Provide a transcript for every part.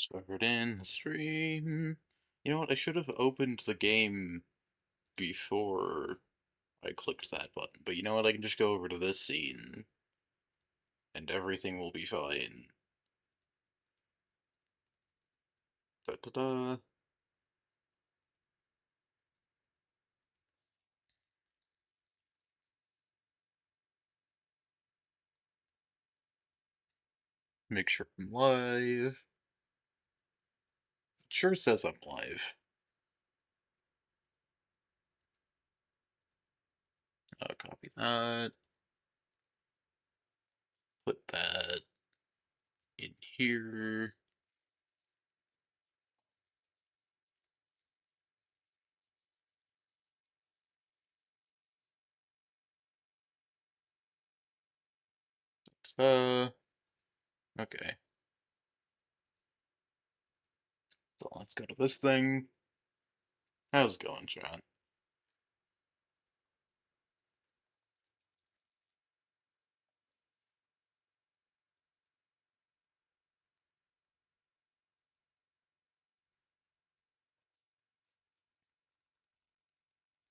Start in the stream. You know what? I should have opened the game before I clicked that button. But you know what? I can just go over to this scene and everything will be fine. Da da da. Make sure I'm live. It sure says I'm live. I'll copy that. Put that in here. Okay. So let's go to this thing. How's it going, John?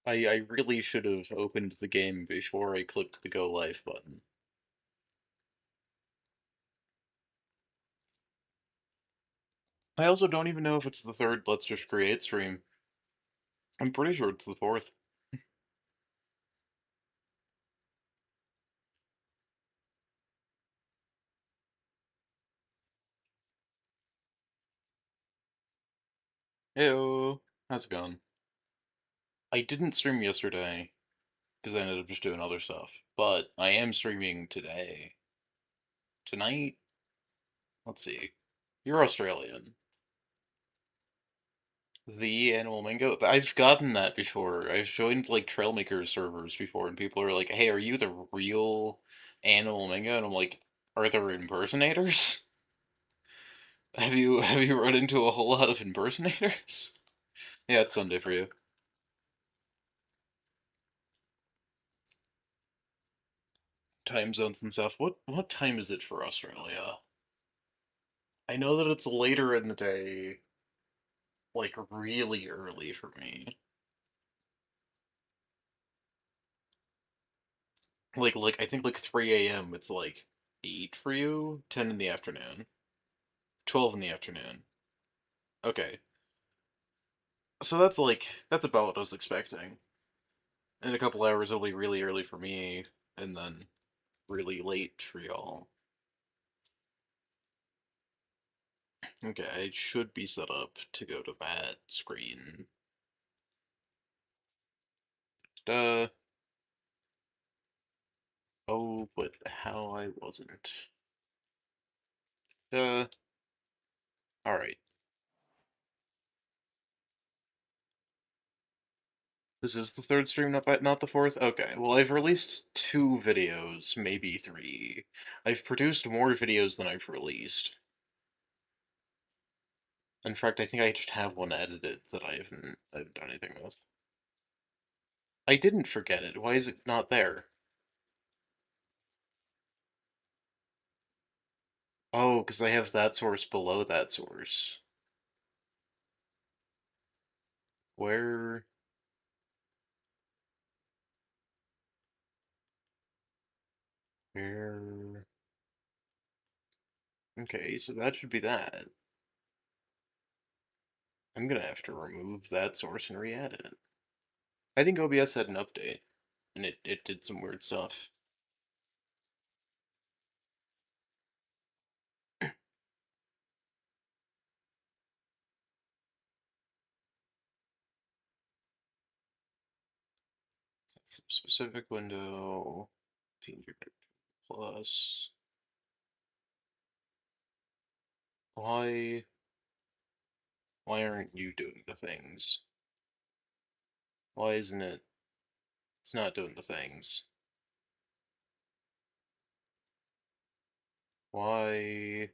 I really should have opened the game before I clicked the go live button. I also don't even know if it's the third Let's Just Create stream. I'm pretty sure it's the fourth. Heyo, how's it going? I didn't stream yesterday because I ended up just doing other stuff, but I am streaming today. Tonight? Let's see. You're Australian. The Animal Mango? I've gotten that before. I've joined like Trailmaker servers before, and people are like, "Hey, are you the real Animal Mango?" And I'm like, "Are there impersonators? Have you run into a whole lot of impersonators?" Yeah, it's Sunday for you. Time zones and stuff. What time is it for Australia? I know that it's later in the day, like really early for me. Like I think like 3 a.m. It's like 8 for you, 10 in the afternoon, 12 in the afternoon. Okay. So that's about what I was expecting. In a couple hours it'll be really early for me and then really late for y'all. Okay, I should be set up to go to that screen. Duh. Oh, but how I wasn't. Alright. This is the third stream, not the fourth? Okay, well I've released 2 videos, maybe 3. I've produced more videos than I've released. In fact, I think I just have one edited that I haven't done anything with. I didn't forget it. Why is it not there? Oh, because I have that source below that source. Where... Where... Okay, so that should be that. I'm gonna have to remove that source and re-add it. I think OBS had an update, and it did some weird stuff. Specific window, plus. Why? Why aren't you doing the things? Why isn't it? It's not doing the things. Why?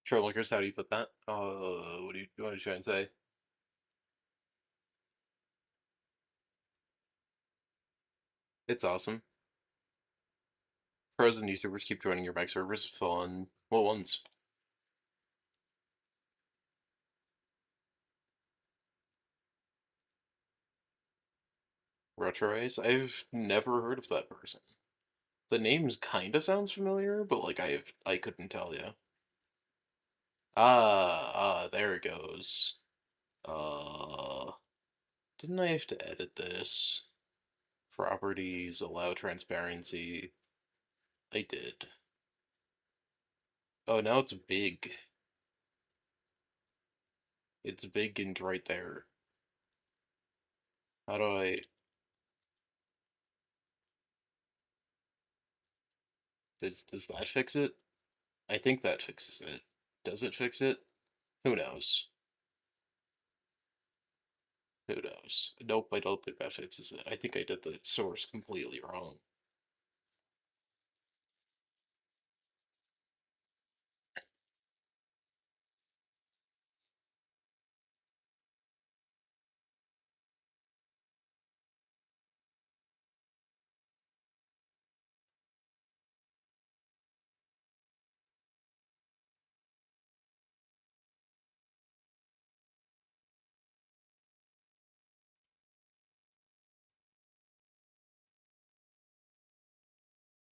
Trailmakers, how do you put that? What do you want to try and say? It's awesome. Pros and YouTubers keep joining your back servers. Fun. What ones? Retro Ace? I've never heard of that person. The name kinda sounds familiar, but like I couldn't tell you. There it goes. Uh, didn't I have to edit this? Properties, allow transparency. I did. Oh, now it's big. It's big and right there. How do I... Does that fix it? I think that fixes it. Does it fix it? Who knows? Who knows? Nope, I don't think that fixes it. I think I did the source completely wrong.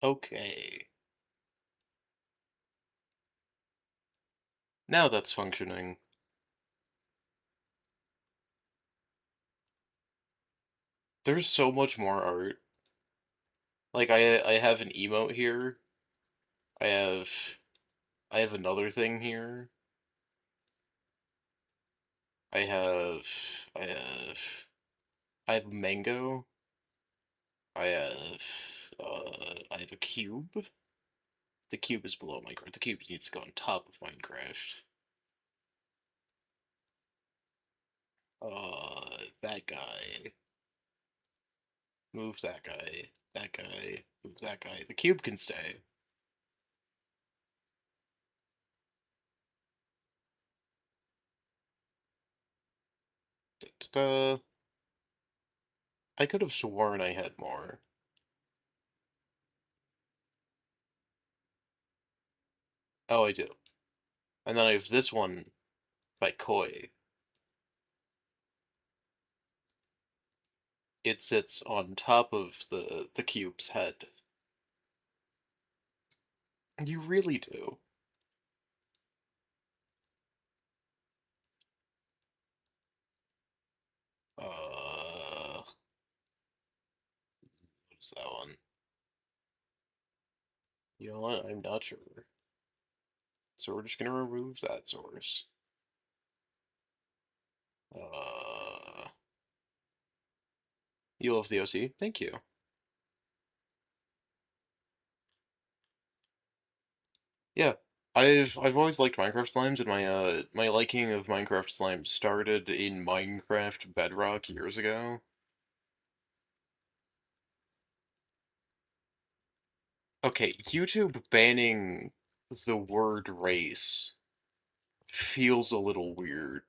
Okay. Now that's functioning. There's so much more art. Like I have an emote here. I have I have another thing here. I have I have I have mango. I have a cube. The cube is below Minecraft. The cube needs to go on top of Minecraft. That guy. Move that guy. That guy. Move that guy. The cube can stay. Da-da-da. I could have sworn I had more. Oh, I do. And then I have this one by Koi. It sits on top of the cube's head. You really do. What is that one? You know what? I'm not sure. So we're just gonna remove that source. Uh, you love the OC? Thank you. Yeah, I've always liked Minecraft slimes, and my liking of Minecraft slimes started in Minecraft Bedrock years ago. Okay, YouTube banning the word race feels a little weird.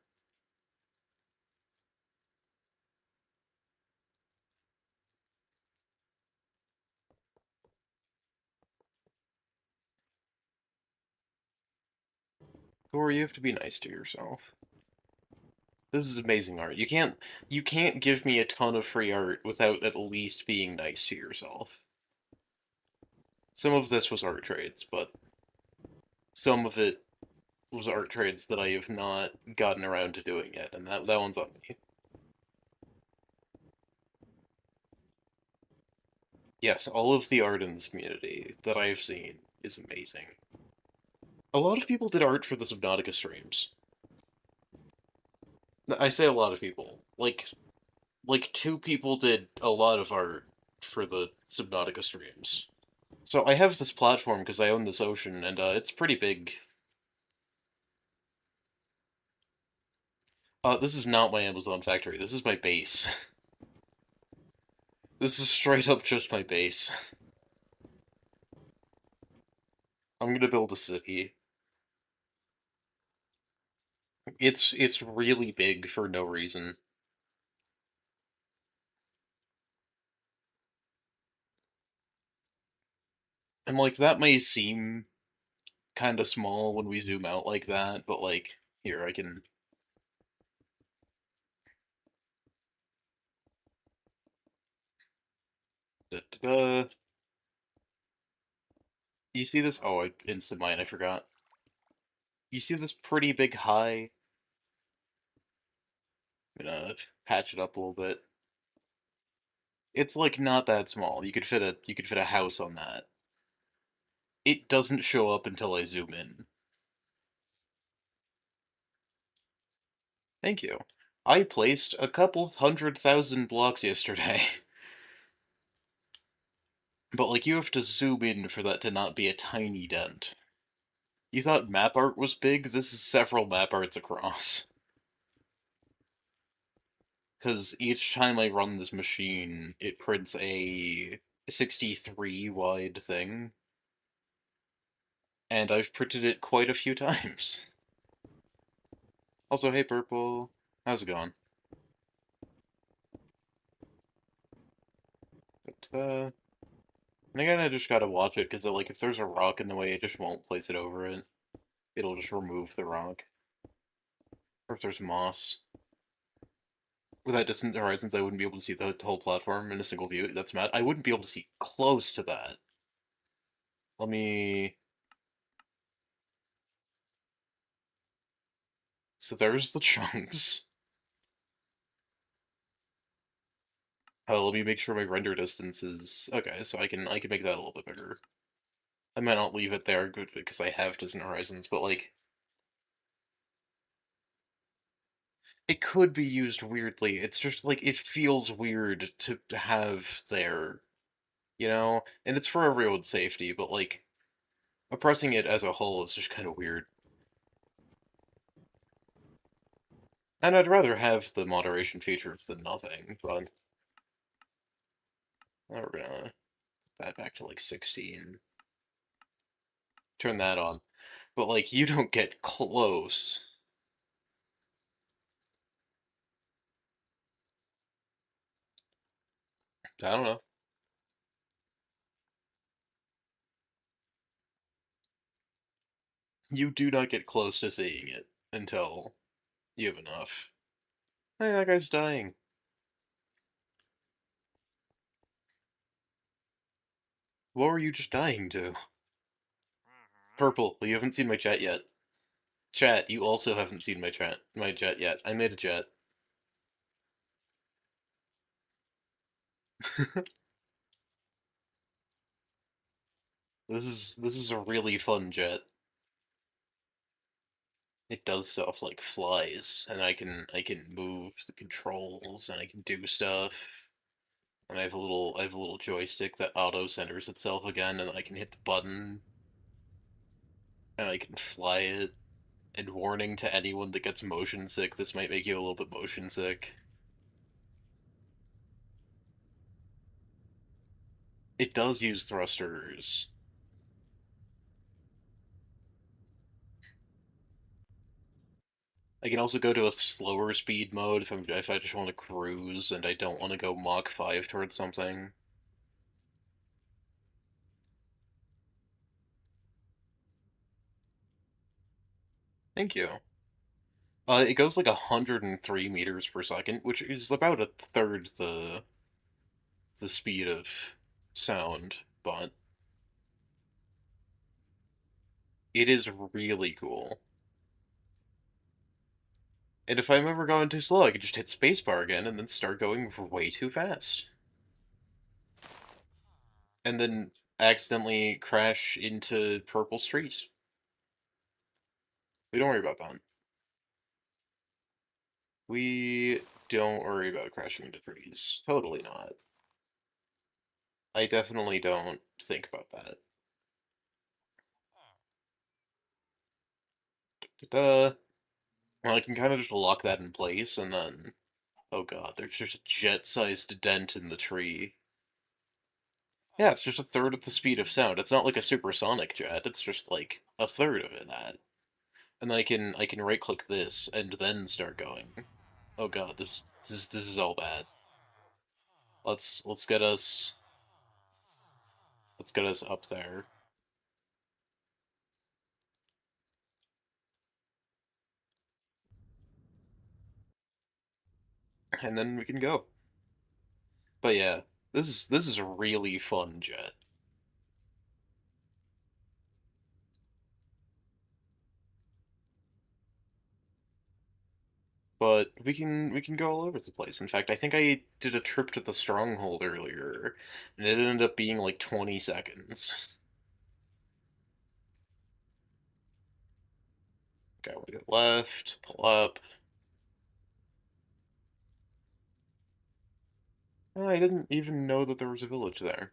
Corey, you have to be nice to yourself. This is amazing art. You can't give me a ton of free art without at least being nice to yourself. Some of this was art trades, but some of it was art trades that I have not gotten around to doing yet, and that one's on me. Yes, all of the art in this community that I've seen is amazing. A lot of people did art for the Subnautica streams. I say a lot of people. Like two people did a lot of art for the Subnautica streams. So I have this platform because I own this ocean, and it's pretty big. This is not my Amazon factory. This is my base. This is straight up just my base. I'm gonna build a city. It's really big for no reason. And like that may seem kind of small when we zoom out like that, but like here I can. Da, da, da. You see this? Oh, I instant mine. I forgot. You see this pretty big high? I'm gonna patch it up a little bit. It's like not that small. You could fit a house on that. It doesn't show up until I zoom in. Thank you. I placed a couple 100,000 blocks yesterday. But like you have to zoom in for that to not be a tiny dent. You thought map art was big? This is several map arts across. Because each time I run this machine, it prints a 63 wide thing. And I've printed it quite a few times. Also, hey Purple, how's it going? But, and again, I just gotta watch it, because like, if there's a rock in the way, it just won't place it over it. It'll just remove the rock. Or if there's moss. Without distant horizons, I wouldn't be able to see the whole platform in a single view. That's mad. I wouldn't be able to see close to that. Let me... So there's the chunks. Oh, let me make sure my render distance is... Okay, so I can make that a little bit bigger. I might not leave it there because I have distant horizons, but like... It could be used weirdly. It's just like, it feels weird to have there, you know? And it's for everyone's safety, but like, oppressing it as a whole is just kind of weird. And I'd rather have the moderation features than nothing, but now we're gonna put that back to like 16. Turn that on. But like, you don't get close. I don't know. You do not get close to seeing it until you have enough. Hey, that guy's dying. What were you just dying to? Purple, you haven't seen my chat yet. Chat, you also haven't seen my chat yet. I made a chat. This is a really fun jet. It does stuff like flies, and I can move the controls, and I can do stuff. And I have a little joystick that auto centers itself again, and I can hit the button, and I can fly it. And warning to anyone that gets motion sick, this might make you a little bit motion sick. It does use thrusters. I can also go to a slower speed mode if I just want to cruise and I don't want to go Mach 5 towards something. Thank you. It goes like 103 meters per second, which is about a third the speed of sound, but it is really cool. And if I'm ever going too slow, I could just hit spacebar again and then start going way too fast. And then accidentally crash into purple streets. We don't worry about that. We don't worry about crashing into trees. Totally not. I definitely don't think about that. Da-da. Well, I can kind of just lock that in place, and then... Oh god, there's just a jet-sized dent in the tree. Yeah, it's just a third of the speed of sound. It's not like a supersonic jet, it's just like a third of it that. And then I can right-click this, and then start going. Oh god, this is all bad. Let's get us up there. and then we can go. But yeah, this is a really fun jet. But we can go all over the place. In fact, I think I did a trip to the Stronghold earlier, and it ended up being like 20 seconds. Okay, I want to go left, pull up. Oh, I didn't even know that there was a village there.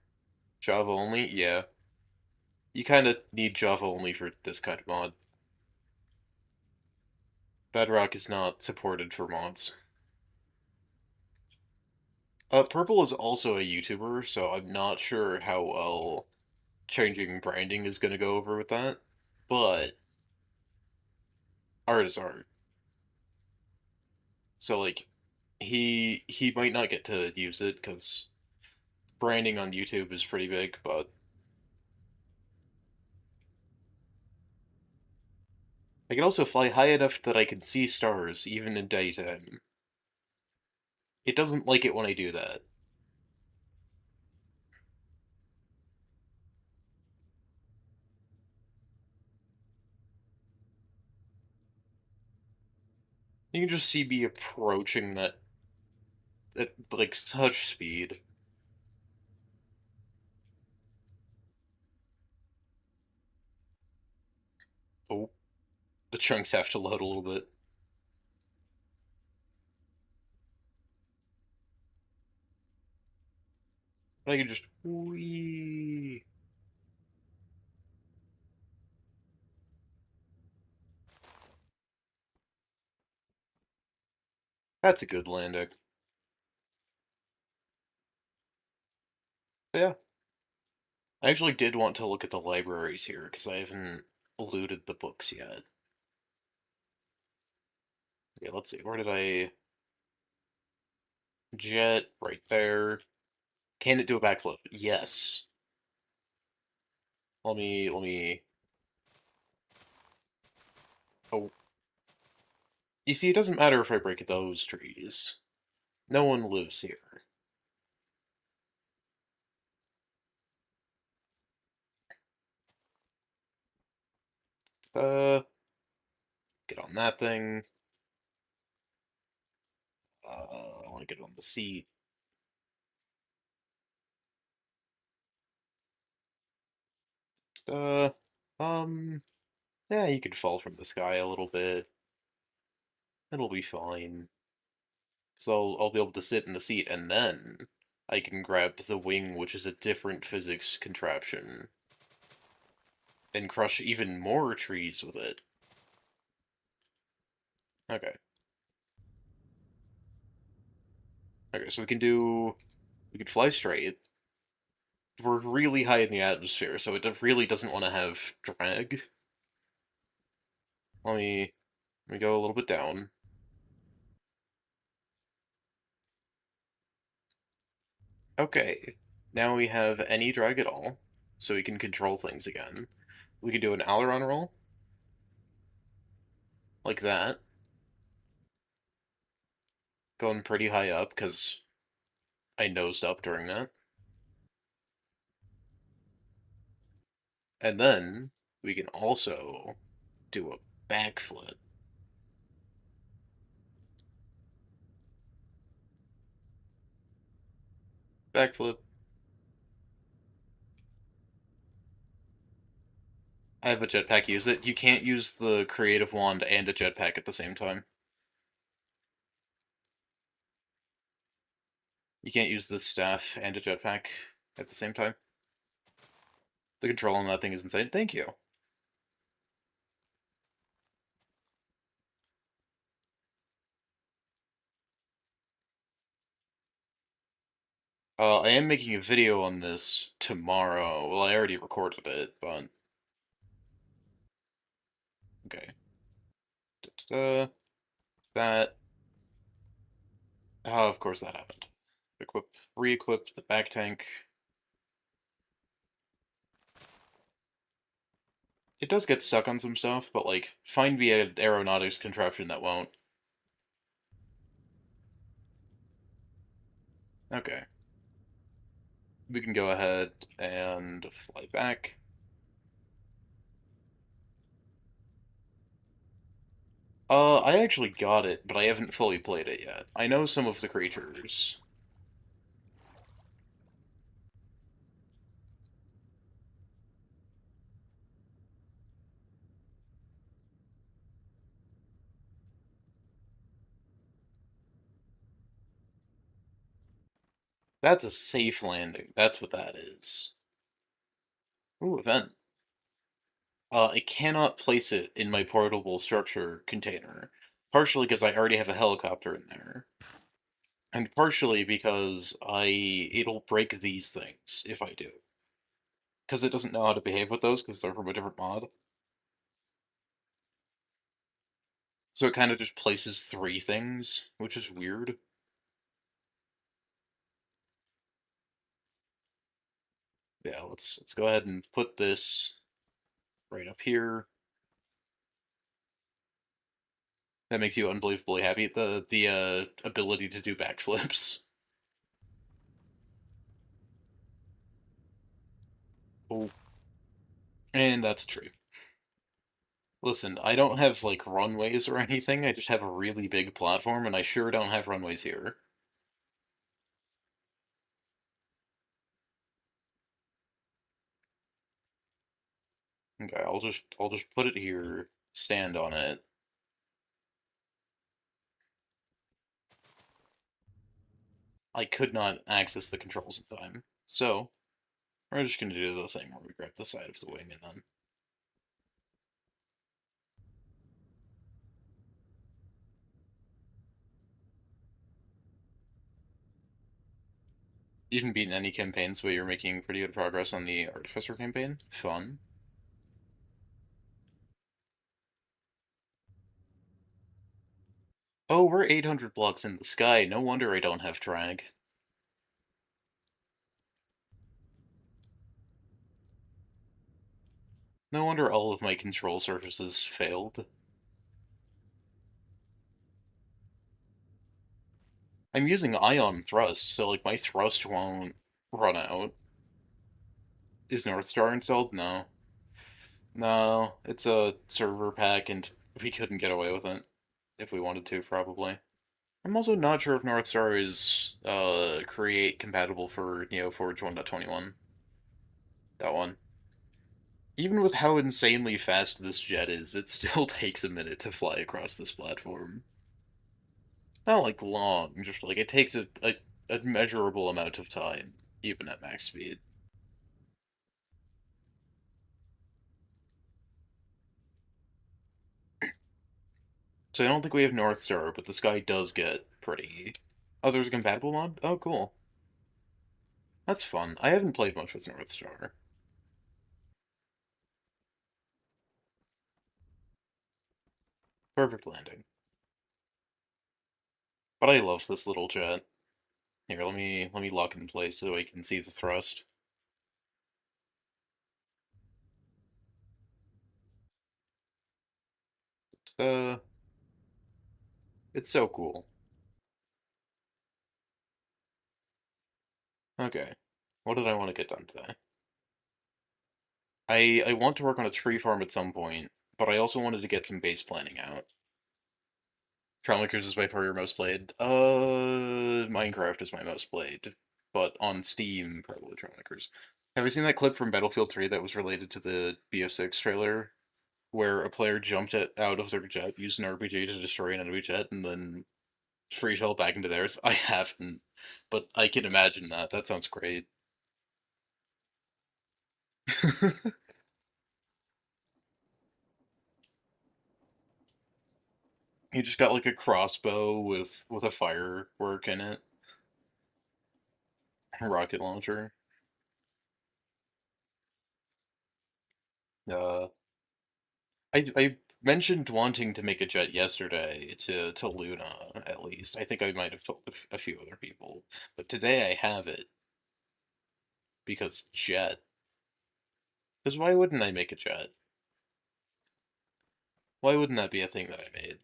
Java only? Yeah. You kind of need Java only for this kind of mod. Bedrock is not supported for mods. Purple is also a YouTuber, so I'm not sure how well changing branding is going to go over with that. But art is art. So like he might not get to use it because branding on YouTube is pretty big, but I can also fly high enough that I can see stars even in daytime. It doesn't like it when I do that. You can just see me approaching that at like such speed. Oh, the chunks have to load a little bit. But I can just wee. That's a good landing. Yeah. I actually did want to look at the libraries here because I haven't looted the books yet. Okay, let's see. Where did I jet? Right there. Can it do a backflip? Yes. Let me. Oh, you see, it doesn't matter if I break those trees. No one lives here. Uh, get on that thing. I want to get on the seat. Uh, yeah, you could fall from the sky a little bit. It'll be fine. So I'll be able to sit in the seat, and then I can grab the wing, which is a different physics contraption, and crush even more trees with it. Okay. Okay, so we could fly straight. We're really high in the atmosphere, so it really doesn't want to have drag. Let me, let me go a little bit down. Okay, now we have any drag at all, so we can control things again. We can do an aileron roll, like that, going pretty high up, because I nosed up during that. And then we can also do a backflip. Backflip. I have a jetpack, use it. You can't use the creative wand and a jetpack at the same time. You can't use the staff and a jetpack at the same time. The control on that thing is insane. Thank you. I am making a video on this tomorrow. Well, I already recorded it, but okay. Da-da-da. That. Oh, of course that happened. Equip, re-equip the back tank. It does get stuck on some stuff, but like, find me an aeronautics contraption that won't. Okay. We can go ahead and fly back. I actually got it, but I haven't fully played it yet. I know some of the creatures. That's a safe landing. That's what that is. Ooh, event. I cannot place it in my portable structure container. Partially because I already have a helicopter in there. And partially because it'll break these things if I do. Because it doesn't know how to behave with those because they're from a different mod. So it kind of just places three things, which is weird. Yeah, let's go ahead and put this right up here. That makes you unbelievably happy. The ability to do backflips. Oh, and that's true. Listen, I don't have like runways or anything. I just have a really big platform, and I sure don't have runways here. Okay, I'll just put it here, stand on it. I could not access the controls in time, so we're just gonna do the thing where we grab the side of the wing and then. You haven't beaten any campaigns, but you're making pretty good progress on the Artificer campaign. Fun. Oh, we're 800 blocks in the sky. No wonder I don't have drag. No wonder all of my control surfaces failed. I'm using ion thrust, so like my thrust won't run out. Is North Star installed? No. No, it's a server pack and we couldn't get away with it. If we wanted to, probably. I'm also not sure if North Star is create compatible for NeoForge 1.21. That one. Even with how insanely fast this jet is, it still takes a minute to fly across this platform. Not like long, just like it takes a measurable amount of time, even at max speed. So I don't think we have North Star, but the sky does get pretty. Oh, there's a compatible mod? Oh, cool. That's fun. I haven't played much with North Star. Perfect landing. But I love this little jet. Here, let me lock in place so I can see the thrust. Uh, it's so cool. Okay. What did I want to get done today? I want to work on a tree farm at some point, but I also wanted to get some base planning out. Trailmakers is by far your most played. Minecraft is my most played, but on Steam, probably Trailmakers. Have you seen that clip from Battlefield 3 that was related to the BO6 trailer, where a player jumped out of their jet, used an RPG to destroy an enemy jet, and then free fell back into theirs? I haven't, but I can imagine that. That sounds great. He just got like a crossbow with a firework in it, a rocket launcher. Uh, I mentioned wanting to make a jet yesterday to Luna at least. I think I might have told a few other people, but today I have it because jet. Because why wouldn't I make a jet? Why wouldn't that be a thing that I made?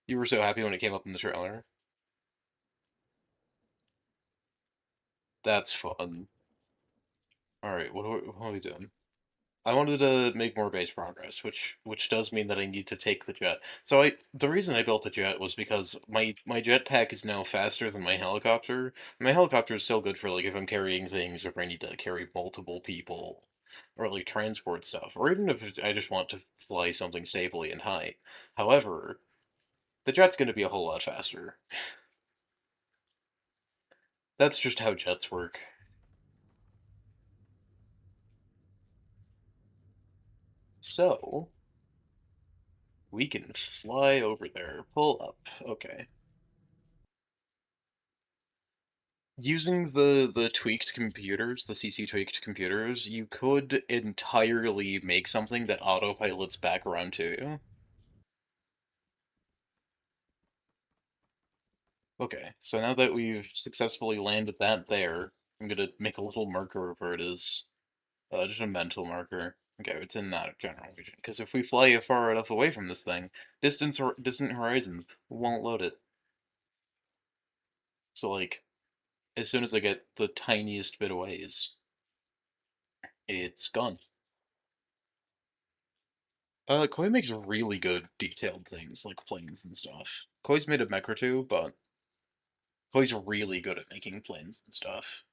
You were so happy when it came up in the trailer. That's fun. Alright, what are we doing? I wanted to make more base progress, which does mean that I need to take the jet. So the reason I built the jet was because my jetpack is now faster than my helicopter. My helicopter is still good for like if I'm carrying things or if I need to carry multiple people or like transport stuff, or even if I just want to fly something stably and high. However, the jet's going to be a whole lot faster. That's just how jets work. So, we can fly over there. Pull up. Okay. Using the tweaked computers, the CC tweaked computers, you could entirely make something that autopilots back around to you. Okay, so now that we've successfully landed that there, I'm gonna make a little marker of where it is. Just a mental marker. Okay, it's in that general region. Because if we fly far enough away from this thing, distant horizons won't load it. So like, as soon as I get the tiniest bit away, it's gone. Koi makes really good detailed things, like planes and stuff. Koi's made a mech or two, but Koi's really good at making planes and stuff.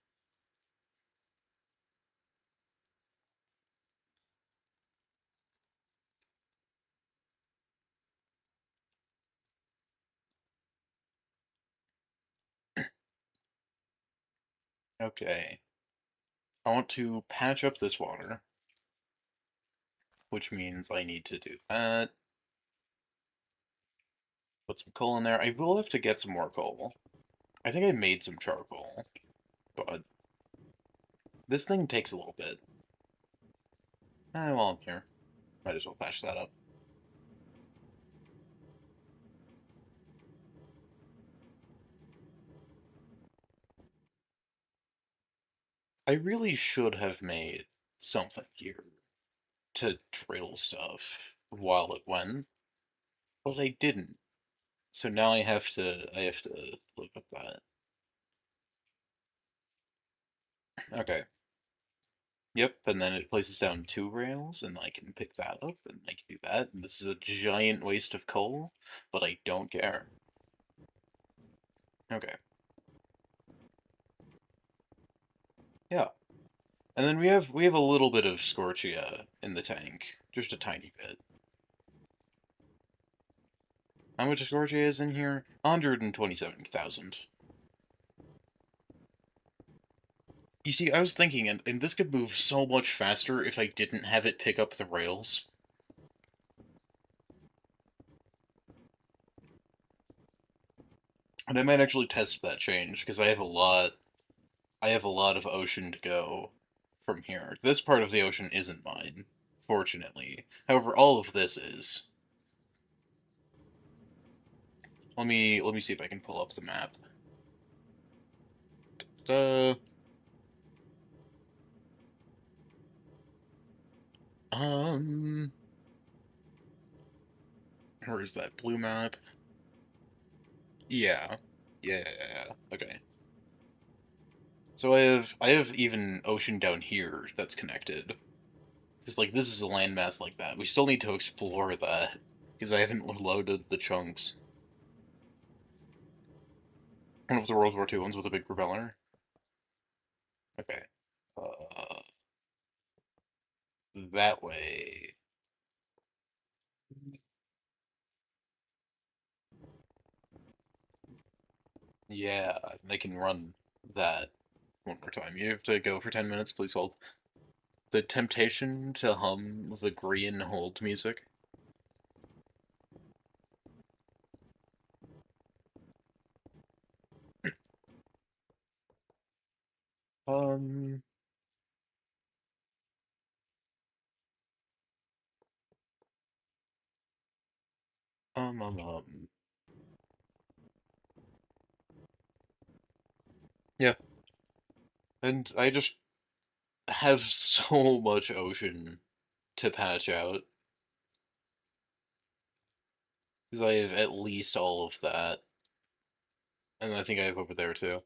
Okay. I want to patch up this water, which means I need to do that. Put some coal in there. I will have to get some more coal. I think I made some charcoal, but this thing takes a little bit. While I'm here, might as well patch that up. I really should have made something here to drill stuff while it went, but I didn't. So now I have to look up that. Okay. Yep, and then it places down two rails, and I can pick that up, and I can do that. And this is a giant waste of coal, but I don't care. Okay. Yeah. And then we have a little bit of Scorchia in the tank. Just a tiny bit. How much Scorchia is in here? 127,000. You see, I was thinking, and this could move so much faster if I didn't have it pick up the rails. And I might actually test that change, because I have a lot of ocean to go from here. This part of the ocean isn't mine, fortunately. However, all of this is. Let me see if I can pull up the map. Uh, um, where is that blue map? Yeah, yeah. Okay. So I have even ocean down here that's connected. Because like this is a landmass like that. We still need to explore that because I haven't loaded the chunks. One of the World War II ones with a big propeller. Okay. Uh, that way. Yeah, they can run that one more time. You have to go for 10 minutes, please hold. The temptation to hum the green hold music. Um, um, um, um. Yeah, and I just have so much ocean to patch out. Because I have at least all of that. And I think I have over there too.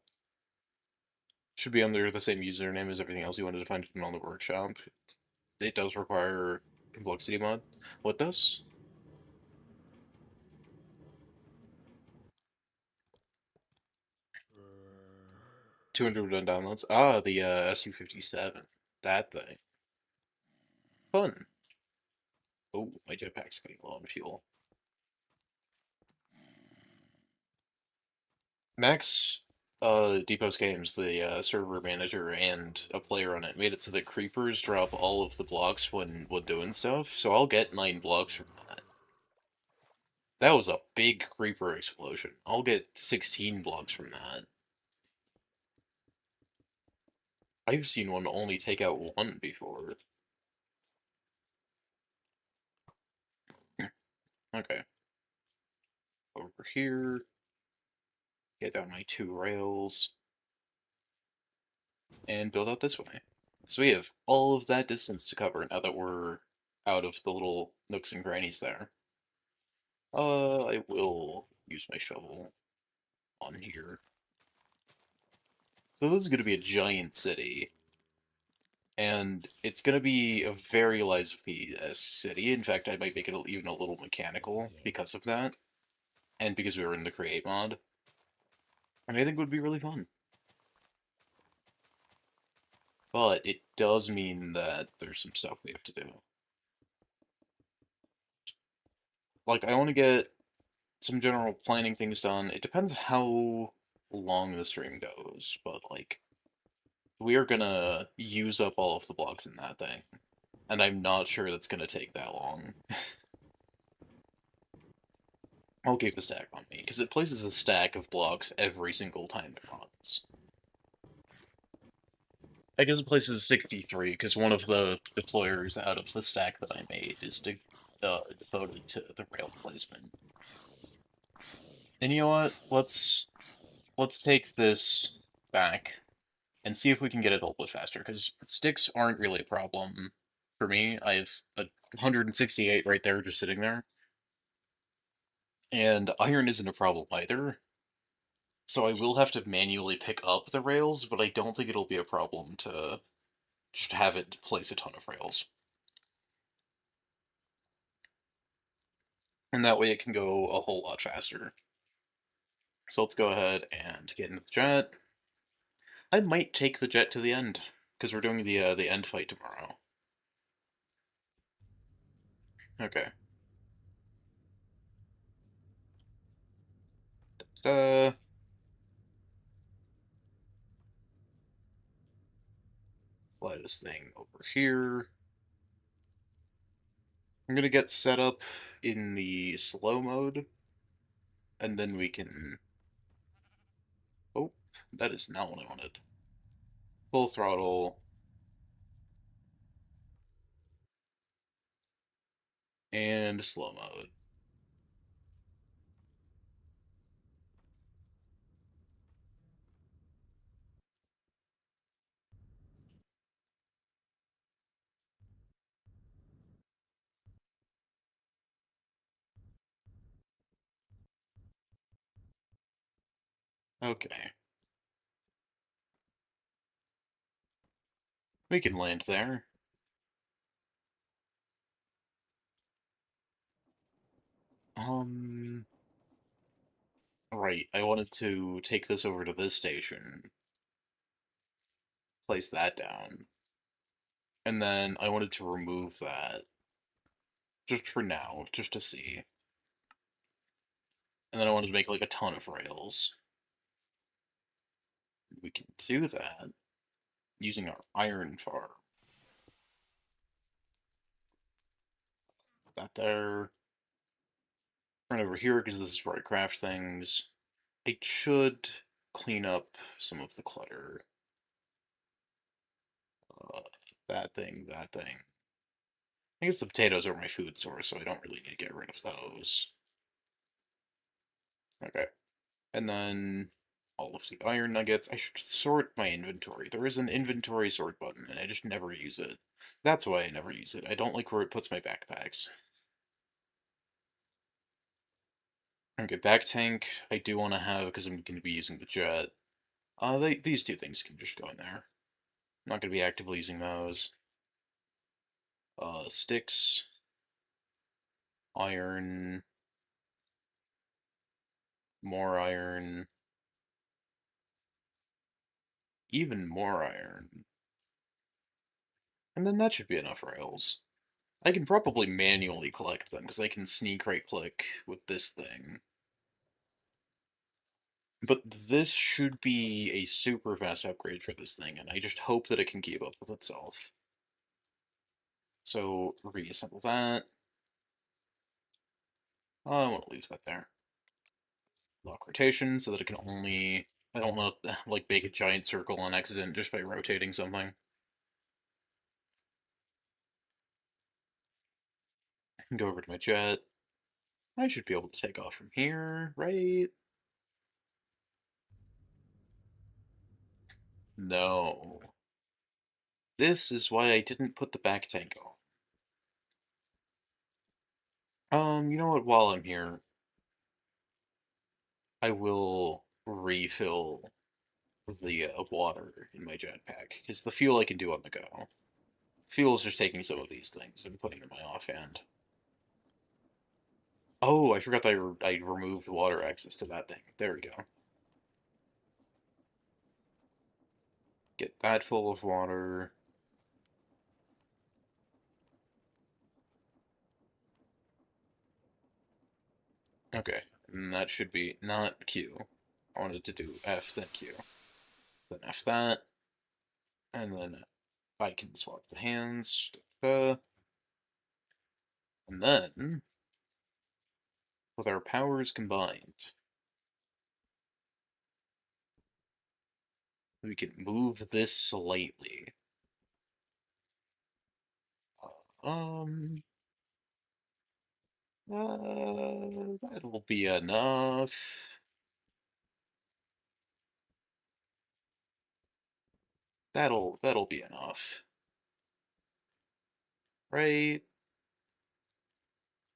Should be under the same username as everything else you wanted to find on the workshop. It does require complexity mod. What does? 200 downloads. Ah, the SU-57. That thing. Fun. Oh, my jetpack's getting low on fuel. Max Depot's Games, the server manager and a player on it, made it so that creepers drop all of the blocks when doing stuff, so I'll get 9 blocks from that. That was a big creeper explosion. I'll get 16 blocks from that. I've seen one only take out 1 before. Okay. Over here. Get down my 2 rails. And build out this way. So we have all of that distance to cover now that we're out of the little nooks and crannies there. I will use my shovel on here. So this is going to be a giant city, and it's going to be a very Lies-of-P-esque city. In fact, I might make it even a little mechanical because of that, and because we were in the create mod. And I think it would be really fun. But it does mean that there's some stuff we have to do. Like, I want to get some general planning things done. It depends how long the stream goes, but, like, we are gonna use up all of the blocks in that thing. And I'm not sure that's gonna take that long. I'll keep a stack on me, because it places a stack of blocks every single time it runs. I guess it places 63, because one of the deployers out of the stack that I made is devoted to the rail placement. And you know what? Let's take this back and see if we can get it a little bit faster, because sticks aren't really a problem for me. I have a 168 right there just sitting there. And iron isn't a problem either. So I will have to manually pick up the rails, but I don't think it'll be a problem to just have it place a ton of rails. And that way it can go a whole lot faster. So let's go ahead and get into the jet. I might take the jet to the end, because we're doing the end fight tomorrow. Okay. Uh, fly this thing over here. I'm gonna get set up in the slow mode, and then we can... Oh, that is not what I wanted. Full throttle, and slow mode. Okay. We can land there. Um, right, I wanted to take this over to this station, place that down, and then I wanted to remove that, just for now, just to see. And then I wanted to make, like, a ton of rails. We can do that using our iron farm. That there. Run over here, because this is where I craft things. I should clean up some of the clutter. Uh, that thing, that thing. I guess the potatoes are my food source, so I don't really need to get rid of those. Okay. And then all of the iron nuggets. I should sort my inventory. There is an inventory sort button, and I just never use it. That's why I never use it. I don't like where it puts my backpacks. Okay, back tank I do want to have because I'm going to be using the jet. These two things can just go in there. I'm not gonna be actively using those. Sticks, iron, more iron, even more iron. And then that should be enough rails. I can probably manually collect them, because I can sneak right-click with this thing. But this should be a super fast upgrade for this thing, and I just hope that it can keep up with itself. So, reassemble that. I want to leave that there. Lock rotation, so that it can only... I don't want to, like, make a giant circle on accident just by rotating something. Go over to my jet. I should be able to take off from here, right? No. This is why I didn't put the back tank on. You know what? While I'm here, I will refill the water in my jetpack, because the fuel I can do on the go. Fuel is just taking some of these things and putting them in my offhand. Oh, I forgot that I removed water access to that thing. There we go. Get that full of water. Okay, and that should be not Q. I wanted to do F, then Q. Then F that, and then I can swap the hands. And then, with our powers combined, we can move this slightly. Um, that'll be enough. That'll be enough, right?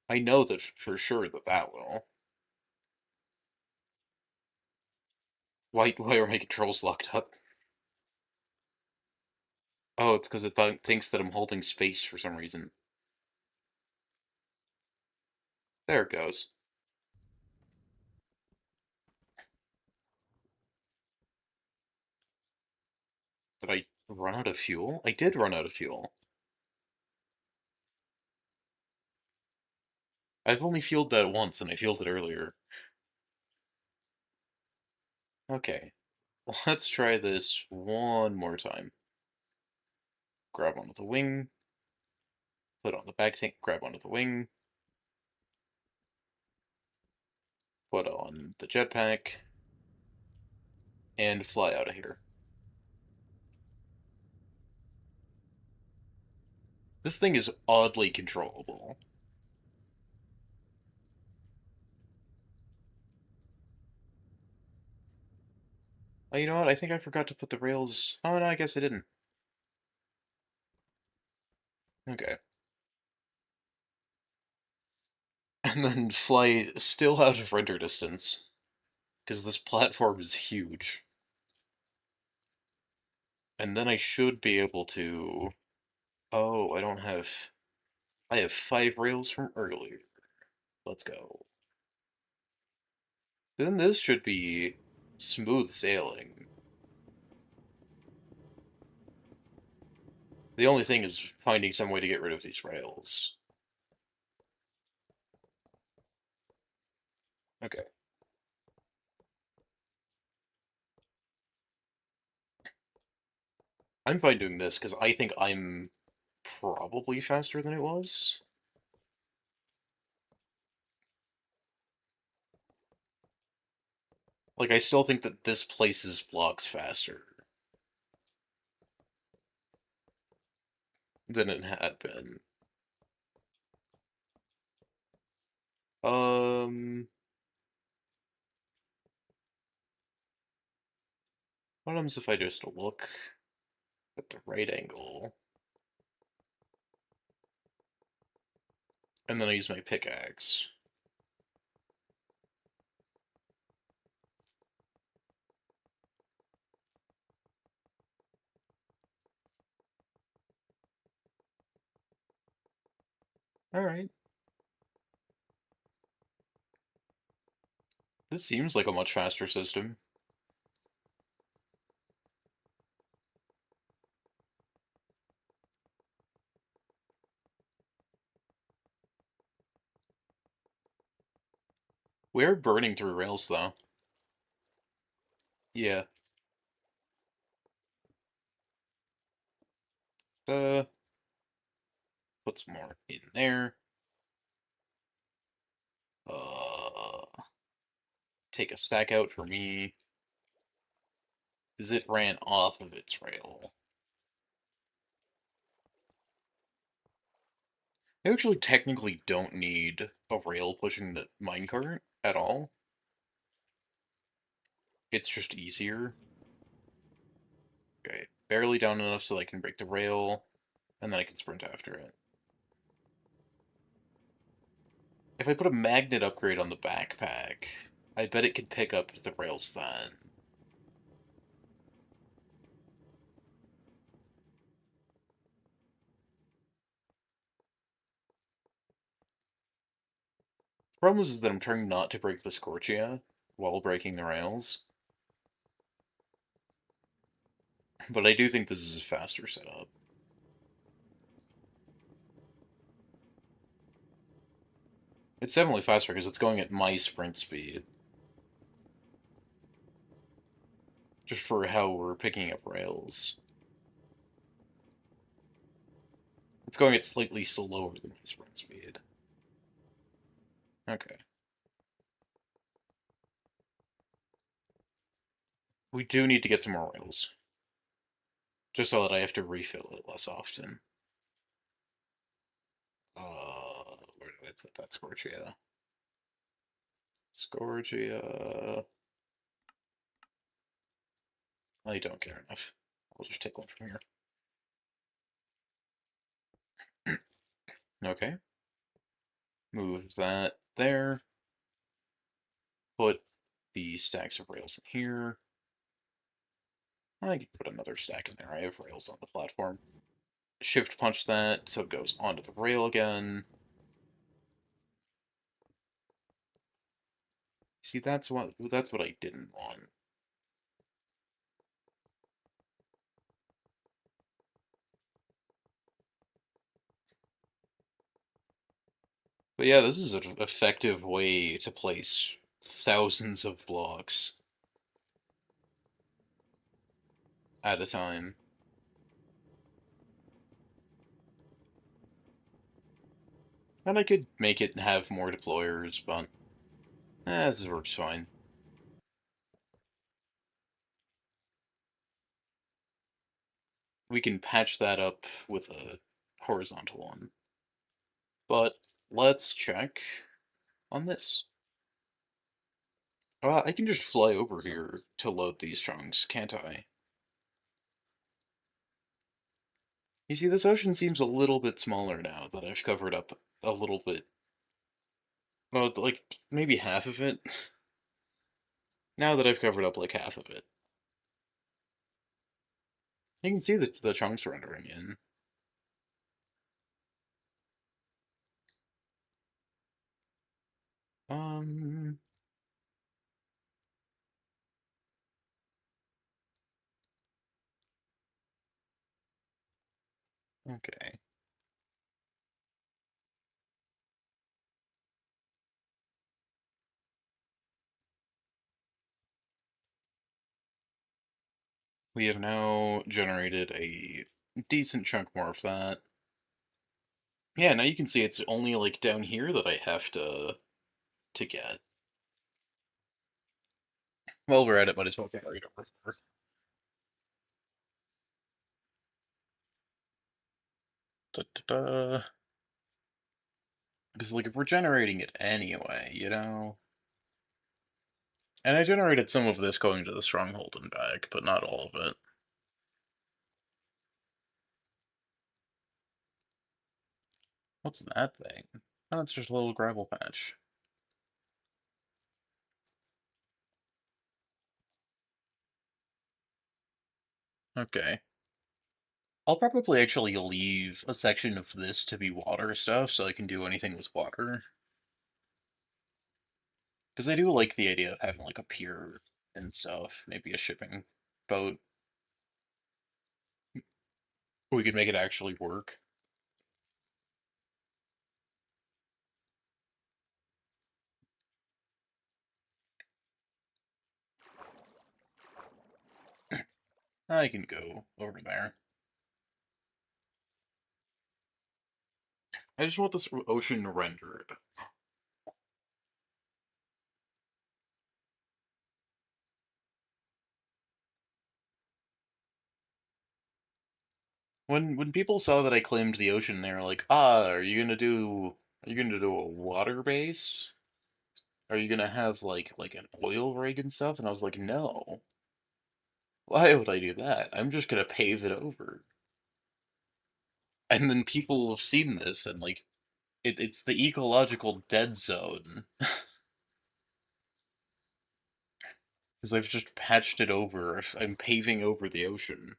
I know that for sure that will. Why are my controls locked up? Oh, it's because it thinks that I'm holding space for some reason. There it goes. Did I run out of fuel? I did run out of fuel. I've only fueled that once, and I fueled it earlier. Okay, let's try this one more time. Grab onto the wing, put on the back tank, grab onto the wing, put on the jetpack, and fly out of here. This thing is oddly controllable. Oh, you know what? I think I forgot to put the rails... Oh, no, I guess I didn't. Okay. And then fly still out of render distance, because this platform is huge. And then I should be able to... Oh, I don't have... I have 5 rails from earlier. Let's go. Then this should be smooth sailing. The only thing is finding some way to get rid of these rails. Okay. I'm fine doing this, because I think I'm probably faster than it was. Like, I still think that this places blocks faster than it had been. Um, what happens if I just look at the right angle, and then I use my pickaxe? Alright. This seems like a much faster system. We're burning through rails, though. Yeah. Uh, put some more in there. Take a stack out for me. Because it ran off of its rail. I actually technically don't need a rail pushing the minecart at all. It's just easier. Okay, barely down enough so that I can break the rail, and then I can sprint after it. If I put a magnet upgrade on the backpack, I bet it could pick up the rails then. Problem is that I'm trying not to break the Scorchia while breaking the rails, but I do think this is a faster setup. It's definitely faster because it's going at my sprint speed, just for how we're picking up rails. It's going at slightly slower than my sprint speed. Okay. We do need to get some more rails, just so that I have to refill it less often. Where did I put that Scorchia? Scorchia. I don't care enough. I'll just take one from here. Okay. Move that there. Put the stacks of rails in here. I can put another stack in there. I have rails on the platform. Shift punch that so it goes onto the rail again. See, that's what I didn't want. But yeah, this is an effective way to place thousands of blocks at a time. And I could make it have more deployers, but this works fine. We can patch that up with a horizontal one. But let's check on this. I can just fly over here to load these chunks, can't I? You see, this ocean seems a little bit smaller now that I've covered up a little bit. Well, like, maybe half of it. Now that I've covered up like half of it. You can see the chunks rendering in. Um, okay. We have now generated a decent chunk more of that. Yeah, now you can see it's only like down here that I have to get. While we're at it, might as well carry it over. Da, da, da. Because like if we're generating it anyway, you know. And I generated some of this going to the stronghold and back, but not all of it. What's that thing? Oh, it's just a little gravel patch. Okay. I'll probably actually leave a section of this to be water stuff so I can do anything with water. Because I do like the idea of having like a pier and stuff, maybe a shipping boat. We could make it actually work. I can go over there. I just want this ocean rendered. When people saw that I claimed the ocean, they were like, "Ah, are you gonna do a water base? Are you gonna have like an oil rig and stuff?" And I was like, "No. Why would I do that? I'm just gonna pave it over." And then people have seen this and like it's the ecological dead zone because I've just patched it over. I'm paving over the ocean.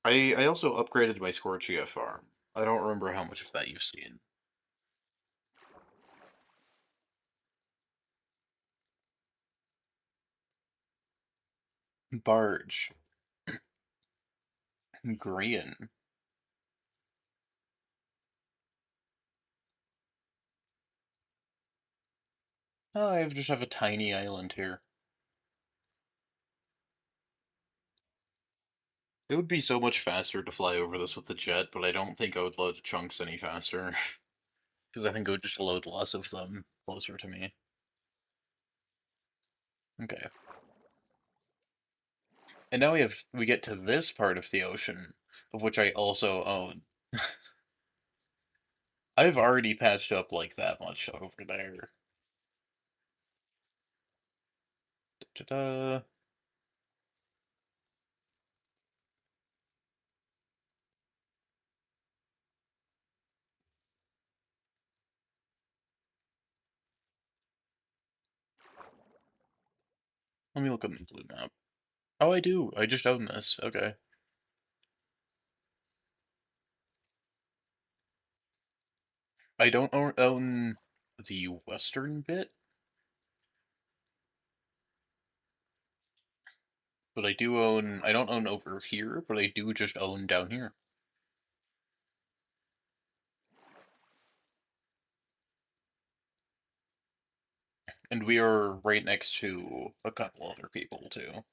I also upgraded my Scorchia farm. I don't remember how much of that you've seen. Barge. Green. Oh, I just have a tiny island here. It would be so much faster to fly over this with the jet, but I don't think I would load chunks any faster. Because I think it would just load less of them closer to me. Okay. And now we get to this part of the ocean, of which I also own. I've already patched up like that much over there. Ta-da! Let me look on the blue map. Oh, I do. I just own this. Okay. I don't own the western bit, but I do own. I don't own over here, but I do just own down here. And we are right next to a couple other people too.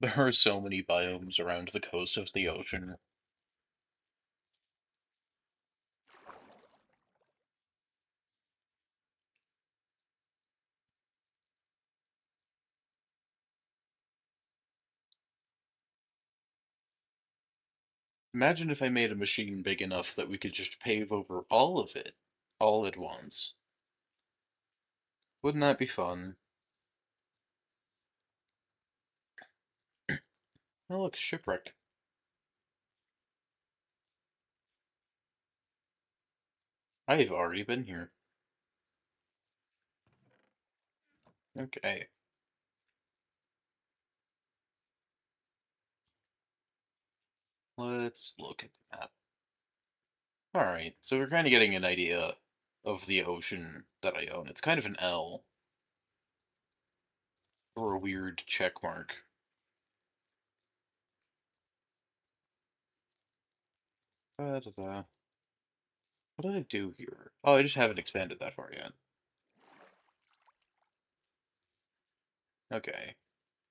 There are so many biomes around the coast of the ocean. Imagine if I made a machine big enough that we could just pave over all of it, all at once. Wouldn't that be fun? Oh, look, shipwreck. I've already been here. Okay, let's look at the map. Alright, so we're kind of getting an idea of the ocean that I own. It's kind of an L, or a weird check mark. Da-da-da. What did I do here? Oh, I just haven't expanded that far yet. Okay.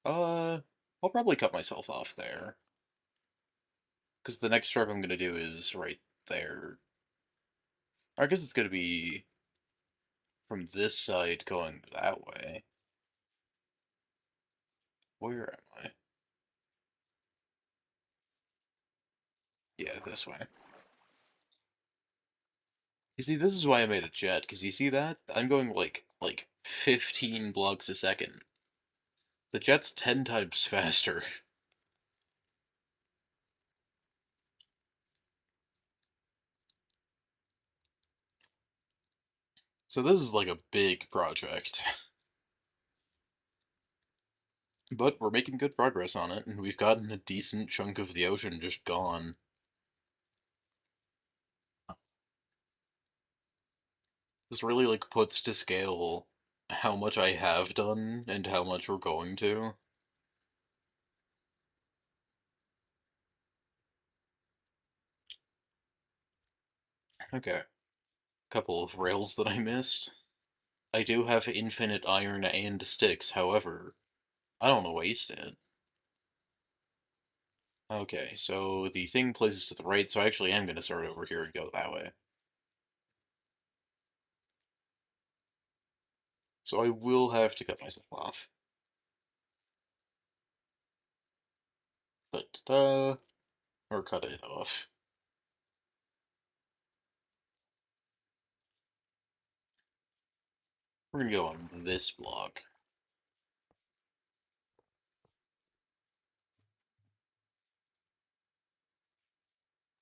I'll probably cut myself off there. Because the next truck I'm gonna do is right there. Or I guess it's gonna be from this side going that way. Where am I? Yeah, this way. You see, this is why I made a jet, because you see that? I'm going like 15 blocks a second. The jet's 10 times faster. So this is like a big project. But we're making good progress on it, and we've gotten a decent chunk of the ocean just gone. This really, like, puts to scale how much I have done and how much we're going to. Okay. Couple of rails that I missed. I do have infinite iron and sticks, however, I don't want to waste it. Okay, so the thing places to the right, so I actually am going to start over here and go that way. So I will have to cut myself off. Da-da-da, or cut it off. We're going to go on this block.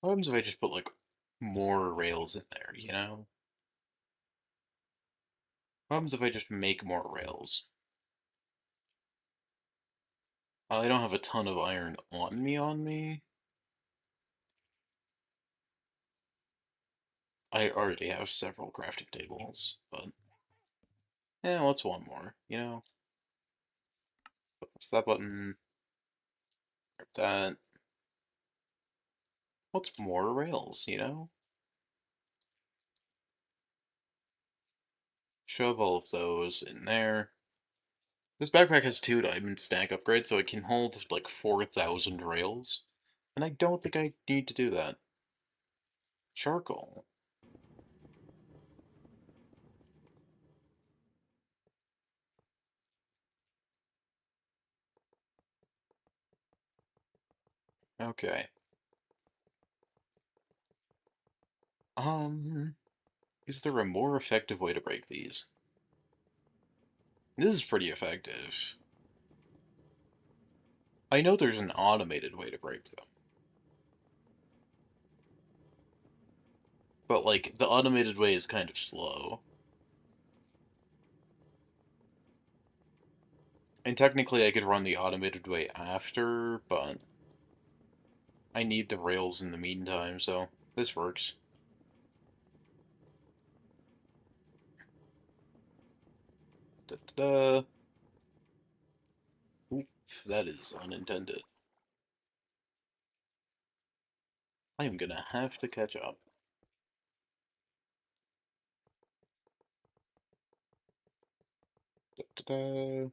What happens if I just put, like, more rails in there, you know? What happens if I just make more rails? I don't have a ton of iron on me. I already have several crafting tables, but yeah, what's one more, you know? Press that button, grab that. What's more rails, you know? Shove all of those in there. This backpack has 2 diamond stack upgrades, so it can hold like 4,000 rails. And I don't think I need to do that. Charcoal. Okay. Um, is there a more effective way to break these? This is pretty effective. I know there's an automated way to break them. But, like, the automated way is kind of slow. And technically I could run the automated way after, but I need the rails in the meantime, so this works. Da-da-da. Oop, that is unintended. I am gonna have to catch up. Da-da-da.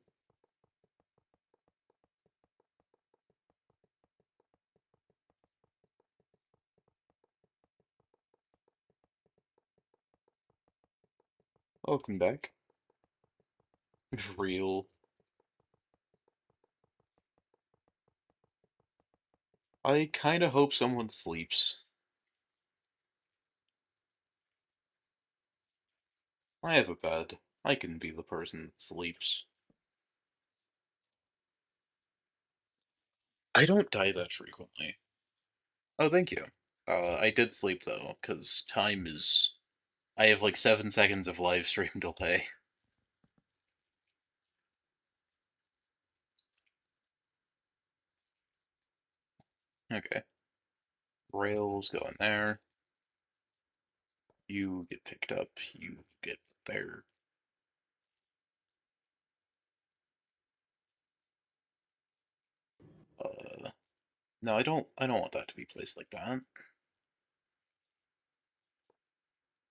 Welcome back. Real. I kinda hope someone sleeps. I have a bed. I can be the person that sleeps. I don't die that frequently. Oh, thank you. I did sleep though, because time is. I have like 7 seconds of live stream delay. Okay. Rails go in there. You get picked up. You get there. No, I don't. I don't want that to be placed like that.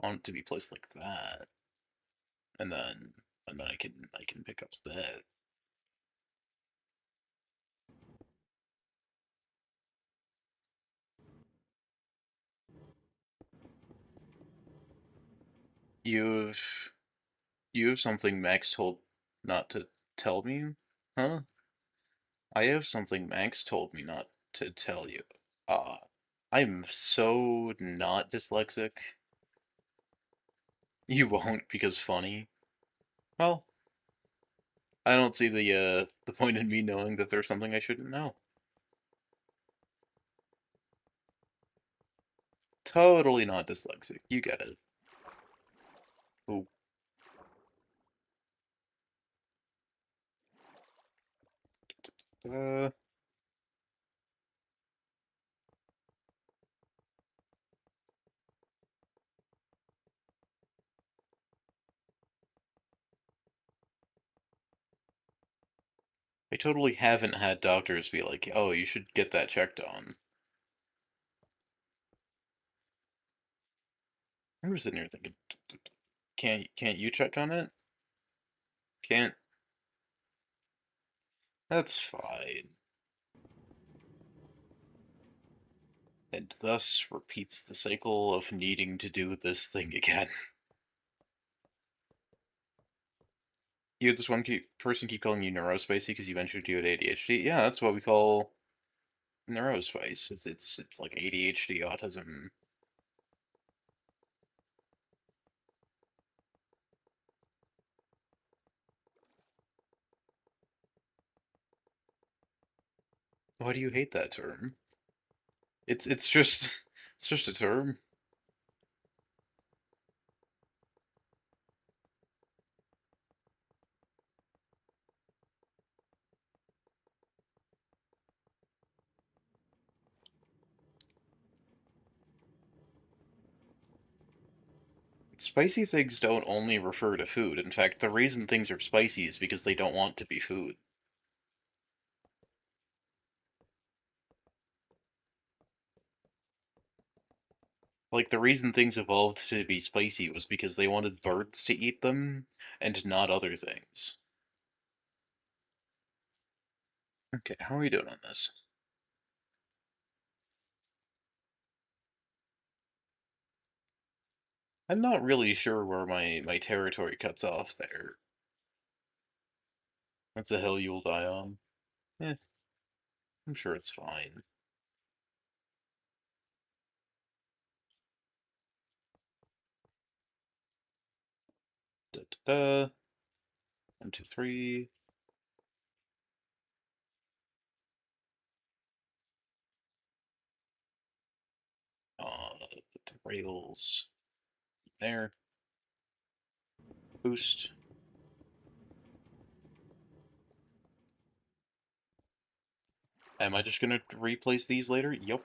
I want it to be placed like that, and then I can pick up that. You've you have something Max told not to tell me, huh? I have something Max told me not to tell you. Uh, I'm so not dyslexic. You won't because funny. Well, I don't see the point in me knowing that there's something I shouldn't know. Totally not dyslexic. You get it. Oh, Uh, I totally haven't had doctors be like, "Oh, you should get that checked on." I'm just sitting here thinking, can't you check on it? Can't? That's fine. And thus repeats the cycle of needing to do this thing again. You had this one person keep calling you neurospicy because you mentioned you had ADHD. Yeah, that's what we call neurospice. It's like ADHD autism. Why do you hate that term? It's just it's just a term. Spicy things don't only refer to food. In fact, the reason things are spicy is because they don't want to be food. Like the reason things evolved to be spicy was because they wanted birds to eat them and not other things. Okay, how are we doing on this? I'm not really sure where my territory cuts off there. That's a hill you'll die on. Eh, I'm sure it's fine. Da da da. 1, 2, 3. Put the rails there. Boost. Am I just gonna replace these later? Yup.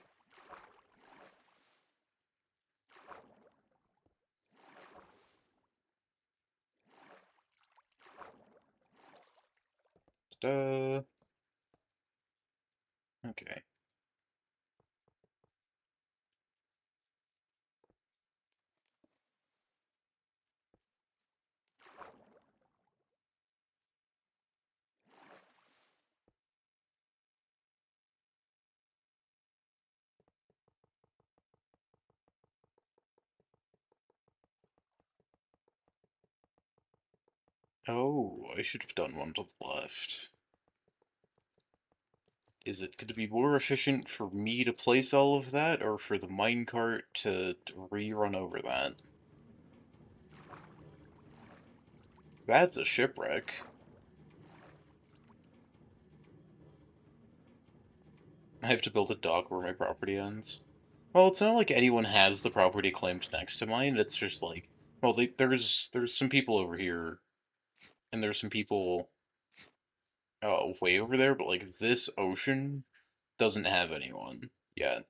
Da. Okay. Oh, I should have done one to the left. Is it going to be more efficient for me to place all of that, or for the minecart to rerun over that? That's a shipwreck. I have to build a dock where my property ends. Well, it's not like anyone has the property claimed next to mine. It's just like, well, there's some people over here, and there's some people way over there, but like this ocean doesn't have anyone yet.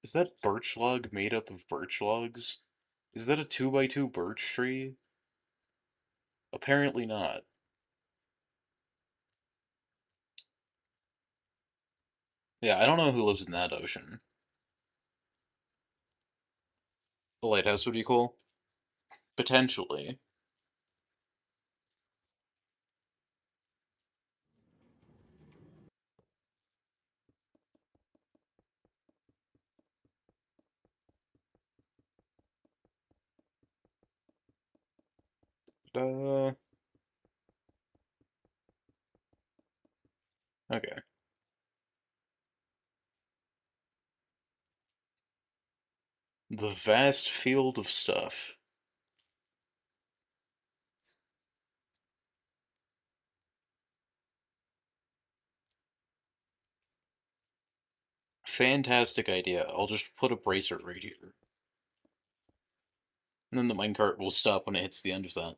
Is that birch log made up of birch logs? Is that a 2x2 birch tree? Apparently not. Yeah, I don't know who lives in that ocean. The lighthouse would be cool. Potentially. Uh, okay. The vast field of stuff. Fantastic idea. I'll just put a bracer right here. And then the minecart will stop when it hits the end of that.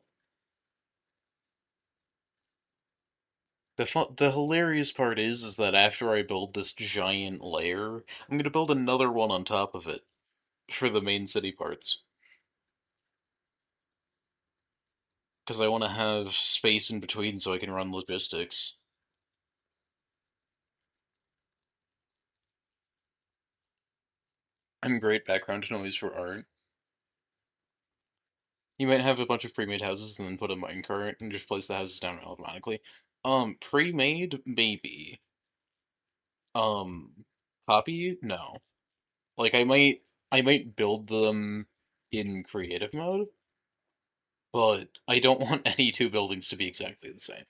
The hilarious part is that after I build this giant layer, I'm gonna build another one on top of it for the main city parts. Because I want to have space in between so I can run logistics. And great background noise for art. You might have a bunch of pre-made houses and then put a minecart and just place the houses down automatically. Pre-made, maybe. Um, Copy? No. Like I might build them in creative mode, but I don't want any two buildings to be exactly the same.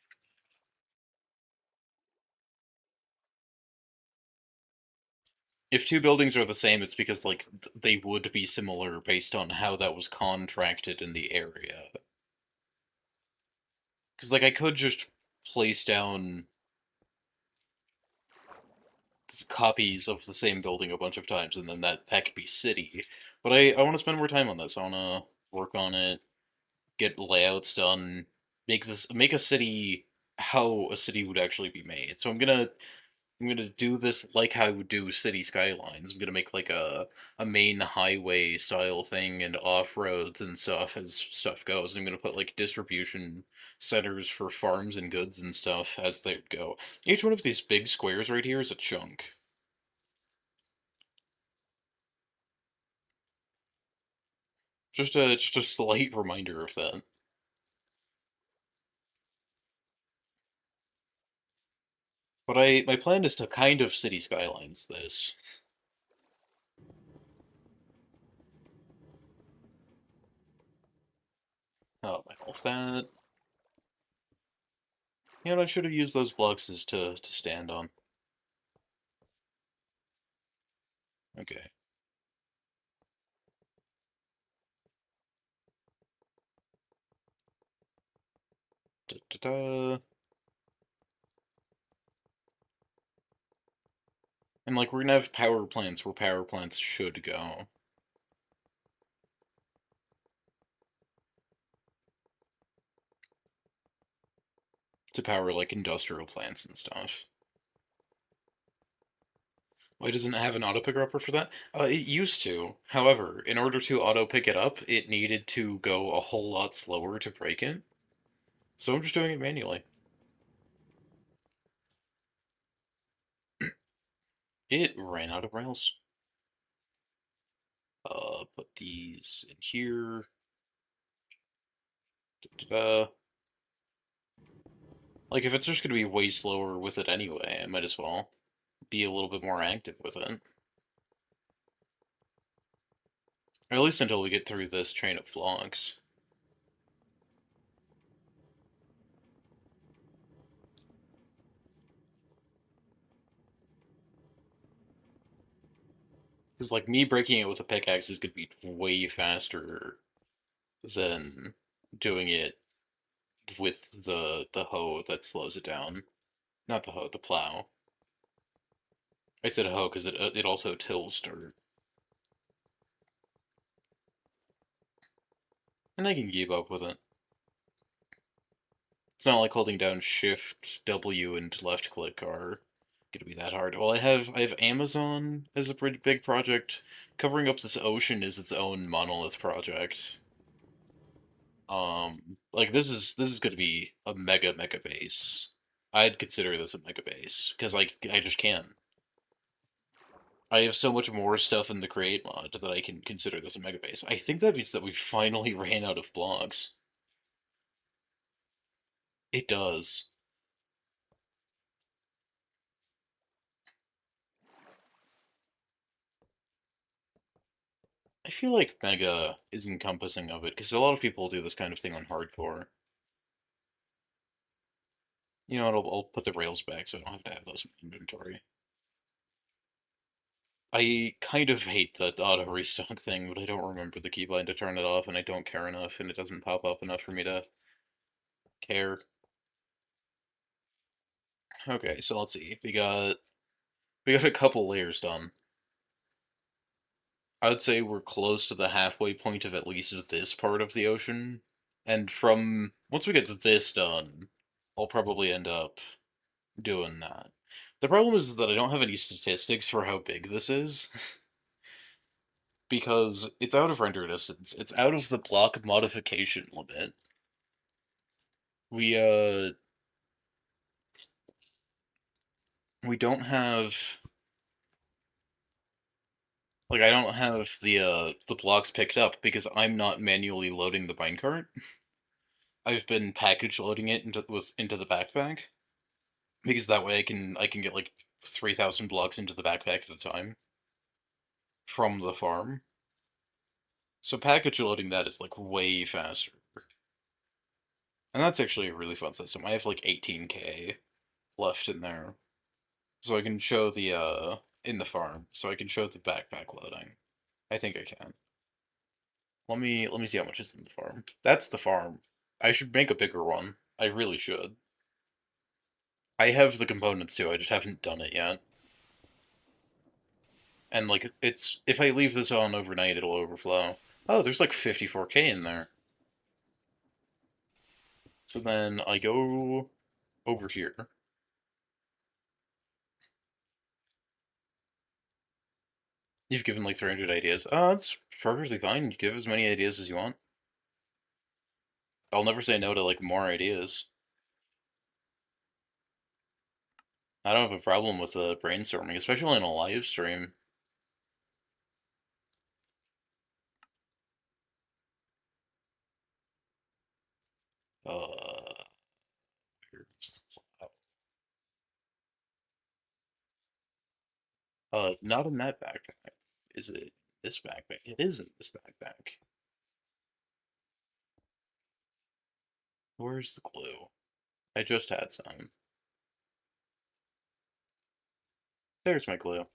If two buildings are the same, it's because like they would be similar based on how that was contracted in the area. Because like I could just place down copies of the same building a bunch of times, and then that could be city. But I want to spend more time on this. I want to work on it, get layouts done, make a city how a city would actually be made. So I'm gonna do this like how I would do city skylines. I'm gonna make like a main highway style thing and off roads and stuff as stuff goes. I'm gonna put like distribution centers for farms and goods and stuff as they go. Each one of these big squares right here is a chunk. Just a slight reminder of that. But my plan is to kind of city skylines this. Oh my health that. You know, I should have used those blocks as to stand on. Okay. Da, da, da. And like we're gonna have power plants where power plants should go. To power like industrial plants and stuff. Why doesn't it have an auto picker upper for that? It used to. However, in order to auto pick it up, it needed to go a whole lot slower to break it. So I'm just doing it manually. It ran out of rails. Put these in here. Da, da, da. Like, if it's just gonna be way slower with it anyway, I might as well be a little bit more active with it. Or at least until we get through this chain of vlogs. Because, like, me breaking it with a pickaxe is gonna be way faster than doing it with the hoe that slows it down. Not the hoe, the plow. I said hoe because it also tills dirt. And I can keep up with it. It's not like holding down Shift W and left click are gonna be that hard. Well, I have Amazon as a pretty big project. Covering up this ocean is its own monolith project. Like this is gonna be a mega base. I'd consider this a mega base because I just can. I have so much more stuff in the create mod that I can consider this a mega base. I think that means that we finally ran out of blocks. It does. I feel like Mega is encompassing of it, because a lot of people do this kind of thing on hardcore. You know what, I'll put the rails back so I don't have to have those in inventory. I kind of hate that auto restock thing, but I don't remember the keybind to turn it off, and I don't care enough, and it doesn't pop up enough for me to care. Okay, so let's see. We got a couple layers done. I'd say we're close to the halfway point of at least this part of the ocean. And from once we get this done, I'll probably end up doing that. The problem is that I don't have any statistics for how big this is, because it's out of render distance. It's out of the block modification limit. We, we don't have, like, I don't have the blocks picked up because I'm not manually loading the minecart. I've been package loading it into the backpack, because that way I can get like 3,000 blocks into the backpack at a time from the farm. So package loading that is like way faster. And that's actually a really fun system. I have like 18K left in there. So I can show the in the farm. So I can show the backpack loading. I think I can. Let me see how much is in the farm. That's the farm. I should make a bigger one. I really should. I have the components too, I just haven't done it yet. And like it's if I leave this on overnight it'll overflow. Oh, there's like 54K in there. So then I go over here. You've given like 300 ideas. Oh, that's perfectly fine. You give as many ideas as you want. I'll never say no to like more ideas. I don't have a problem with brainstorming, especially in a live stream. Uh, where's not in that backpack. Is it this backpack? It is in this backpack. Where's the glue? I just had some. There's my glue.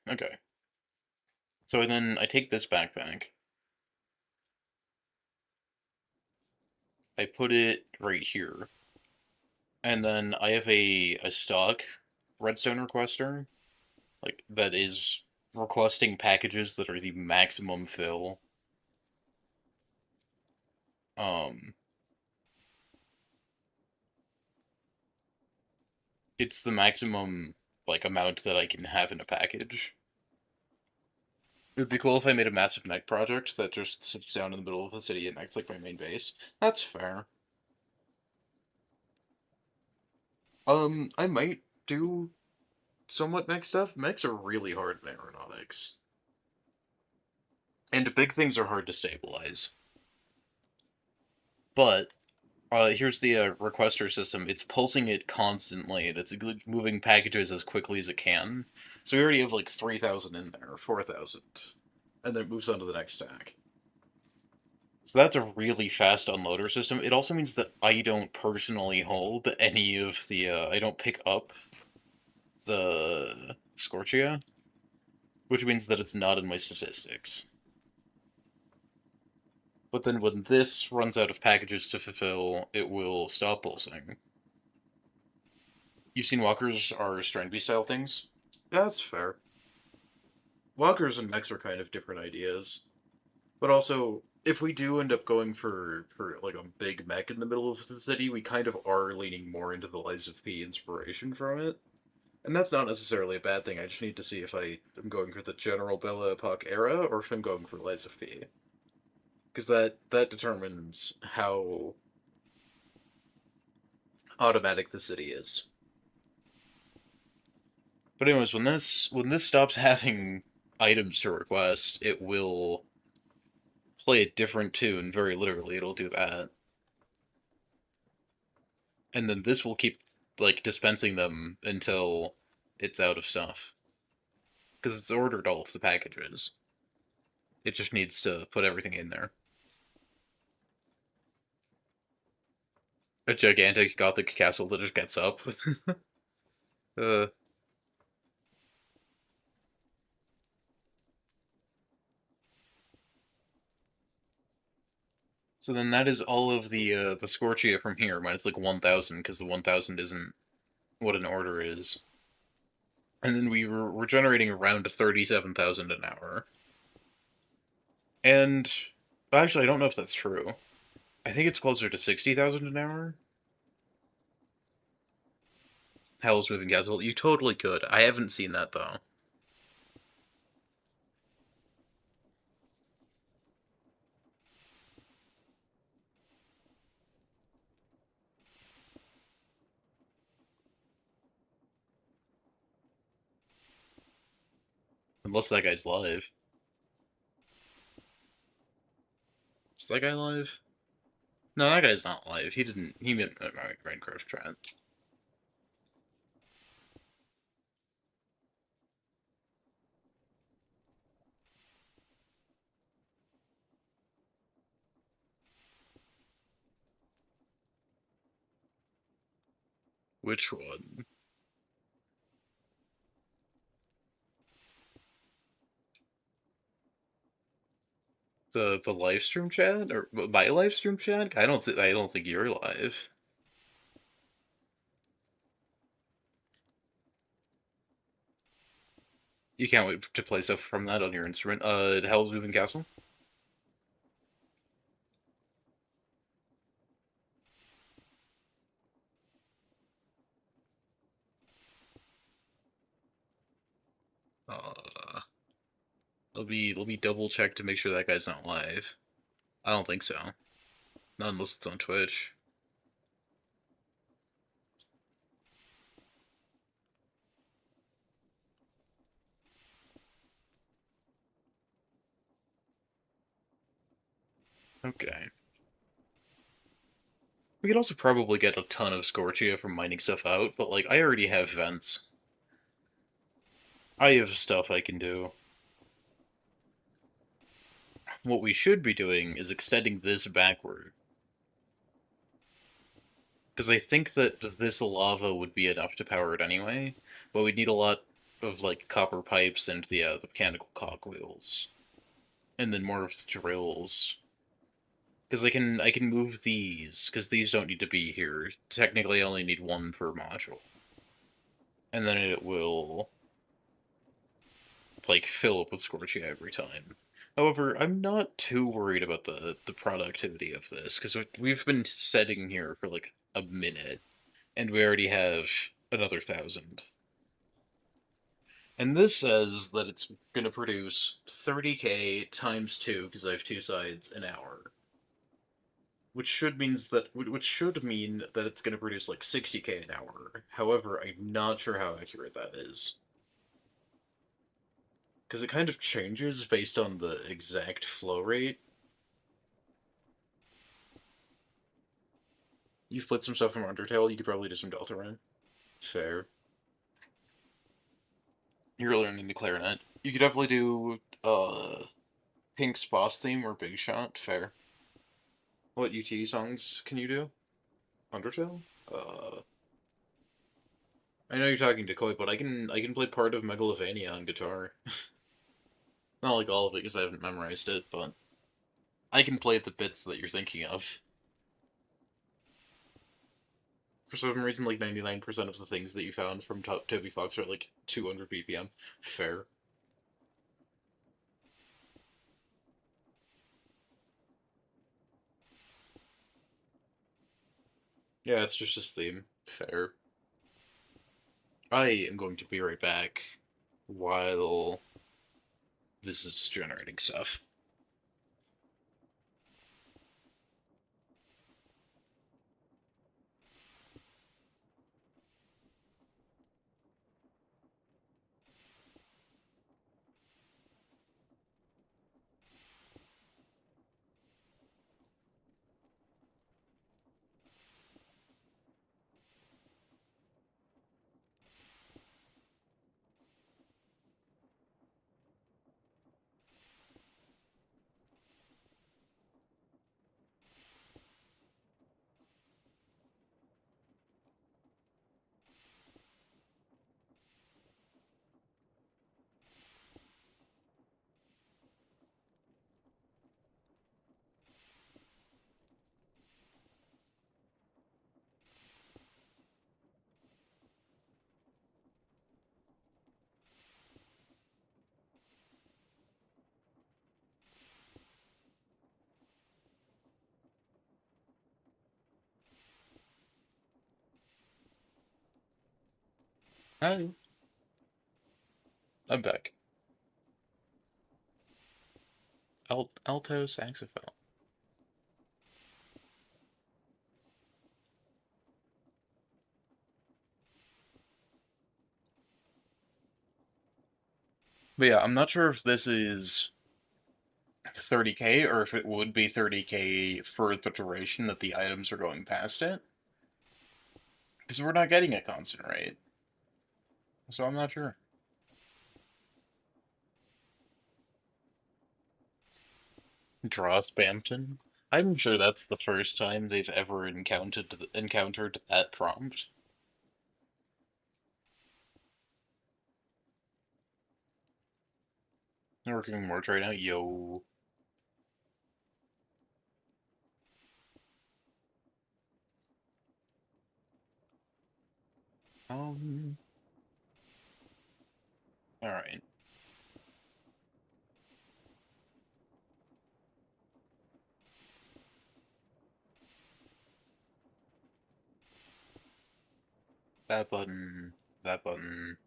Okay. So then I take this backpack. I put it right here. And then I have a stock redstone requester, like that is requesting packages that are the maximum fill. Um, it's the maximum like amount that I can have in a package. It would be cool if I made a massive mech project that just sits down in the middle of the city and acts like my main base. That's fair. I might do somewhat mech stuff. Mechs are really hard in aeronautics. And big things are hard to stabilize. But here's the requester system. It's pulsing it constantly, and it's moving packages as quickly as it can. So we already have like 3,000 in there, 4,000. And then it moves on to the next stack. So that's a really fast unloader system. It also means that I don't personally hold any of the, I don't pick up the Scorchia, which means that it's not in my statistics. But then when this runs out of packages to fulfill, it will stop pulsing. You've seen walkers are strand bee style things? That's fair. Walkers and mechs are kind of different ideas. But also, if we do end up going for like a big mech in the middle of the city, we kind of are leaning more into the Lies of P inspiration from it. And that's not necessarily a bad thing. I just need to see if I am going for the general Belle Epoque era or if I'm going for Lies of P. Because that determines how automatic the city is. But anyways, when this stops having items to request, it will play a different tune. Very literally, it'll do that, and then this will keep like dispensing them until it's out of stuff because it's ordered all of the packages. It just needs to put everything in there. A gigantic gothic castle that just gets up. uh, so then that is all of the Scorchia from here, minus like 1,000 because the 1,000 isn't what an order is. And then we're generating around 37,000 an hour. And actually, I don't know if that's true. I think it's closer to 60,000 an hour. Howl's Moving Castle. You totally could. I haven't seen that, though. Unless that guy's live. Is that guy live? No, that guy's not live. He didn't. He meant Minecraft chat. Which one? The live stream chat or my live stream chat? I don't think you're live. You can't wait to play stuff from that on your instrument. Hell's Moving Castle. Uh, let me double check to make sure that guy's not live. I don't think so. Not unless it's on Twitch. Okay. We could also probably get a ton of Scorchia from mining stuff out, but like I already have vents. I have stuff I can do. What we should be doing is extending this backward. Because I think that this lava would be enough to power it anyway, but we'd need a lot of like copper pipes and the mechanical cogwheels, and then more of the drills. Because I can move these because these don't need to be here. Technically, I only need one per module, and then it will like fill up with Scorchia every time. However, I'm not too worried about the productivity of this because we've been setting here for like a minute, and we already have another 1,000. And this says that it's going to produce 30k times 2 because I have two sides an hour, which should mean that it's going to produce like 60k an hour. However, I'm not sure how accurate that is because it kind of changes based on the exact flow rate. You've played some stuff from Undertale. You could probably do some Deltarune. Fair. You're learning the clarinet. You could definitely do Pink's boss theme or Big Shot. Fair. What UT songs can you do? Undertale? I know you're talking to Koi, but I can play part of Megalovania on guitar. Not like all of it because I haven't memorized it, but I can play the bits that you're thinking of. For some reason, like 99% of the things that you found from Toby Fox are at like 200 BPM. Fair. Yeah, it's just his theme. Fair. I am going to be right back while this is generating stuff. Hi, I'm back. Alto saxophone. But yeah, I'm not sure if this is 30k or if it would be 30k for the duration that the items are going past it. Because we're not getting a constant rate. So I'm not sure. Draw Spamton? I'm sure that's the first time they've ever encountered that prompt. Working more right now, yo. Um, alright. That button, that button.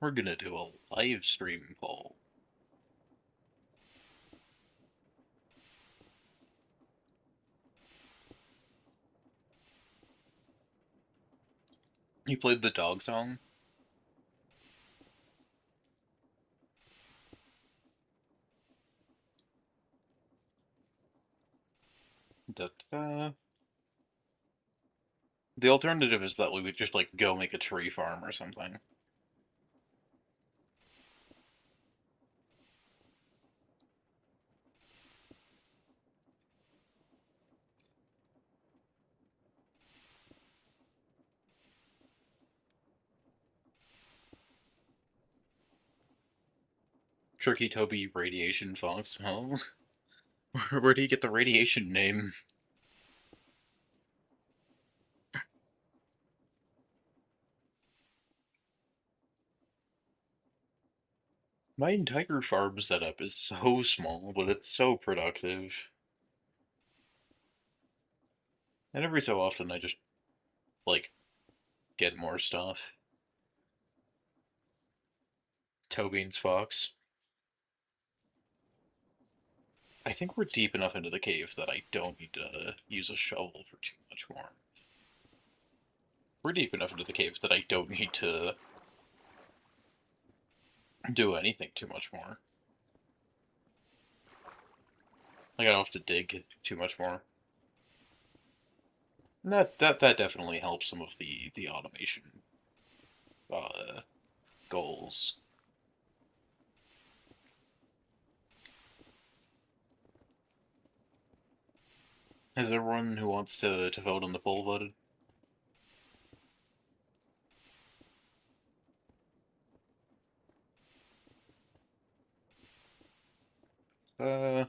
We're gonna do a live stream poll. You played the dog song? Da, da. The alternative is that we would just, like, go make a tree farm or something. Tricky Toby Radiation Fox, huh? Where do you get the radiation name? My entire farm setup is so small, but it's so productive. And every so often I just, like, get more stuff. Tobine's Fox. I think we're deep enough into the cave that I don't need to use a shovel for too much more. We're deep enough into the cave that I don't need to do anything too much more. Like, I don't have to dig too much more. And that definitely helps some of the automation uh, goals. Has everyone who wants to vote on the poll voted? Uh,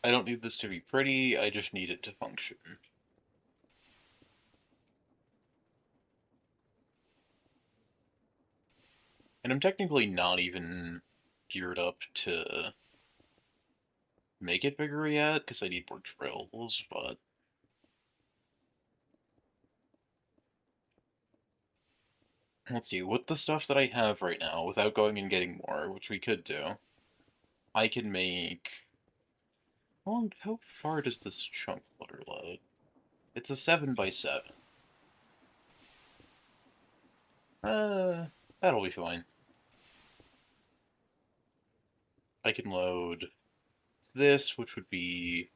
I don't need this to be pretty, I just need it to function. And I'm technically not even geared up to make it bigger yet, because I need more drills, but... Let's see, with the stuff that I have right now, without going and getting more, which we could do, I can make... how far does this chunk loader load? It's a 7x7. Uh, that'll be fine. I can load this, which would be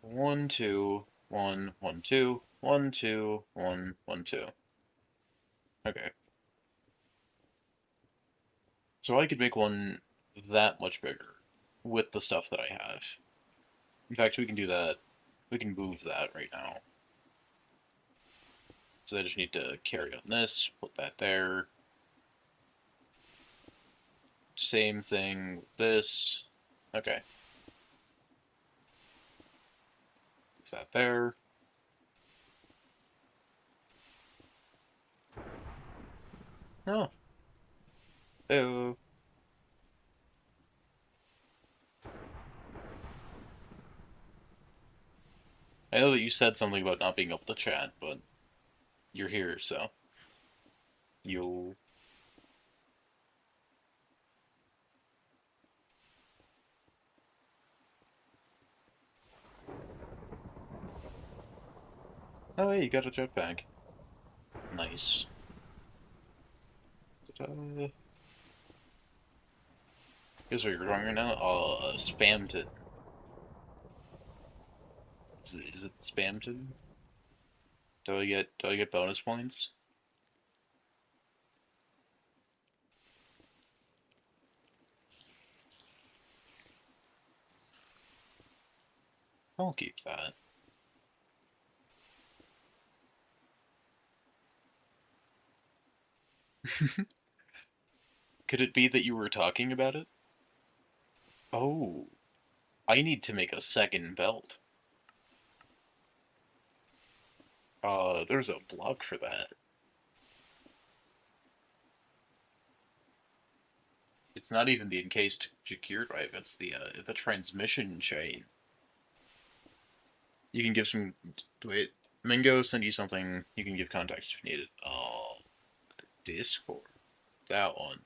1, 2, 1, 1, 2, 1, 2, 1, 1, 2. Okay. So I could make one that much bigger. with the stuff that I have. In fact, we can do that. We can move that right now. So I just need to carry on this, put that there. Same thing with this. Okay. Move that there. Oh. Oh. I know that you said something about not being able to chat, but you're here, so you'll. Oh, hey, you got a jetpack. Nice. Ta-da. Here's what you're doing right now. Spammed it. Is it spammed it? Do I get bonus points? I'll keep that. Could it be that you were talking about it? Oh, I need to make a second belt. There's a block for that. It's not even the encased secure drive, it's the transmission chain. You can give some. Wait, Mingo, send you something. You can give context if needed. Oh, Discord. That one.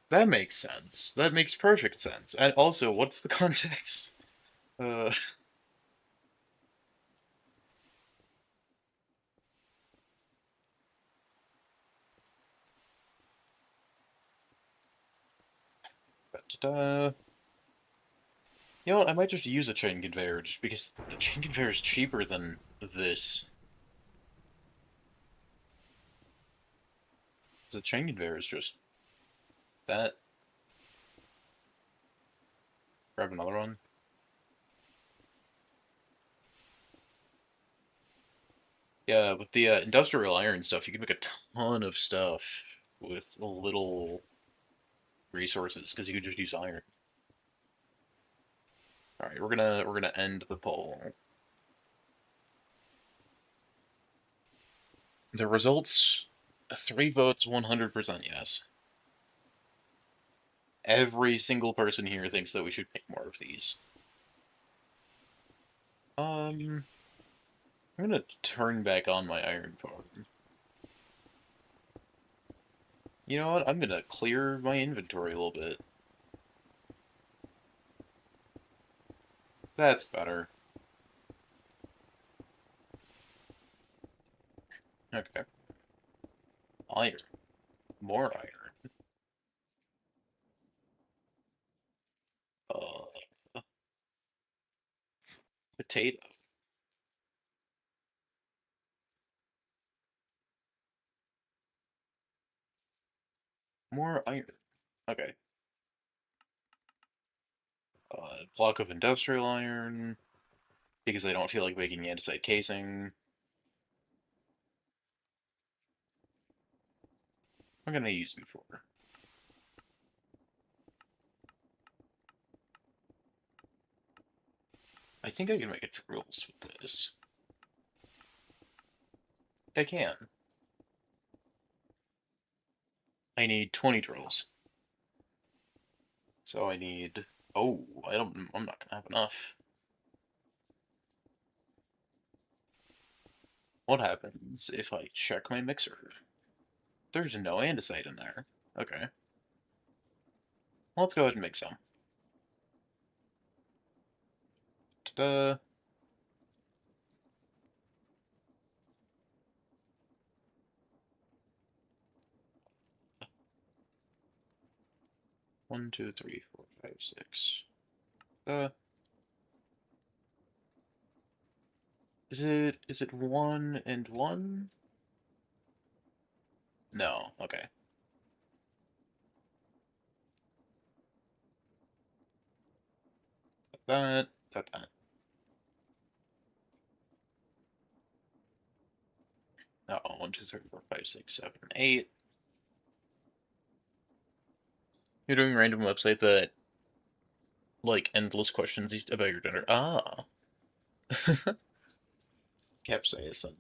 That makes sense. That makes perfect sense. And also, what's the context? Uh, da-da-da. You know what? I might just use a chain conveyor just because the chain conveyor is cheaper than this. The chain conveyor is just that. Grab another one. Yeah, with the industrial iron stuff, you can make a ton of stuff with little resources because you can just use iron. All right, we're gonna end the poll. The results: 3 votes, 100% yes. Every single person here thinks that we should make more of these. I'm gonna turn back on my iron farm. You know what? I'm gonna clear my inventory a little bit. That's better. Okay. Iron. More iron. Uh, potato. More iron. Okay. Block of industrial iron. Because I don't feel like making andesite casing. I'm gonna use before. I think I can make a drills with this. I can. I need 20 drills. So I need. Oh, I'm not gonna have enough. What happens if I check my mixer? There's no andesite in there. Okay. Let's go ahead and make some. Ta-da. One, two, three, four, five, six. Uh, is it 1 and 1? No. Okay. that. Oh, 1, 2, 3, 4, 5, 6, 7, 8. You're doing a random website that, like, endless questions about your gender. Ah. Capsaicin.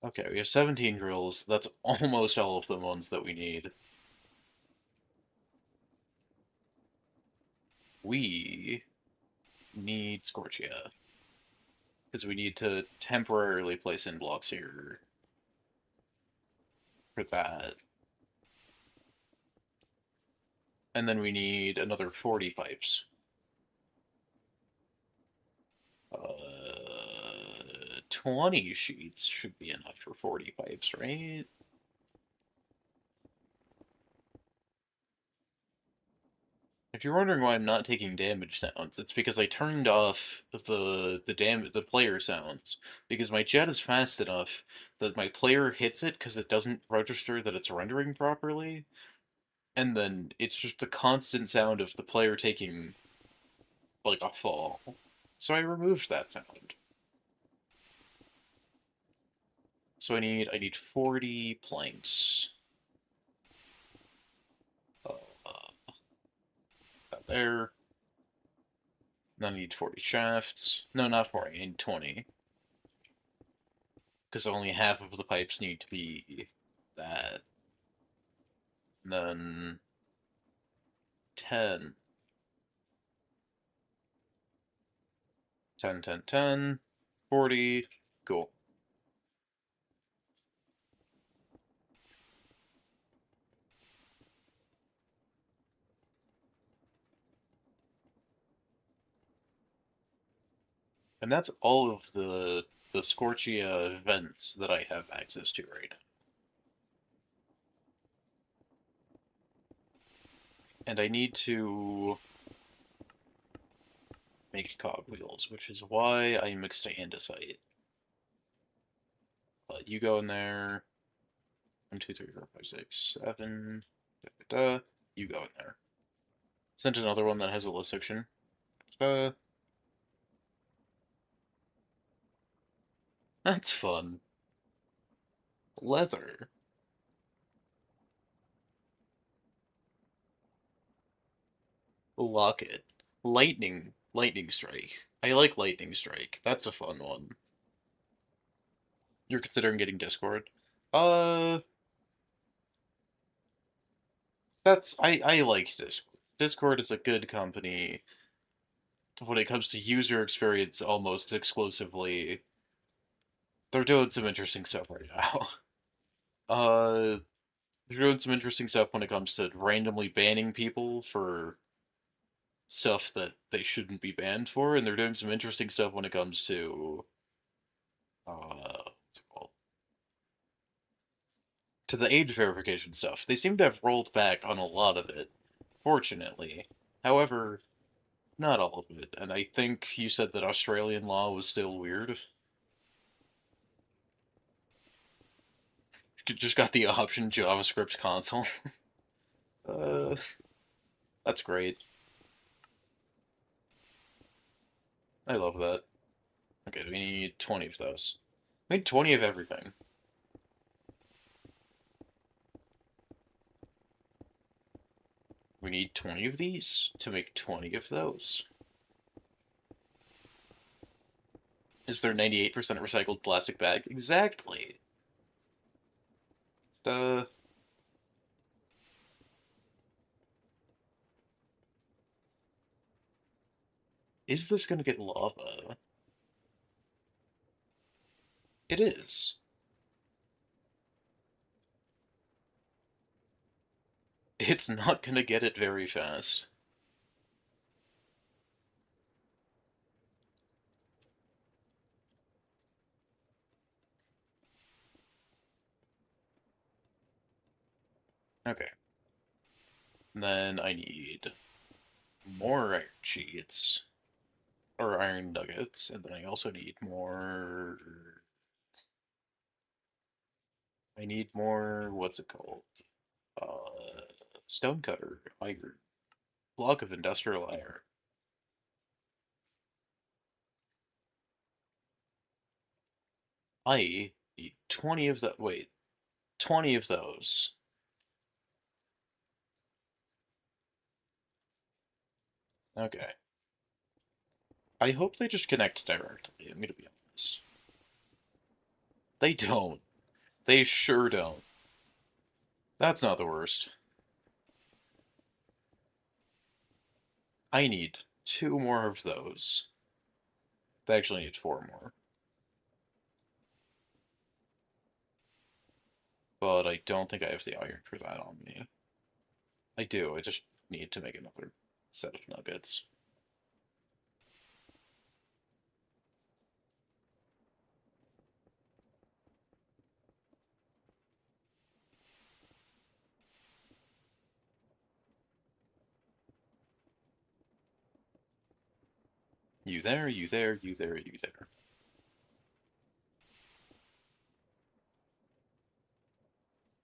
Okay, we have 17 drills. That's almost all of the ones that we need. We need Scorchia. Because we need to temporarily place in blocks here for that. And then we need another 40 pipes. 20 sheets should be enough for 40 pipes, right? If you're wondering why I'm not taking damage sounds, it's because I turned off the player sounds because my jet is fast enough that my player hits it because it doesn't register that it's rendering properly, and then it's just the constant sound of the player taking like a fall. So I removed that sound. So I need 40 planks. There. Then I need 40 shafts. No, not 40. I need 20. Because only half of the pipes need to be that. And then 10. 10, 10, 10. 40. Cool. And that's all of the Scorchia vents that I have access to right now. And I need to make cogwheels, which is why I mixed andesite. You go in there. 1, 2, 3, 4, 5, 6, 7. Da, da, da. You go in there. Sent another one that has a list section. That's fun. Leather. Locket. Lightning. Lightning strike. I like lightning strike. That's a fun one. You're considering getting Discord? Uh, I like Discord. Discord is a good company when it comes to user experience almost exclusively. They're doing some interesting stuff right now. Uh, they're doing some interesting stuff when it comes to randomly banning people for stuff that they shouldn't be banned for, and they're doing some interesting stuff when it comes to what's it called? To the age verification stuff. They seem to have rolled back on a lot of it, fortunately. However, not all of it. And I think you said that Australian law was still weird. Just got the option JavaScript console. uh, that's great. I love that. Okay, we need 20 of those. We need 20 of everything. We need 20 of these to make 20 of those. Is there 98% recycled plastic bag? Exactly. Uh, is this gonna get lava? It is. It's not gonna get it very fast. Okay. Then I need more iron sheets. Or iron nuggets. And then I also need more... I need more... What's it called? Stonecutter iron. Block of industrial iron. I need 20 of that. Wait, 20 of those. Okay. I hope they just connect directly. I'm gonna be honest. They don't. They sure don't. That's not the worst. I need two more of those. I actually need four more. But I don't think I have the iron for that on me. I do, I just need to make another set of nuggets. You there, you there, you there, you there.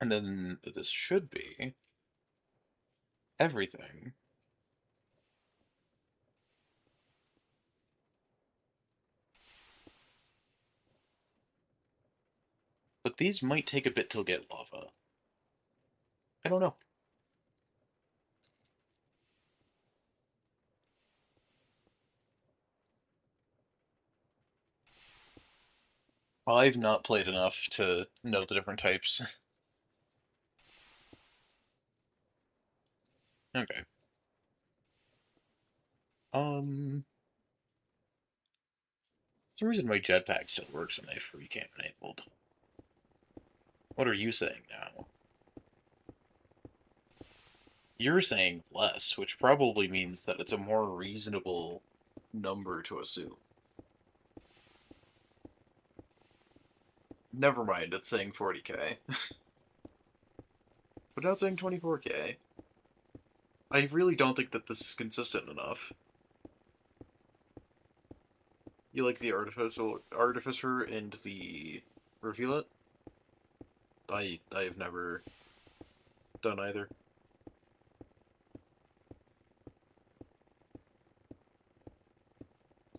And then this should be everything. But these might take a bit to get lava. I don't know. I've not played enough to know the different types. Okay. Um, for some reason my jetpack still works when I have free cam enabled. What are you saying now? You're saying less, which probably means that it's a more reasonable number to assume. Never mind, it's saying 40k. But now it's saying 24k. I really don't think that this is consistent enough. You like the artificer and the reveal it? I've never done either.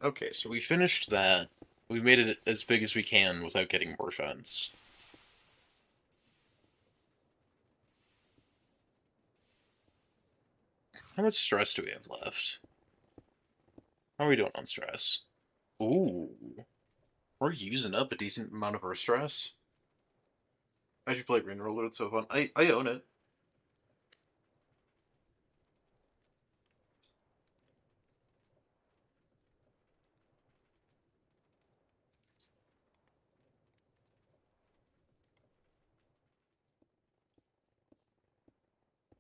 Okay, so we finished that. We made it as big as we can without getting more fence. How much stress do we have left? How are we doing on stress? Ooh, we're using up a decent amount of our stress. I should play Green Roller, it's so fun. I own it.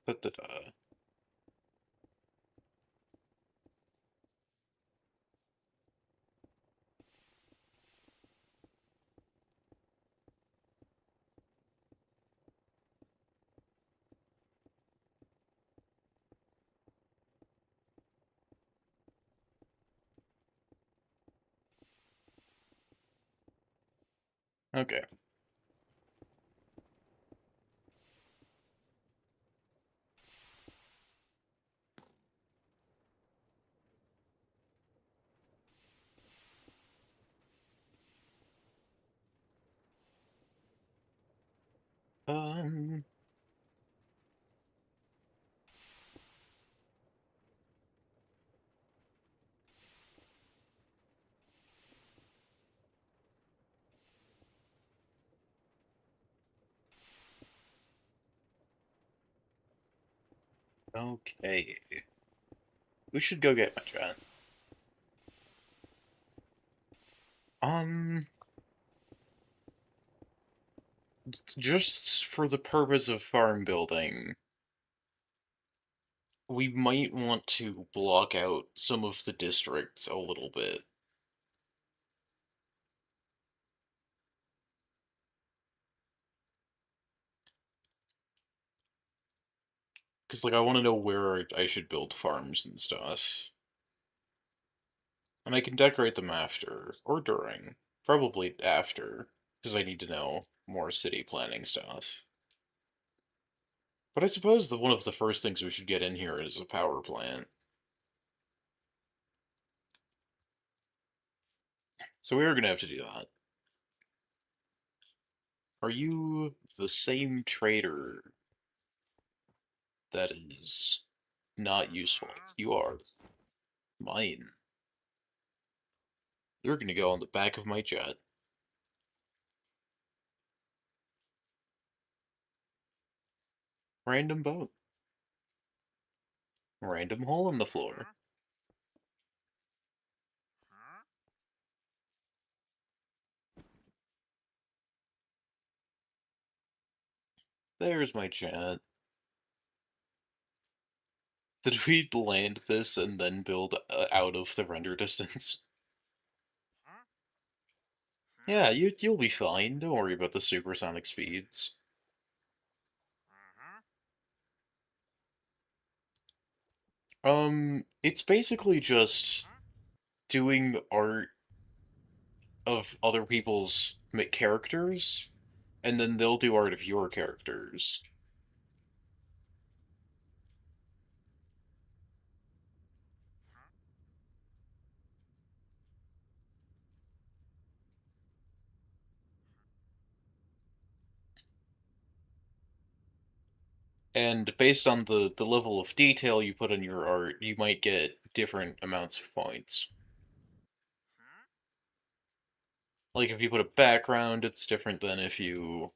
Da-da-da. Okay. Um, okay. We should go get my jet. Um, just for the purpose of farm building, we might want to block out some of the districts a little bit. Because, like, I want to know where I should build farms and stuff. And I can decorate them after, or during. Probably after, because I need to know more city planning stuff. But I suppose that one of the first things we should get in here is a power plant. So we are gonna have to do that. Are you the same trader that is not useful? You are. Mine. You're gonna go on the back of my jet. Random boat. Random hole in the floor. There's my jet. Did we land this and then build out of the render distance? Yeah, you'll be fine. Don't worry about the supersonic speeds. It's basically just doing art of other people's characters, and then they'll do art of your characters. And based on the level of detail you put in your art, you might get different amounts of points. Like if you put a background, it's different than if you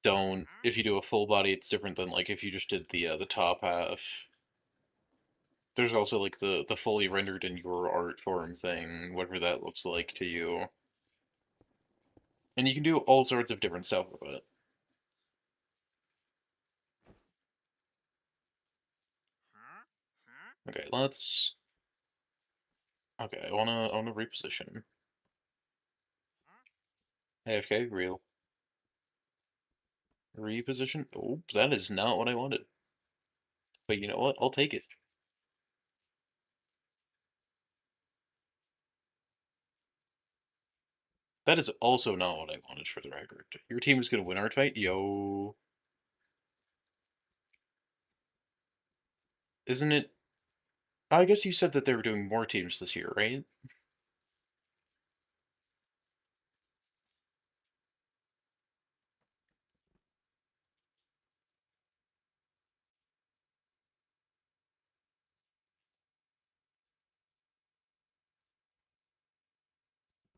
don't. If you do a full body, it's different than like if you just did the top half. There's also like the fully rendered in your art form thing, whatever that looks like to you. And you can do all sorts of different stuff with it. Okay, let's. Okay, I wanna reposition. AFK, real. Reposition. Oh, that is not what I wanted. But you know what? I'll take it. That is also not what I wanted for the record. Your team is gonna win our fight? Yo. Isn't it? I guess you said that they were doing more teams this year, right?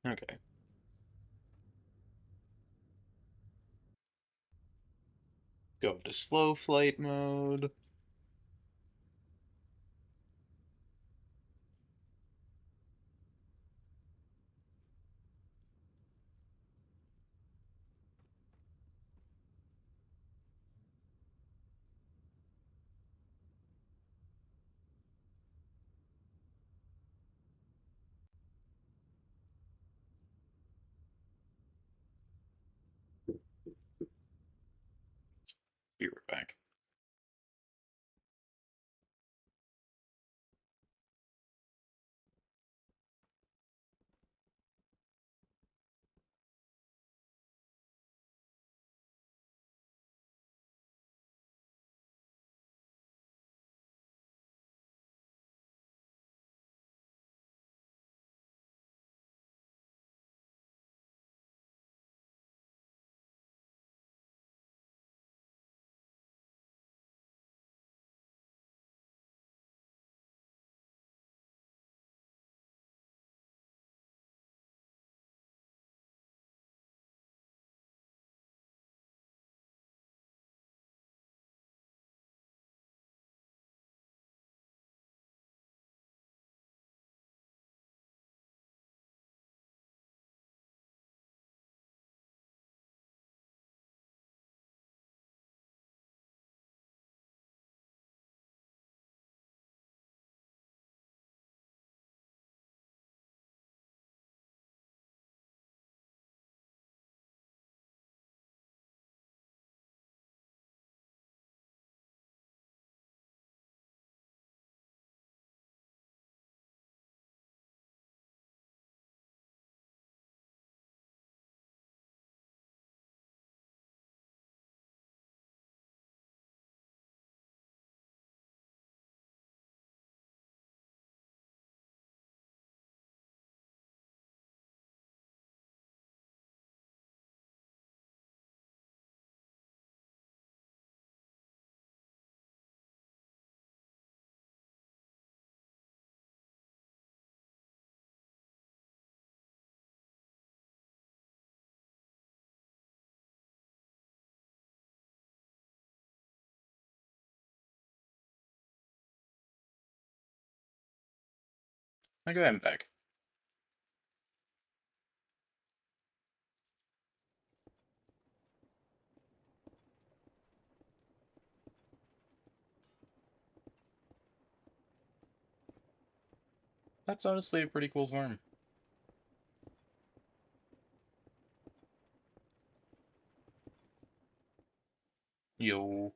Okay. Go to slow flight mode. Be right back. Okay, I'm back. That's honestly a pretty cool farm. Yo.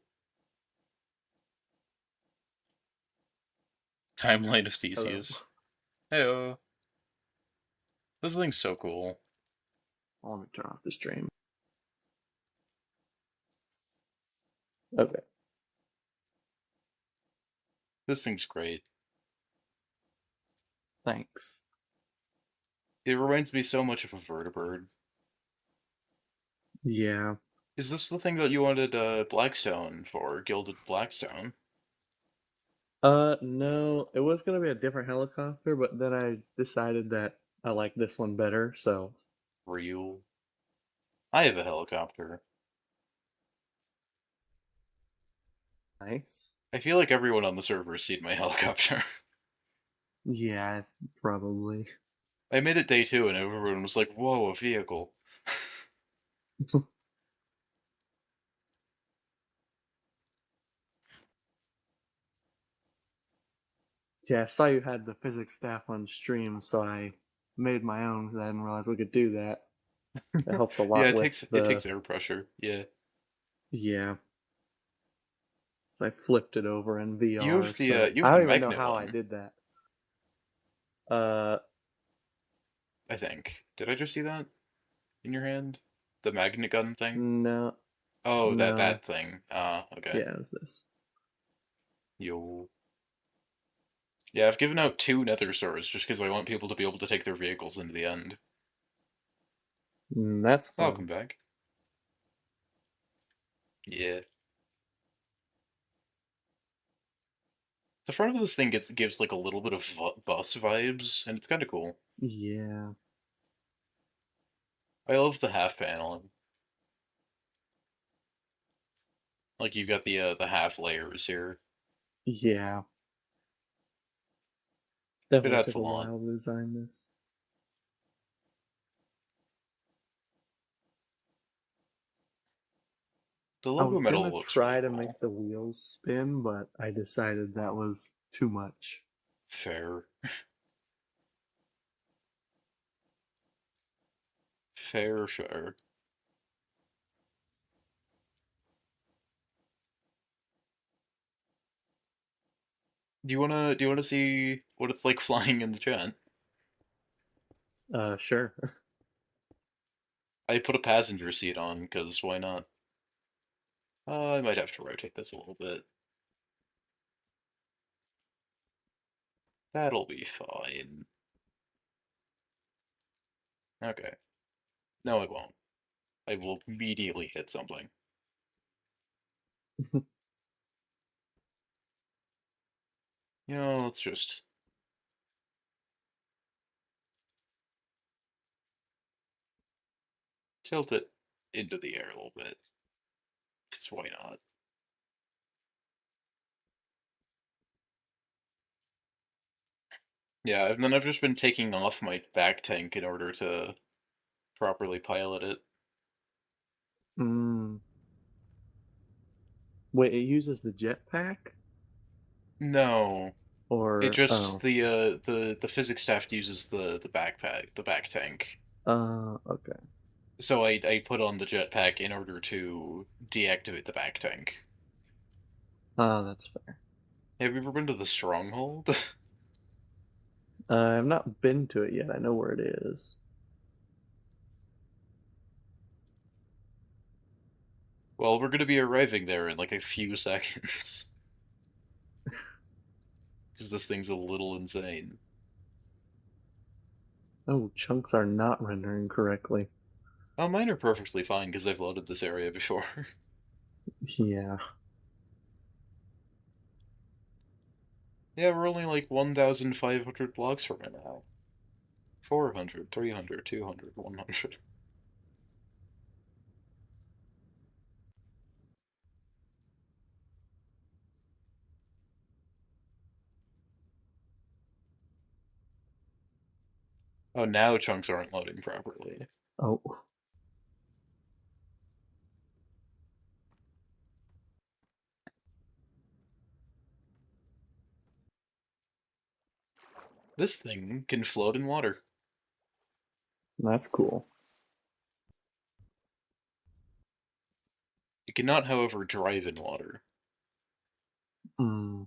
Timeline of Hello. Theseus. Heyo. This thing's so cool. Let me turn off the stream. Okay. This thing's great. Thanks. It reminds me so much of a vertibird. Yeah. Is this the thing that you wanted Blackstone for? Gilded Blackstone? No, it was gonna be a different helicopter, but then I decided that I like this one better, so Real? I have a helicopter. nice. I feel like everyone on the server has seen my helicopter. Yeah, probably. I made it day 2 and everyone was like, whoa, a vehicle. Yeah, I saw you had the physics staff on stream, so I made my own 'cause I didn't realize we could do that. It helps a Yeah, lot with it the takes air pressure. Yeah. yeah. So I flipped it over in VR, so You I have the don't even know magnet how I one, did that. Uh, I think. Did I just see that in your hand? The magnet gun thing? no, Oh, no. that thing. Ah, okay. Yeah, it was this. Yo. Yeah, I've given out 2 nether swords just because I want people to be able to take their vehicles into the end. That's fun. Welcome back. Yeah. The front of this thing gives like a little bit of bus vibes, and it's kind of cool. Yeah. I love the half paneling. Like you've got the half layers here. Yeah. It Definitely adds took a a lot. while to design this. The I logo was metal gonna looks really try to cool. make the wheels spin, but I decided that was too much. Fair. Fair, fair. Do you wanna see what it's like flying in the jet? Sure. I put a passenger seat on, because why not? I might have to rotate this a little bit. That'll be fine. Okay. No, it won't. I will immediately hit something. You know, let's just tilt it into the air a little bit, because why not? Yeah, and then I've just been taking off my back tank in order to properly pilot it. Mm. Wait, it uses the jetpack? No, it Or just oh. the physics staff uses the back tank. Okay. So I put on the jetpack in order to deactivate the back tank. That's fair. Have you ever been to the Stronghold? I've not been to it yet. I know where it is. Well, we're gonna be arriving there in like a few seconds. Because this thing's a little insane. Oh, chunks are not rendering correctly. Oh, mine are perfectly fine because I've loaded this area before. Yeah. Yeah, we're only like 1,500 blocks from it now. 400, 300, 200, 100. Oh, now chunks aren't loading properly. Oh, This thing can float in water. that's cool. It cannot, however, drive in water, Hmm.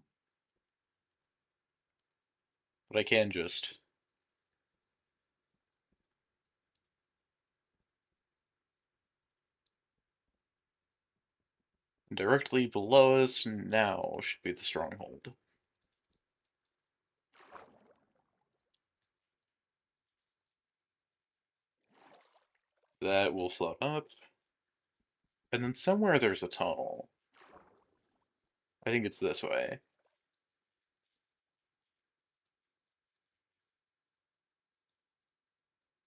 but I can just... Directly below us now should be the stronghold. That will float up, and then somewhere there's a tunnel. I think it's this way.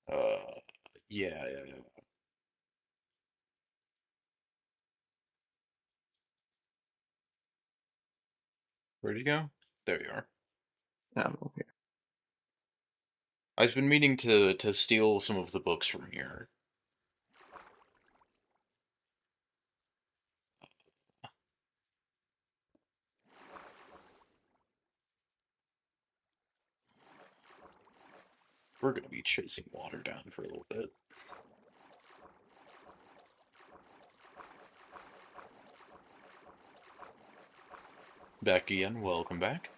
Uh, yeah. Where'd you go? There you are. I'm okay. I've been meaning to steal some of the books from here. We're gonna be chasing water down for a little bit. Back again, welcome back.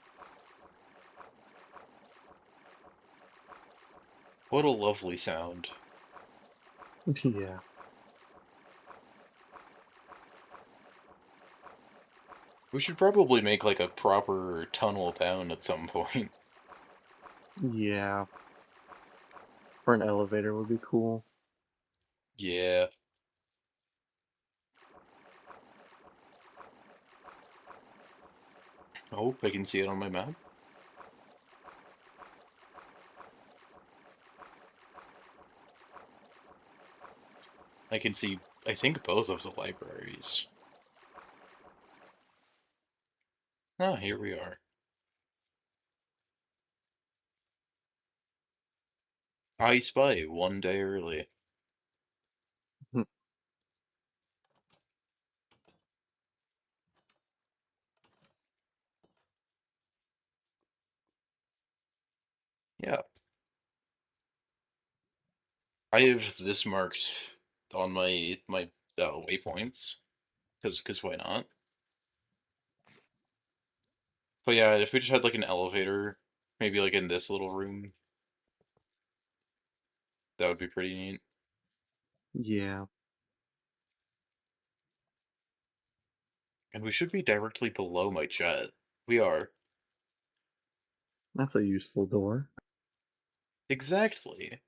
What a lovely sound. Yeah. We should probably make like a proper tunnel down at some point. Yeah. Or an elevator would be cool. Yeah. Oh, I can see it on my map. I can see, I think, both of the libraries. Ah, here we are. I Spy, one day early. Hmm. Yeah. I have this marked on my waypoints, because why not? But yeah, if we just had like an elevator, maybe like in this little room, that would be pretty neat. Yeah. And we should be directly below my jet. We are. That's a useful door. Exactly.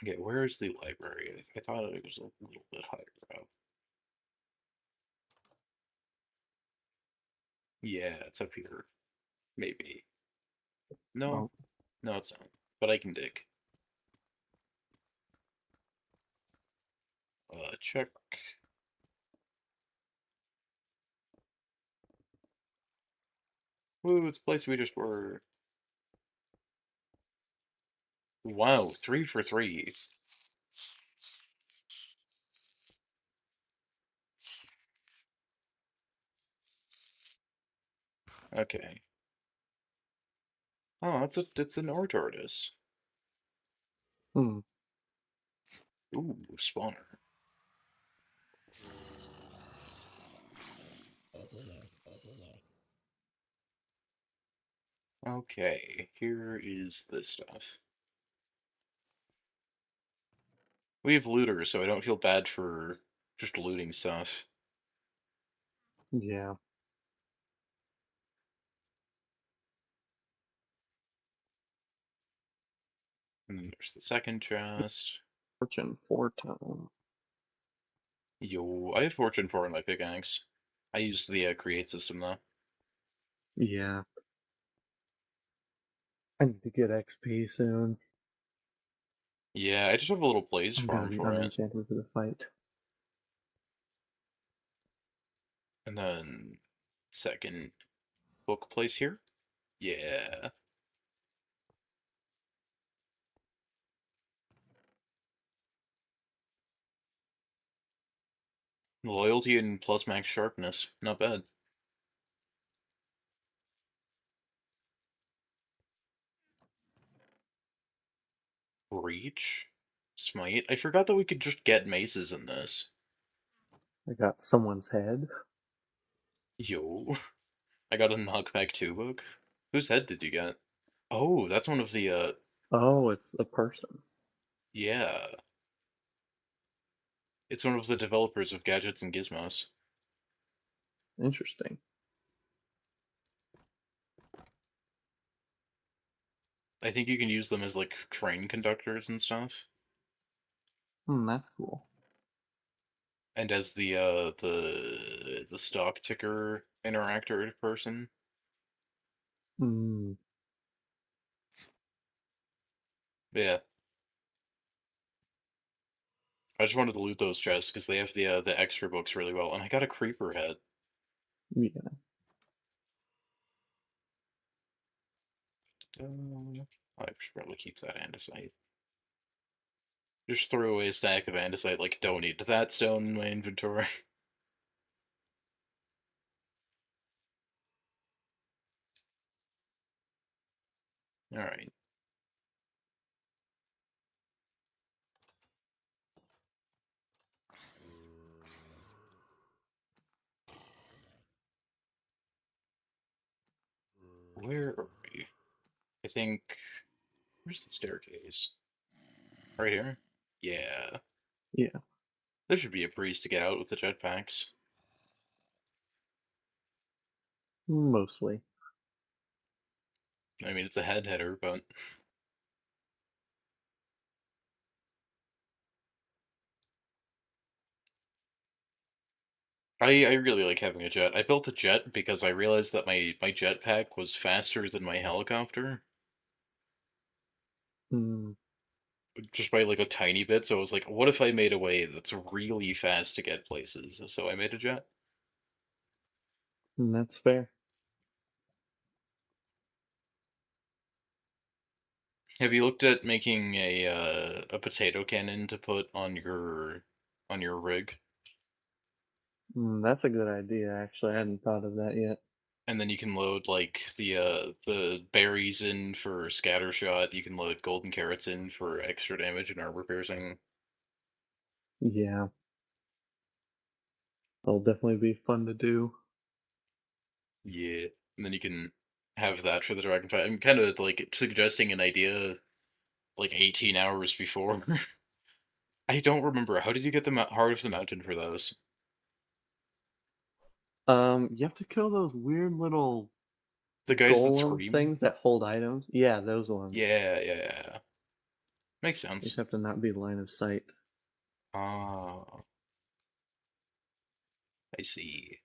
Okay, where is the library? I thought it was a little bit higher up. Yeah, it's up here. Maybe. No, Oh, no, it's not. But I can dig. Check. Ooh, it's a place we just were. Wow, 3 for 3. Okay. Oh, it's an art artist. hmm. Ooh, spawner. Okay, here is this stuff. We have looters, so I don't feel bad for just looting stuff. Yeah. And then there's the second chest. Fortune 4 tone. Yo, I have Fortune 4 in my pickaxe. I used the create system though. Yeah. I need to get XP soon. Yeah, I just have a little blaze I'm gonna farm be for it. unenchanted for the fight. And then second book place here. Yeah. Loyalty and plus max sharpness. Not bad. Reach? Smite? I forgot that we could just get maces in this. I got someone's head. Yo. I got a knockback 2 book. Whose head did you get? Oh, that's one of the, Oh, it's a person. yeah. It's one of the developers of Gadgets and Gizmos. Interesting. I think you can use them as, like, train conductors and stuff. Hmm, that's cool. And as the stock ticker interactor person. Hmm. Yeah. I just wanted to loot those chests because they have the extra books really well, and I got a creeper head. Yeah. I should probably keep that andesite. Just threw away a stack of andesite, like, don't need that stone in my inventory. Alright. Where are we? I think. Where's the staircase? Right here? Yeah. Yeah. There should be a breeze to get out with the jetpacks. Mostly. I mean, it's a head header, but I really like having a jet. I built a jet because I realized that my jetpack was faster than my helicopter, Hmm. just by like a tiny bit. So I was like, what if I made a way that's really fast to get places? So I made a jet. That's fair. Have you looked at making a potato cannon to put on your rig? That's a good idea, actually. I hadn't thought of that yet. And then you can load like the berries in for scatter shot. You can load golden carrots in for extra damage and armor piercing. Yeah. It'll definitely be fun to do. Yeah, and then you can have that for the dragonfly. I'm kind of like suggesting an idea like 18 hours before. I don't remember. How did you get the heart of the mountain for those? You have to kill those weird little The guys that golem scream? things that hold items. Yeah, those ones. Yeah, yeah, yeah. Makes You just sense. have to not be line of sight. Ah, I see.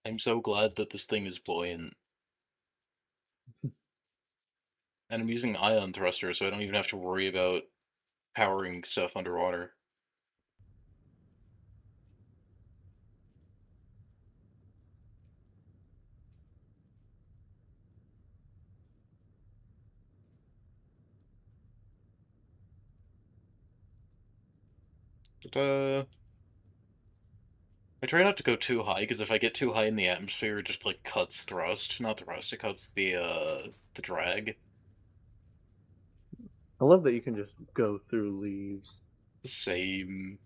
I'm so glad that this thing is buoyant. And I'm using ion thruster, so I don't even have to worry about powering stuff underwater. But, I try not to go too high, because if I get too high in the atmosphere, it just, like, cuts thrust. Not thrust, it cuts the drag. I love that you can just go through leaves. Same.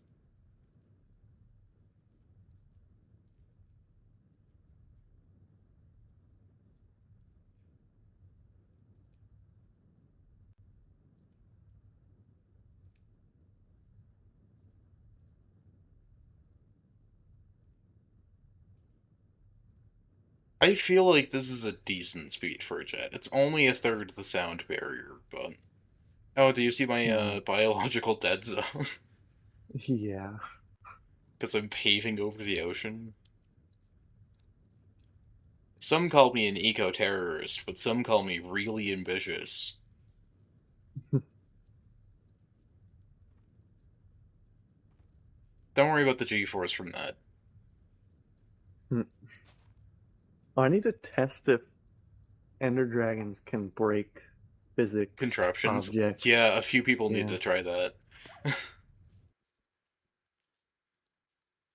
I feel like this is a decent speed for a jet. It's only a third the sound barrier, but... Oh, do you see my, Hmm. biological dead zone? Yeah. Because I'm paving over the ocean? Some call me an eco-terrorist, but some call me really ambitious. Don't worry about the G-force from that. Oh, I need to test if ender dragons can break physics Contraptions. objects. Yeah, a few people need Yeah. to try that.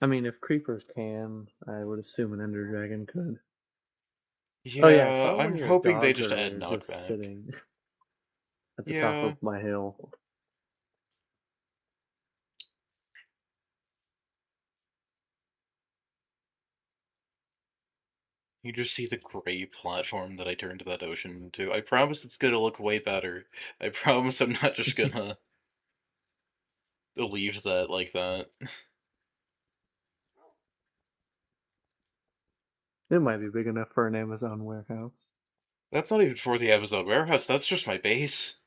I mean, if creepers can, I would assume an ender dragon could. Oh yeah, I Yeah, saw one I'm of your hoping they dogs just add earlier just knockback. sitting at the top Yeah, of my hill. you just see the gray platform that I turned that ocean into. I promise it's gonna look way better. I promise I'm not just gonna leave that like that. It might be big enough for an Amazon warehouse. That's not even for the Amazon warehouse, that's just my base.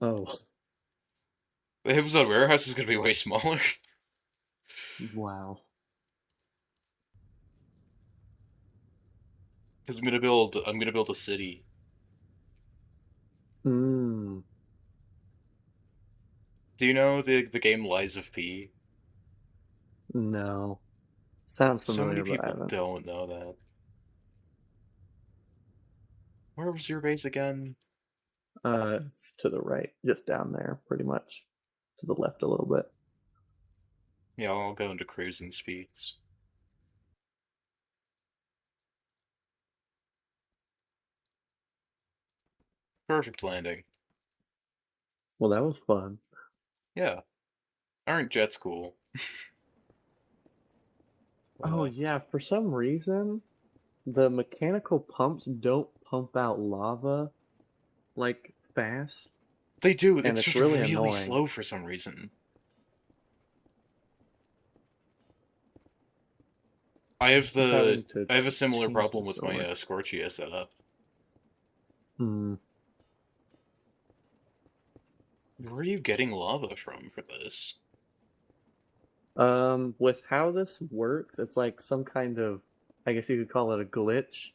Oh, The Amazon warehouse is gonna be way smaller. wow. Because I'm gonna build a city. Hmm. Do you know the game Lies of P? No. Sounds So many familiar, but I people haven't. don't know that. Where was your base again? It's to the right, just down there, pretty much. To the left a little bit. Yeah, I'll go into cruising speeds. Perfect landing. Well, that was fun. Yeah, aren't jets cool? Oh Uh, yeah, for some reason, the mechanical pumps don't pump out lava like fast, they do, and it's it's just really really annoying. slow for some reason. Keep having to I have a similar change problem this with my over. Scorchia setup. Hmm. Where are you getting lava from for this? With how this works, it's like some kind of, I guess you could call it a glitch.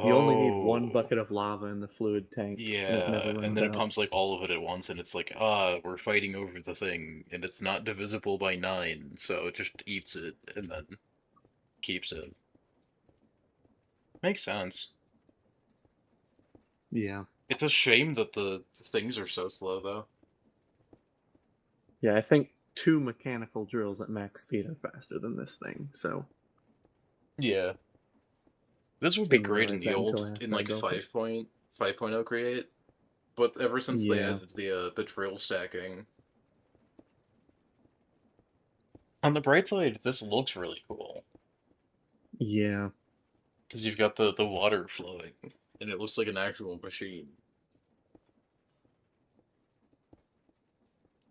You only need one Oh, bucket of lava in the fluid tank, and it never yeah, and runs then it out. pumps like all of it at once, and it's like, ah, we're fighting over the thing, and it's not divisible by 9, so it just eats it and then keeps it. Makes sense. Yeah. It's a shame that the things are so slow, though. Yeah, I think two mechanical drills at max speed are faster than this thing, so Yeah. This would be didn't great in realize the that until old, in after I like built it. 5.0 Create, but ever since they Yeah. added the drill stacking, on the bright side, this looks really cool Yeah. because you've got the water flowing, and it looks like an actual machine.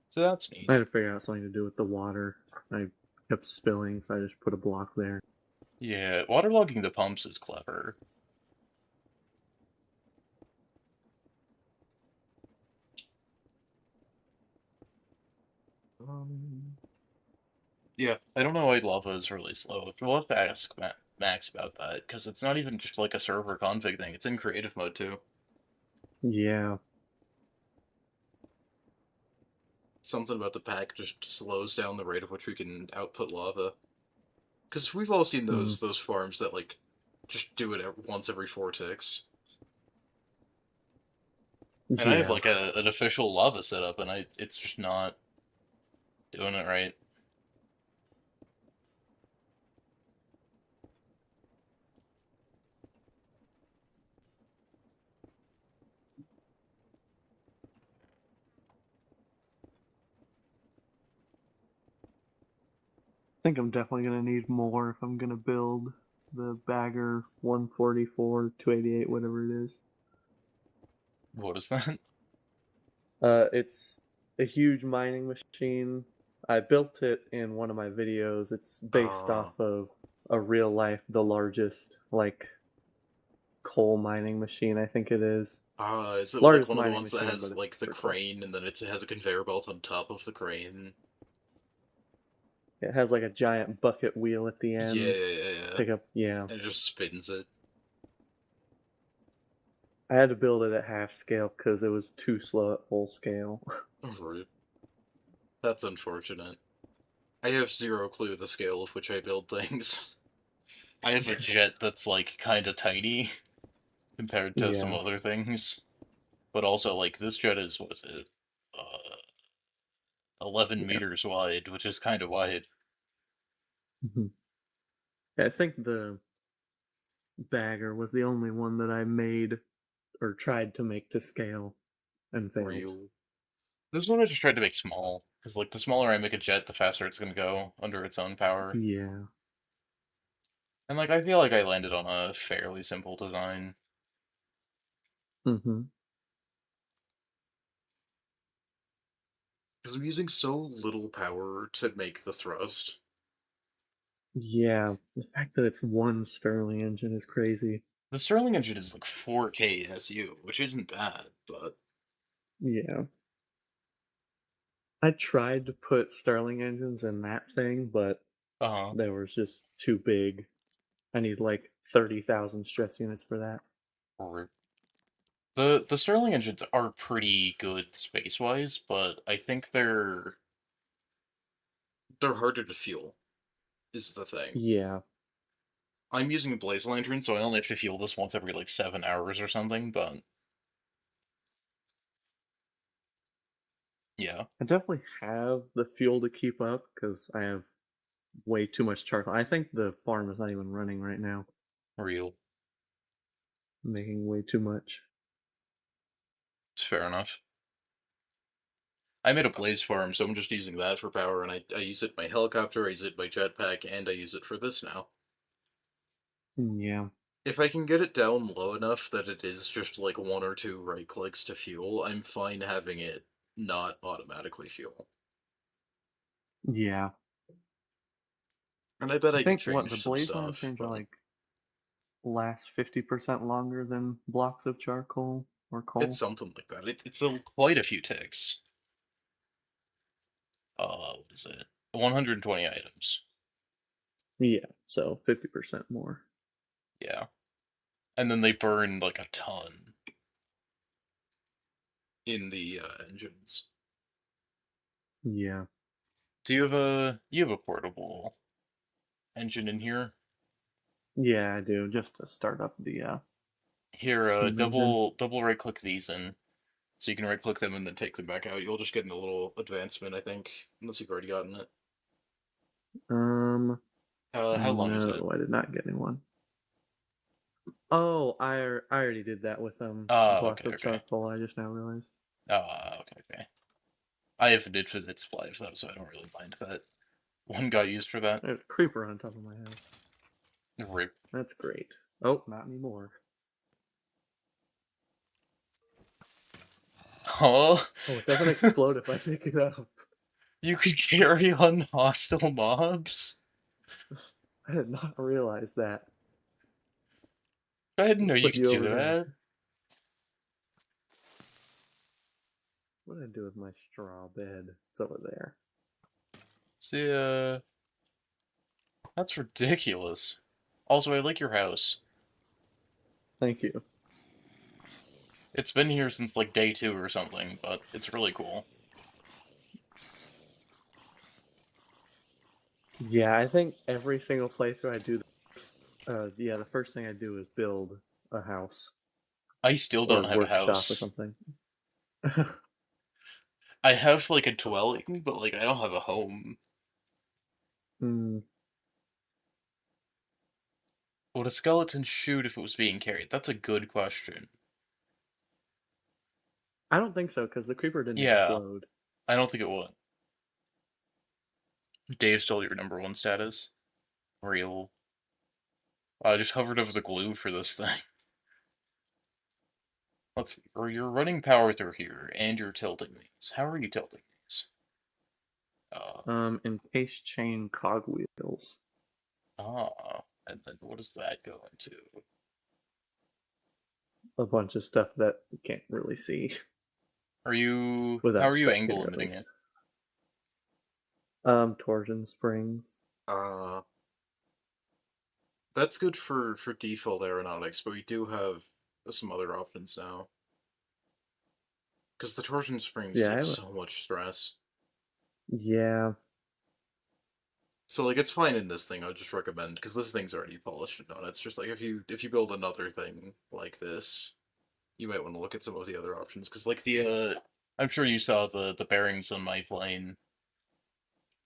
So that's I neat. had to figure out something to do with the water. I kept spilling, so I just put a block there. Yeah, waterlogging the pumps is clever. Um, yeah, I don't know why lava is really slow. We'll have to ask Max about that because it's not even just like a server config thing. It's in creative mode too. Yeah. Something about the pack just slows down the rate of which we can output lava. Because we've all seen Mm. those farms that like just do it once every 4 ticks. And I have Yeah. like an official lava setup, and it's just not doing it right. I think I'm definitely gonna need more if I'm gonna build the bagger 144, 288, whatever it is. What is that? It's a huge mining machine. I built it in one of my videos. It's based Uh, off of a real life, the largest like coal mining machine, I think it is. is it like Largest one of the mining ones that machine, but has it's like the super cool. crane and then it has a conveyor belt on top of the crane? It has like a giant bucket wheel at the Yeah, end. yeah, yeah, yeah. Pick up, yeah. And it just spins it. I had to build it at half scale because it was too slow at full scale. Rude. That's unfortunate. I have zero clue the scale of which I build things. I have a jet that's like kind of tiny compared to some Yeah. other things, but also like this jet is what is it, 11 Yeah. meters wide, which is kind of wide. Mhm. Yeah, I think the bagger was the only one that I made or tried to make to scale and failed. Real. This one I just tried to make small because like the smaller I make a jet, the faster it's gonna go under its own power. Yeah. And like I feel like I landed on a fairly simple design. Hmm. Because I'm using so little power to make the thrust. Yeah. The fact that it's one Stirling engine is crazy. The Stirling engine is like 4K SU, which isn't bad, but Yeah. I tried to put Stirling engines in that thing, but uh-huh. they were just too big. I need like 30,000 stress units for that. Or the Stirling engines are pretty good space-wise, but I think they're harder to fuel, is the thing. Yeah. I'm using a blaze lantern, so I only have to fuel this once every like 7 hours or something, but yeah, I definitely have the fuel to keep up because I have way too much charcoal. I think the farm is not even running right now, real. making way too much. It's fair enough. I made a blaze farm, so I'm just using that for power, and I use it in my helicopter, I use it in my jetpack, and I use it for this now. Yeah. If I can get it down low enough that it is just like one or two right clicks to fuel, I'm fine having it not automatically fuel. Yeah. And I bet I I could think what the change some blaze stuff, lanterns are but like last 50% longer than blocks of charcoal or it's coal. something like that. It's quite a few ticks. What is it? 120 items. Yeah, so 50% more. Yeah. And then they burn like a ton in the engines. Yeah. You have a portable engine in here? Yeah, I do, just to start up the Here, steam engine. double right click these in. So you can right click them and then take them back out. You'll just get a little advancement, I think. Unless you've already gotten it. Um, How long is it? no, I did not get anyone. Oh, I already did that with Oh, block okay, of okay. charcoal. I just now realized. Okay, okay. I have an infinite supply of that, so I don't really mind that one got used for that. There's a creeper on top of my house. Rip. That's great. Oh, not anymore. Huh? Oh, it doesn't explode if I pick it up. You could carry on hostile mobs? I did not realize that. I didn't know Let's you put could you do over there. that. What did I do with my straw bed? It's over there. See, that's ridiculous. Also, I like your house. Thank you. It's been here since like day 2 or something, but it's really cool. Yeah, I think every single playthrough I do, the first thing I do is build a house I still or don't have a workshop or house. something. I have like a dwelling, but like I don't have a home. Hmm. Would a skeleton shoot if it was being carried? That's a good question. I don't think so because the creeper didn't Yeah, explode. I don't think it would. Dave stole your number one status. Real. I just hovered over the glue for this thing. Let's see. Or you're running power through here, and you're tilting these. How are you tilting these? Uh, Encased chain cogwheels. and then what does that go into? A bunch of stuff that you can't really see How without are you angle spectator at emitting least. it? Torsion springs. Uh, that's good for default aeronautics, but we do have some other options now. Because the torsion springs Yeah, take so much stress. yeah. So like it's fine in this thing. I would just recommend because this thing's already polished and done. It's just like if you build another thing like this, you might want to look at some of the other options because like I'm sure you saw the bearings on my plane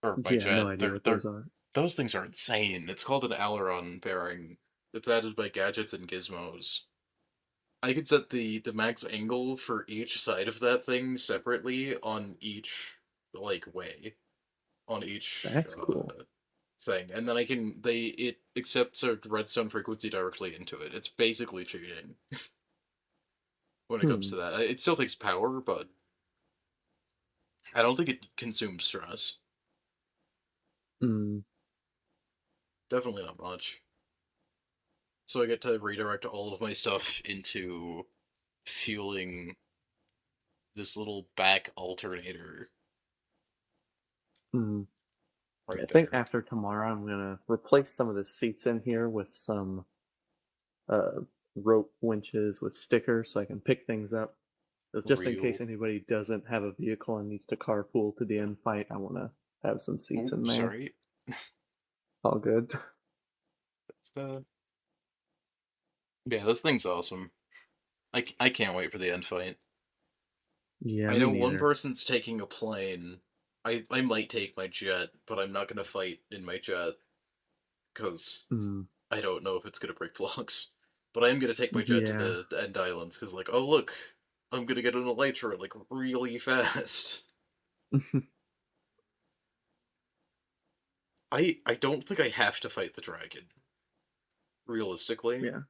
or my Yeah, no jet. idea They're what they're those are. those things are insane. It's called an aileron bearing. It's added by gadgets and gizmos. I could set the max angle for each side of that thing separately on each like way on each That's cool. thing, and then it accepts a redstone frequency directly into it. It's basically cheating when it comes Hmm. to that. It still takes power, but I don't think it consumes stress. Mm. Definitely not much. So I get to redirect all of my stuff into fueling this little back alternator Mm. I right think there. after tomorrow, I'm gonna replace some of the seats in here with some uh, rope winches with stickers so I can pick things up. Just in case Real. anybody doesn't have a vehicle and needs to carpool to the end fight, I want to have some seats Oh, in there. sorry. All good. It's, yeah, this thing's awesome. I can't wait for the end fight. Yeah, I me know one neither. person's taking a plane. I might take my jet, but I'm not gonna fight in my jet because Mm. I don't know if it's gonna break blocks. But I am gonna take my jet to Yeah. the end islands because like, oh look, I'm gonna get an elytra like really fast. I don't think I have to fight the dragon. Realistically, Yeah.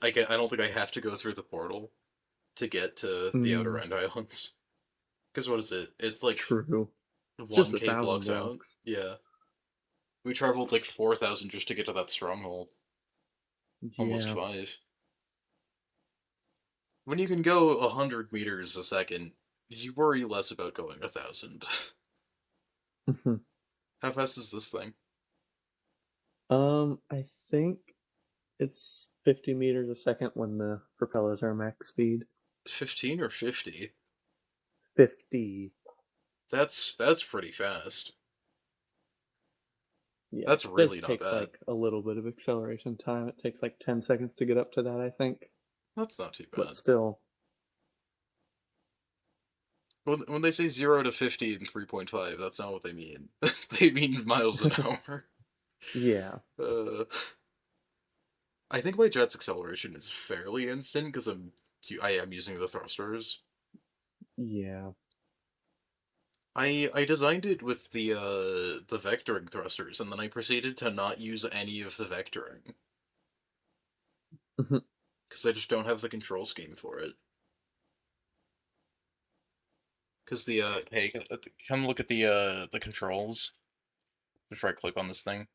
I don't think I have to go through the portal to get to the outer Mm. end islands. Because what is it? It's like True. It's just a 1K thousand blocks out. blocks. Yeah. We traveled like 4,000 just to get to that stronghold. Almost Yeah. 5. When you can go 100 meters a second, you worry less about going 1,000. How fast is this thing? I think it's 50 meters a second when the propellers are max speed. 15 or 50? 50. That's pretty fast. Yeah, That's it does really not take bad. like a little bit of acceleration time. It takes like 10 seconds to get up to that, I think. That's not too But bad. still, When they say 0 to 50 in 3.5, that's not what they mean. They mean miles an hour. yeah, Uh, I think my jet's acceleration is fairly instant because I am using the thrusters. yeah. I designed it with the vectoring thrusters, and then I proceeded to not use any of the vectoring because I just don't have the control scheme for it. Because the hey, come look at the controls. Just right click on this thing.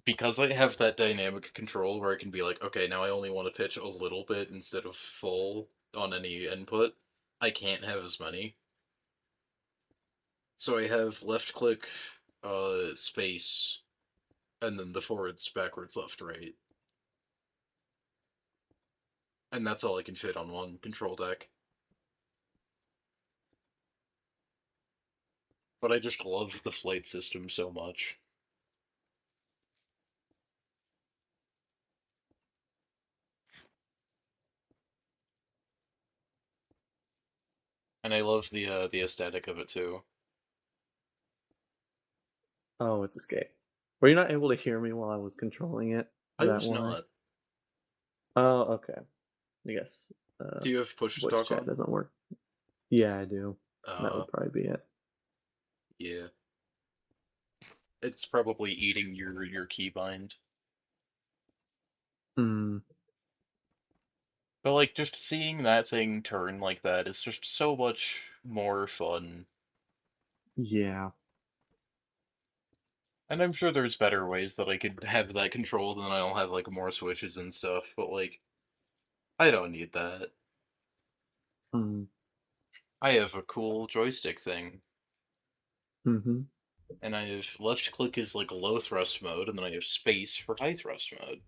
Because I have that dynamic control where I can be like, okay, now I only want to pitch a little bit instead of full on any input. I can't have as many. So I have left click, space, and then the forwards, backwards, left, right. And that's all I can fit on one control deck. But I just love the flight system so much. And I love the aesthetic of it too. Oh, it's escape. Were you not able to hear me while I was controlling it? Is I that was why? not. Oh, okay. I guess Do you have push to voice talk chat on? doesn't work. Yeah, I do. That Uh, would probably be it. yeah. It's probably eating your keybind. Hmm. But like just seeing that thing turn like that is just so much more fun. Yeah. And I'm sure there's better ways that I could have that controlled and I'll have like more switches and stuff, but like I don't need that. Hmm. I have a cool joystick thing. Mm-hmm. And I have left click is like low thrust mode, and then I have space for high thrust mode.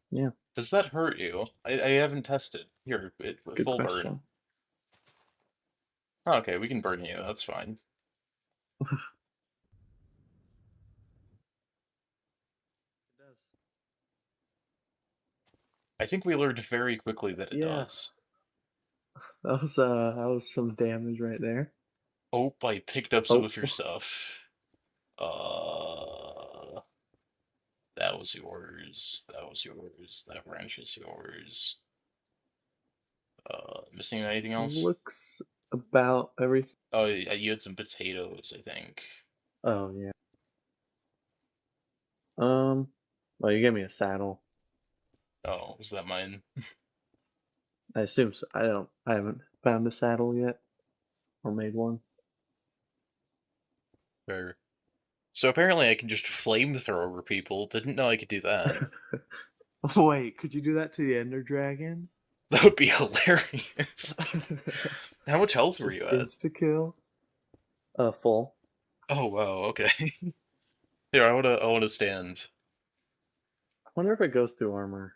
Yeah. Does that hurt you? I haven't tested. Here, Good full burn. question. Okay, we can burn you. That's fine. It does. I think we learned very quickly that it Yeah, does. that was some damage right there. Oh, I picked up some Oh, of your stuff. Uh, that was yours. That was yours. That wrench is yours. Missing anything else? looks about everything. Oh, yeah, you had some potatoes, I think. Oh yeah. Um, well, you gave me a saddle. Oh, was that mine? I assume so. I don't. I haven't found a saddle yet or made one. Fair. So apparently I can just flamethrower people. Didn't know I could do that. Wait, could you do that to the Ender Dragon? That would be hilarious. How much health were Just you at? insta kill. Full. Oh wow, okay. Here, I wanna stand. I wonder if it goes through armor.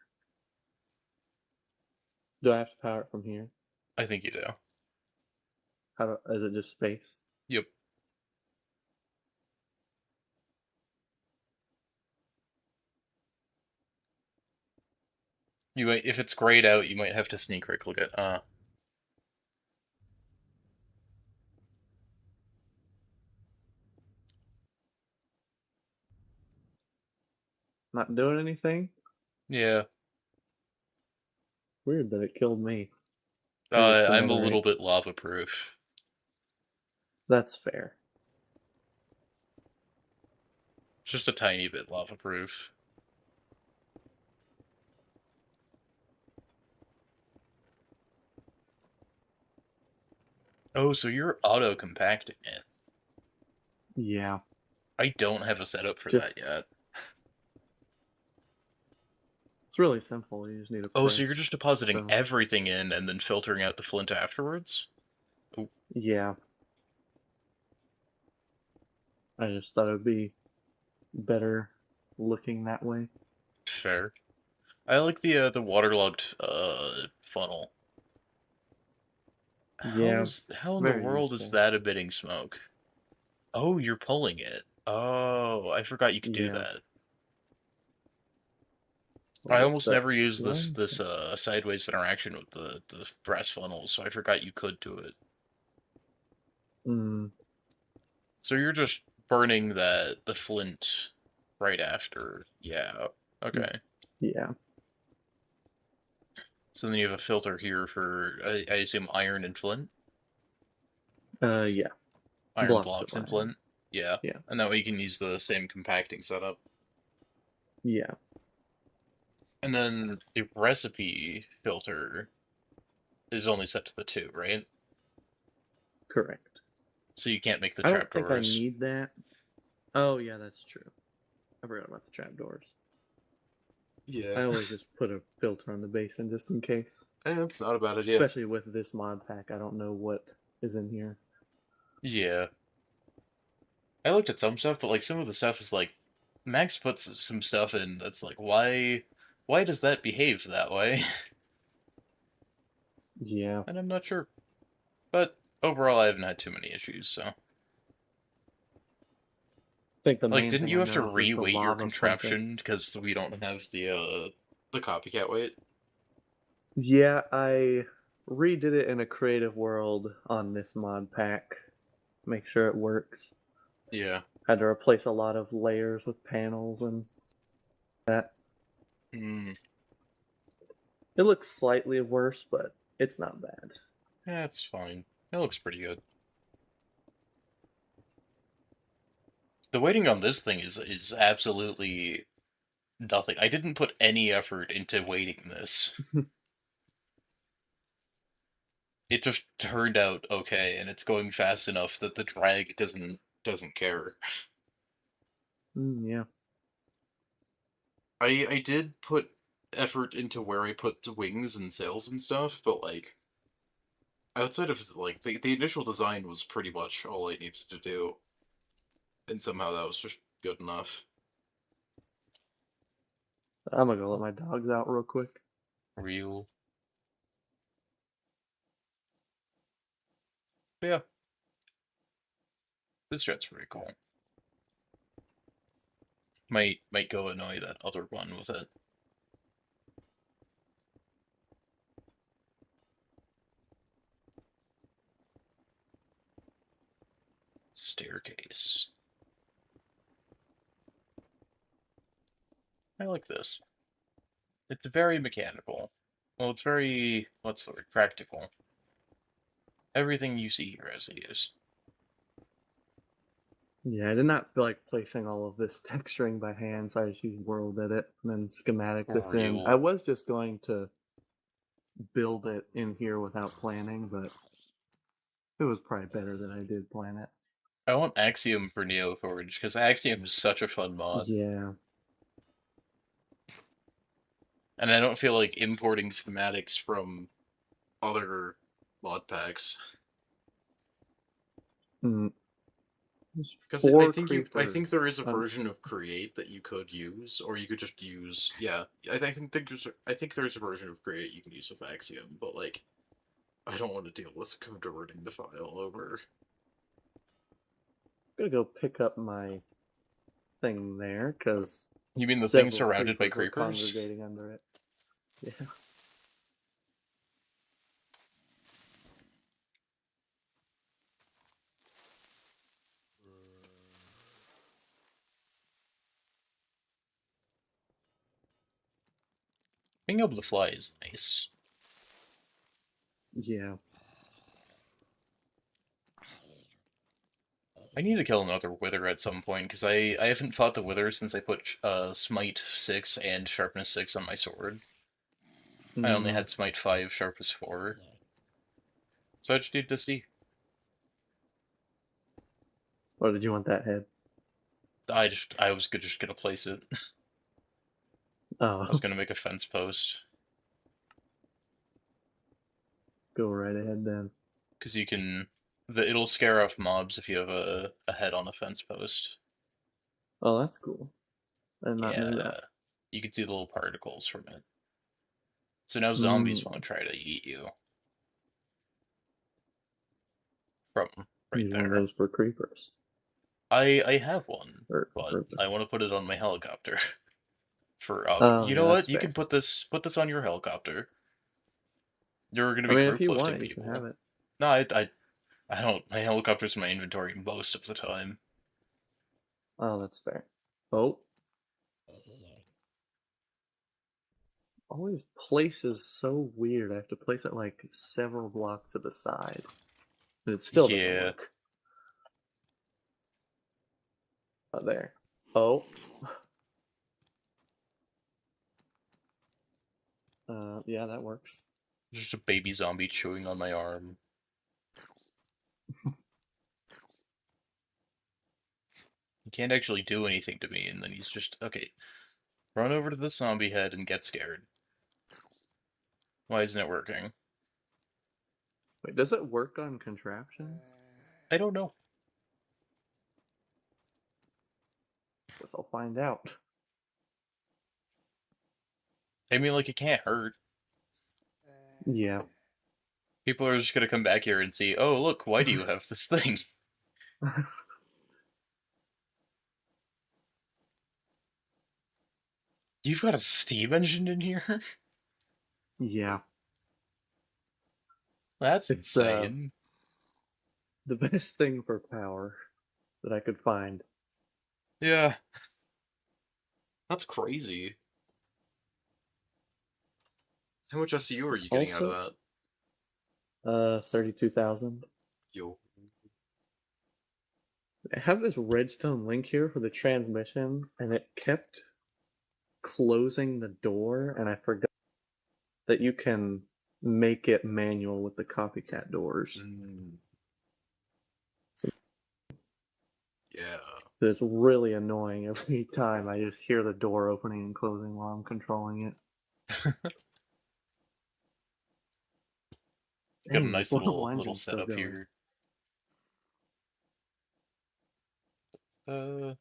Do I have to power it from here? I think you do. Is it just space? Yep. You might if it's grayed out, you might have to sneak right click it. Not doing anything? Yeah. Weird that it killed me. Maybe it's the I'm a little netherite. bit lava proof. That's fair. Just a tiny bit lava proof. Oh, so you're auto compacting it. Yeah. I don't have a setup for that Just yet. it's really simple. You just need to Oh, so you're press. just depositing So everything in and then filtering out the flint afterwards? Oh, yeah. I just thought it would be better looking that way. fair. I like the waterlogged funnel. Yeah. How It's in the very world is useful. that emitting smoke? Oh, you're pulling it. Oh, I forgot you could do Yeah. that. I What almost the never use do I this sideways interaction with the brass funnels, so I forgot you could do it. mm, So you're just burning the flint right after. Yeah. Okay. yeah. So then you have a filter here for I assume iron and flint, Yeah. iron Blocks blocks of and iron. flint. Yeah. Yeah. And that way you can use the same compacting setup. Yeah. And then the recipe filter is only set to the two, right? Correct. So you can't make the I don't think I trapdoors. need that. Oh yeah, that's true. I forgot about the trapdoors. Yeah. I always just put a filter on the basin just in case. That's not a bad idea. Especially with this mod pack, I don't know what is in here. Yeah. I looked at some stuff, but like some of the stuff is like Max puts some stuff in that's like why does that behave that way? Yeah. And I'm not sure. But overall I haven't had too many issues, so I think the like main didn't thing you I have to noticed is the reweight your lava filter. contraption because we don't have the copycat weight? Yeah, I redid it in a creative world on this mod pack. Make sure it works. Yeah. Had to replace a lot of layers with panels and that. Hmm. It looks slightly worse, but it's not bad. That's fine. It looks pretty good. The weighting on this thing is absolutely nothing. I didn't put any effort into weighting this. It just turned out okay, and it's going fast enough that the drag doesn't care. Yeah. I did put effort into where I put the wings and sails and stuff, but like outside of like the initial design was pretty much all I needed to do, and somehow that was just good enough. I'm gonna go let my dogs out real quick. Real But yeah, this jet's pretty cool. Might go annoy that other one with it. Staircase. I like this. It's very mechanical. Well, it's very, what's the word, practical. Everything you see here as it is. Yeah, I did not feel like placing all of this texturing by hand, so I just used World Edit and then schematic this in. I Real. was just going to build it in here without planning, but it was probably better that I did plan it. I want Axiom for Neoforge, because Axiom is such a fun mod. Yeah. And I don't feel like importing schematics from other mod packs. Mm. There's Because I four think I think creepers. there is a version of Create that you could use, or you could just use. Yeah, I think there's a version of Create you can use with Axiom, but like, I don't want to deal with converting the file over. I'm gonna go pick up my thing there because You mean the thing several surrounded by creepers were creepers? congregating under it. Yeah. Being able to fly is nice. Yeah. I need to kill another Wither at some point, because I haven't fought the Wither since I put Smite 6 and Sharpness 6 on my sword. I only Mm. had Smite 5, Sharpness 4. So I just need to see. Or did you want that head? I was just gonna place it. I was Oh, gonna make a fence post. go right ahead then. Because you can... it'll scare off mobs if you have a head on a fence post. Oh, that's cool. I did not know that. Yeah, you can see the little particles from it. So now zombies Mm. won't try to eat you. From right Use one of there. those for creepers. I have one, but Or I want to put it on my helicopter. For oh you yeah, know that's what? You can fair. put this on your helicopter. You're gonna I be mean, if group you lifting want it, you can have people. it. No, I don't. My helicopter's in my inventory most of the time. Oh, that's fair. Oh, always places so weird. I have to place it like several blocks to the side, and it still doesn't Yeah, work. Oh, there. Oh, yeah, that works. just a baby zombie chewing on my arm. He can't actually do anything to me, and then he's just okay. Run over to the zombie head and get scared. Why isn't it working? Wait, does it work on contraptions? I don't know. Guess I'll find out. I mean, like it can't hurt. Yeah. People are just gonna come back here and see. Oh, look, why do you have this thing? You've got a steam engine in here? Yeah. That's It's insane. the best thing for power that I could find. Yeah, that's crazy. How much SCU are you getting out of Also, that? 32,000. Yo. I have this redstone link here for the transmission, and it kept closing the door, and I forgot that you can make it manual with the copycat doors. Mm, So yeah. it's really annoying every time I just hear the door opening and closing while I'm controlling it. Got a Dang, this nice little little engine's still setup going. here. Uh,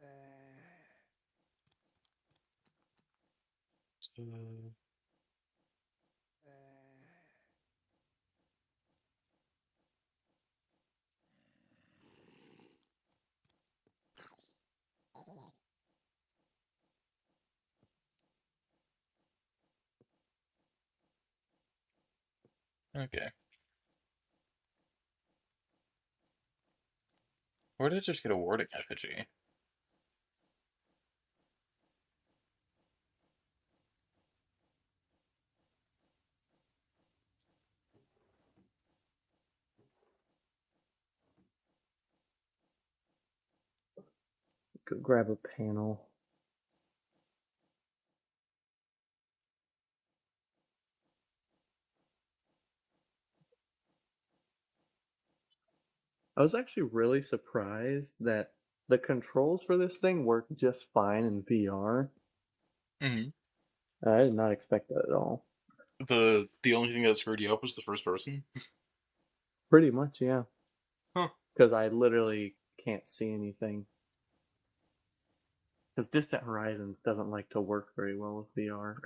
uh Okay. Where did I just get a warding effigy? Go grab a panel. I was actually really surprised that the controls for this thing work just fine in VR. Mm-hmm. I did not expect that at all. The only thing that screwed you up was the first person? Pretty much, yeah. Huh. Because I literally can't see anything. Because Distant Horizons doesn't like to work very well with VR.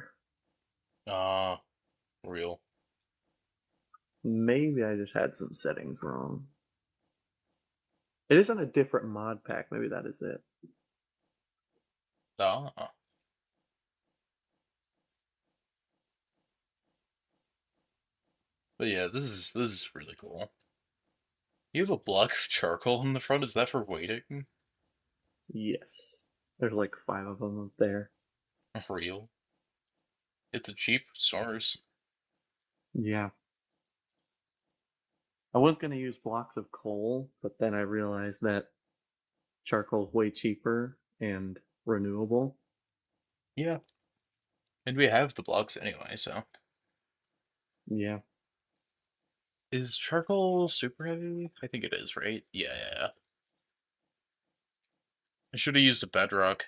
Ah, real. Maybe I just had some settings wrong. It is on a different mod pack. Maybe that is it. Ah. But yeah, this is really cool. You have a block of charcoal in the front, is that for waiting? Yes. There's like 5 of them up there. Real. It's a cheap source. Yeah. I was going to use blocks of coal, but then I realized that charcoal is way cheaper and renewable. Yeah. And we have the blocks anyway, so. Yeah. Is charcoal super heavy? I think it is, right? Yeah. I should have used a bedrock.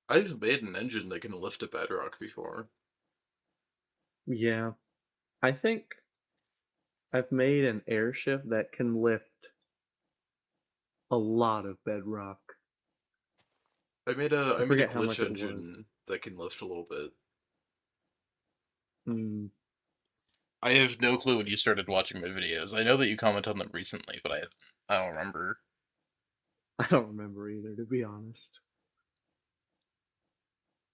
I've made an engine that can lift a bedrock before. Yeah. I think I've made an airship that can lift a lot of bedrock. I I made a forget how glitch much it was. engine that can lift a little bit. Hmm. I have no clue when you started watching my videos. I know that you comment on them recently, but I don't remember. I don't remember either, to be honest.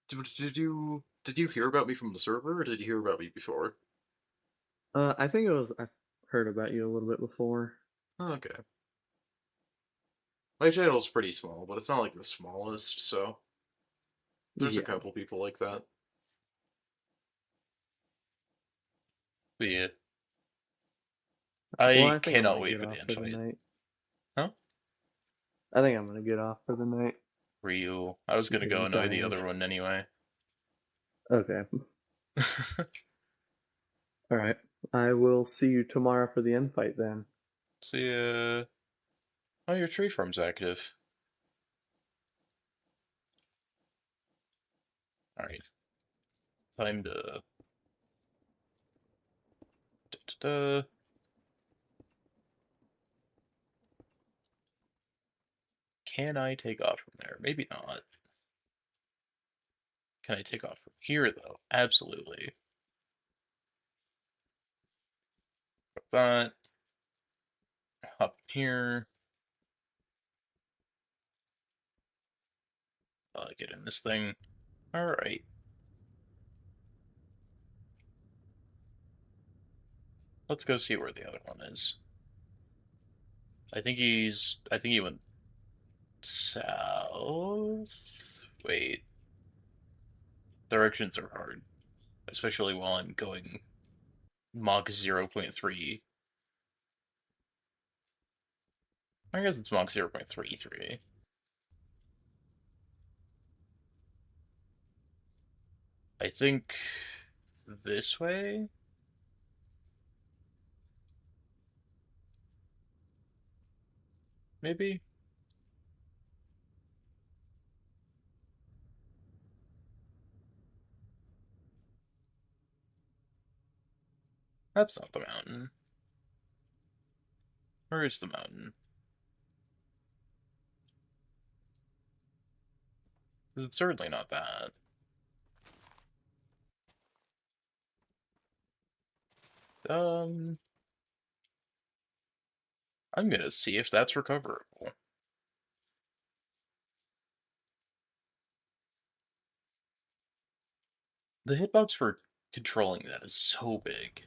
Did you hear about me from the server or did you hear about me before? I think it was. I've heard about you a little bit before. Oh, okay. My channel's pretty small, but it's not like the smallest, so there's a Yeah. couple people like that. But yeah, Well, I I think I'm cannot gonna wait get for the off end for the fight. night. Huh? I think I'm gonna get off for the night. Real. I was I'm gonna go getting annoy the tired. other one anyway. Okay. All right. I will see you tomorrow for the end fight then. See oh, your tree farm's active. Alright. Time to da. Can I take off from there? Maybe not. Can I take off from here though? Absolutely. Put that. Hop here. Get in this thing. Alright. Let's go see where the other one is. I think he went south. Wait. Directions are hard. Especially while I'm going Mach 0.3. I guess it's Mach 0.33. I think this way? Maybe? That's not the mountain. Where is the mountain? It's certainly not that. Um, I'm gonna see if that's recoverable. The hitbox for controlling that is so big.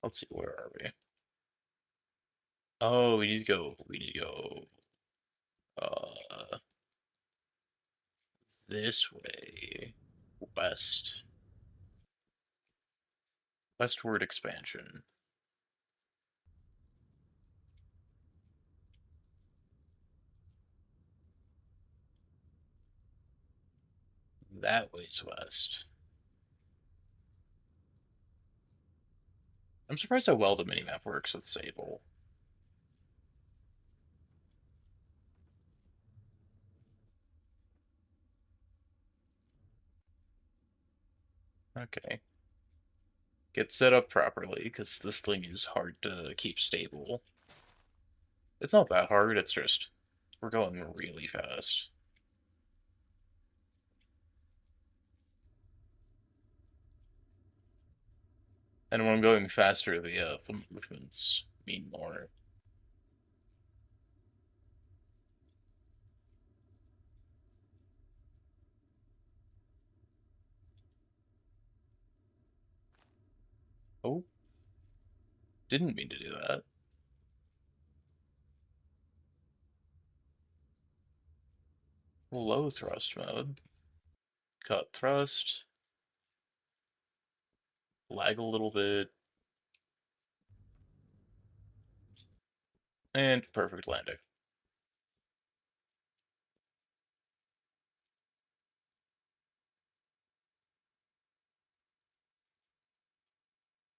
Let's see, where are we? Oh, we need to go, uh, this way. West. Westward expansion. That way's west. I'm surprised how well the minimap works with Sable. Okay. Get set up properly, because this thing is hard to keep stable. It's not that hard, it's just we're going really fast. And when I'm going faster, the movements mean more. Oh, didn't mean to do that. Low thrust mode. Cut thrust. Lag a little bit. And perfect landing.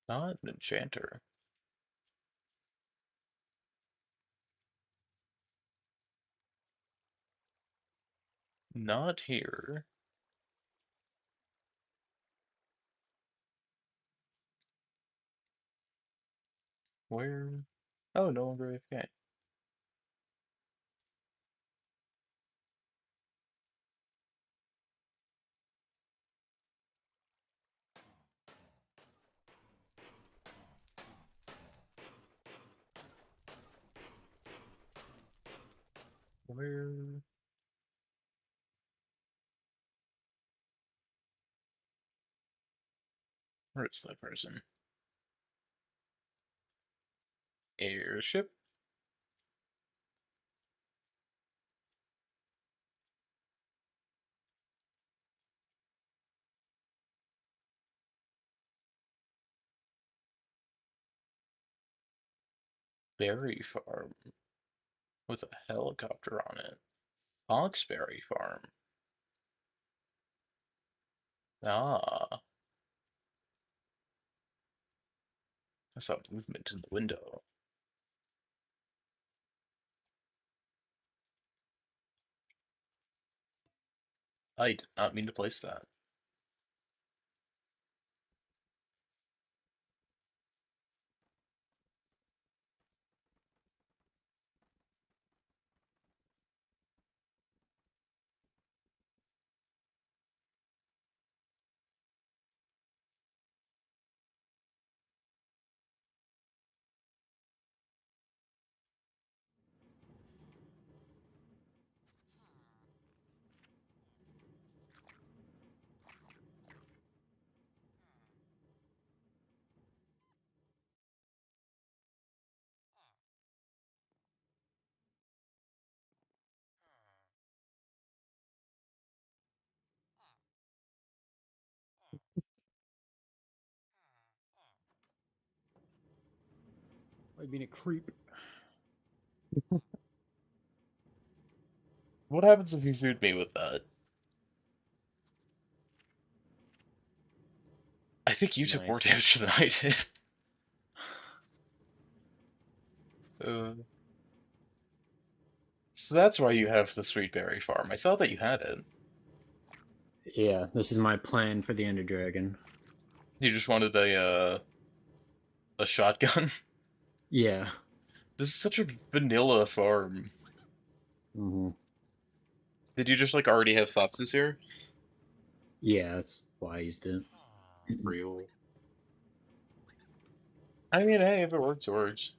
Not an enchanter. Not here. Where? Oh, no longer AFK. Where? Where is that person? Airship? Berry farm with a helicopter on it. Foxberry farm. Ah, I saw movement in the window. I did not mean to place that. I've been a creep. What happens if you shoot me with that? I think you took more Nice. damage than I did. So that's why you have the sweet berry farm. I saw that you had it. Yeah, this is my plan for the Ender Dragon. You just wanted a shotgun. Yeah. This is such a vanilla farm. hmm Did you just like already have foxes here? Yeah, that's why I used it. Real. I mean, hey, if it works, it works.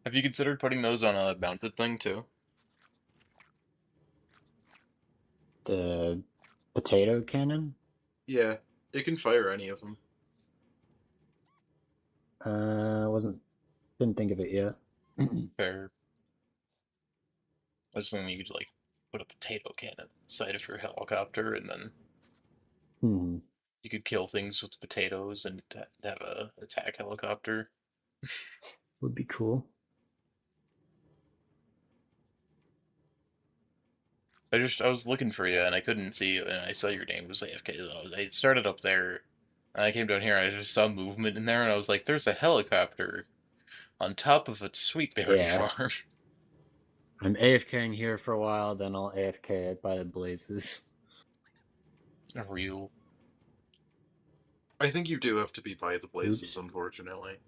Have you considered putting those on a mounted thing too? The potato cannon? Yeah, it can fire any of them. Wasn't didn't think of it yet. Fair. I was thinking you could like put a potato cannon inside of your helicopter, and then Hmm. you could kill things with potatoes and have a attack helicopter. Would be cool. I was looking for you and I couldn't see you, and I saw your name was AFK. So I started up there, and I came down here. And I just saw movement in there, and I was like, "There's a helicopter on top of a sweetberry Yeah. farm." I'm AFKing here for a while, then I'll AFK by the blazes. Real. I think you do have to be by the blazes, Oops. unfortunately.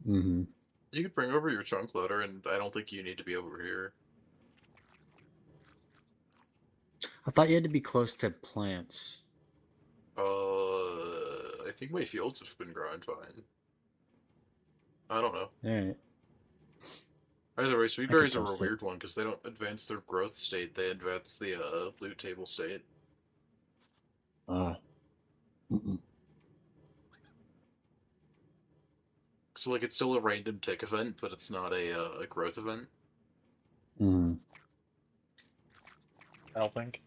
Hmm. You could bring over your chunk loader, and I don't think you need to be over here. I thought you had to be close to plants. I think my fields have been growing fine. I don't know. Alright. Either way, I could sweetberries are a test it. weird one because they don't advance their growth state; they advance the loot table state. Ah. Mm-mm. So like, it's still a random tick event, but it's not a growth event. Mm. I don't think.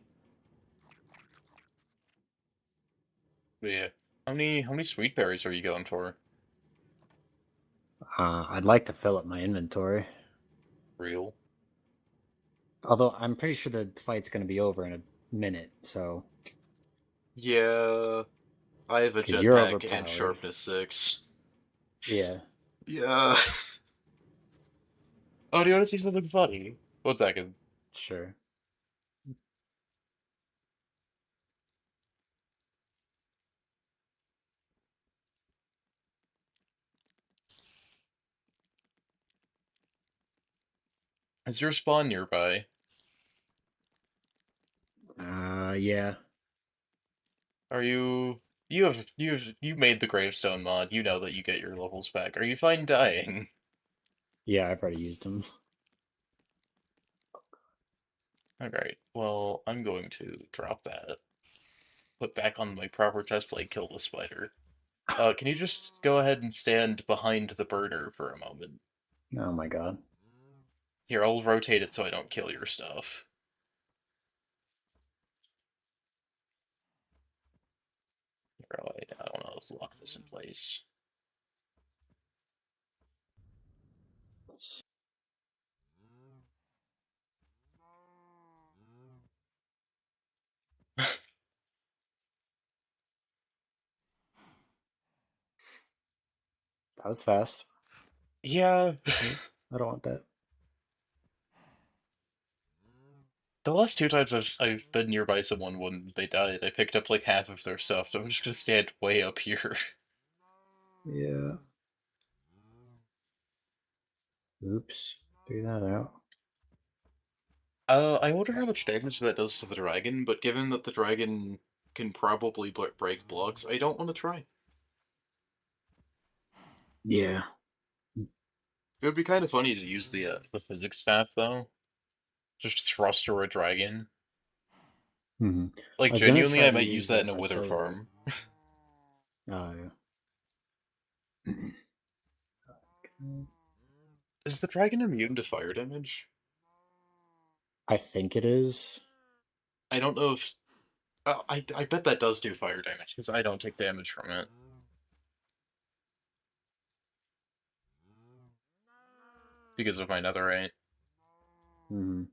But yeah, how many sweetberries are you going for? I'd like to fill up my inventory. Real? Although I'm pretty sure the fight's going to be over in a minute, so. Yeah, I have a Because you're jetpack and overpowered. sharpness 6. Yeah. Yeah. Oh, do you want to see something funny? 1 second. Sure. Is your spawn nearby? Yeah. Are you? You made the gravestone mod. You know that you get your levels back. Are you fine dying? Yeah, I've already used them. Alright, well, I'm going to drop that. Put back on my proper chest plate, kill the spider. Can you just go ahead and stand behind the burner for a moment? Oh my god. Here, I'll rotate it so I don't kill your stuff. Here, I want to lock this in place. That was fast. Yeah. Nope, I don't want that. The last 2 times I've been nearby someone when they died, I picked up like half of their stuff, so I'm just gonna stand way up here. Yeah. Oops. Figure that out. I wonder how much damage that does to the dragon, but given that the dragon can probably break blocks, I don't want to try. Yeah. It would be kind of funny to use the physics staff though. Just thrust or a dragon. Hmm. Like I was gonna genuinely, try I to might use use that in a wither artillery. farm. Oh yeah. Is the dragon immune to fire damage? I think it is. I don't know if I bet that does do fire damage because I don't take damage from it because of my netherite. Hmm.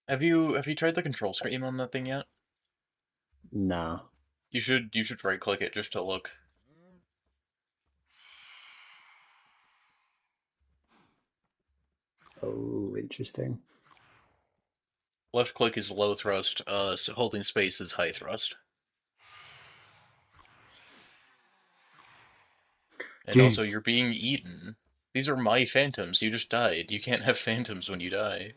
Have you tried the control scheme on that thing yet? No. You should right click it just to look. Oh, interesting. Left click is low thrust. So holding space is high thrust. And also, Jeez. you're being eaten. These are my phantoms. You just died. You can't have phantoms when you die.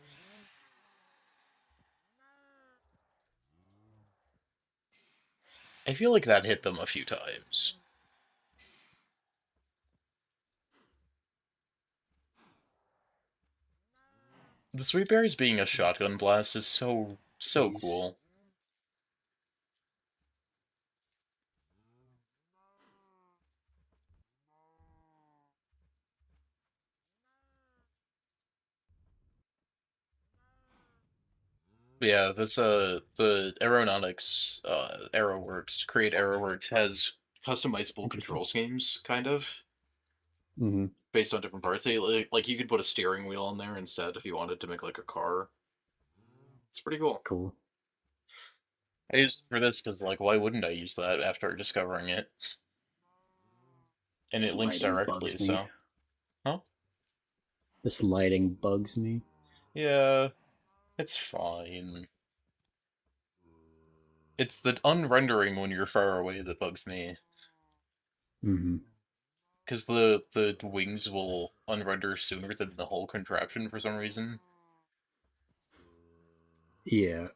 I feel like that hit them a few times. The Sweet Berries being a shotgun blast is so Jeez. cool. Yeah, this the Aeronautics AeroWorks, Create AeroWorks has customizable Interesting. control schemes, kind of, Mm-hmm. based on different parts. Like you could put a steering wheel in there instead if you wanted to make like a car. It's pretty cool. Cool. I used it for this because like why wouldn't I use that after discovering it? And it This links lighting directly, bugs me. so. Huh? This lighting bugs me. Yeah, it's fine. It's the unrendering when you're far away that bugs me. Mm-hmm. Because the wings will unrender sooner than the whole contraption for some reason. Yeah.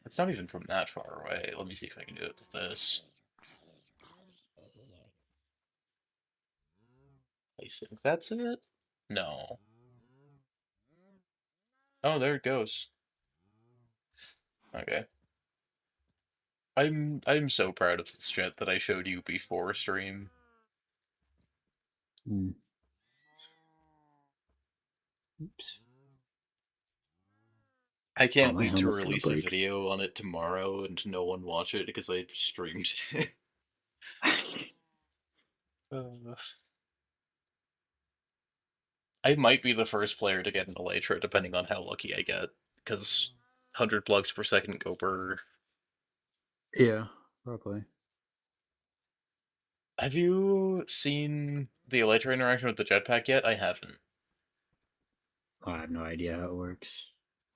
It's not even from that far away. Let me see if I can do it with this. I think that's it? No. Oh, there it goes. Okay. I'm so proud of this jet that I showed you before stream. Mm. Oops. I Oh, can't my wait to helmet's gonna release a break. video on it tomorrow and no one watch it because I streamed. uh, I might be the first player to get an Elytra, depending on how lucky I get, because 100 plugs per second go burger. Yeah, probably. Have you seen the Elytra interaction with the jetpack yet? I haven't. I have no idea how it works.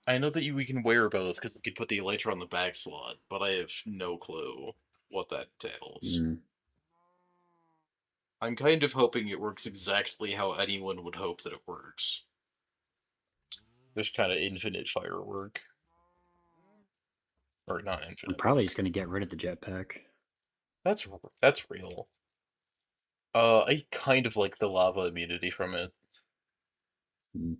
I know that we can wear both because we could put the Elytra on the back slot, but I have no clue what that entails. Mm. I'm kind of hoping it works exactly how anyone would hope that it works. Just kind of infinite firework. Or not I'm infinite. probably just gonna get rid of the jetpack. That's that's real. I kind of like the lava immunity from it. Mm.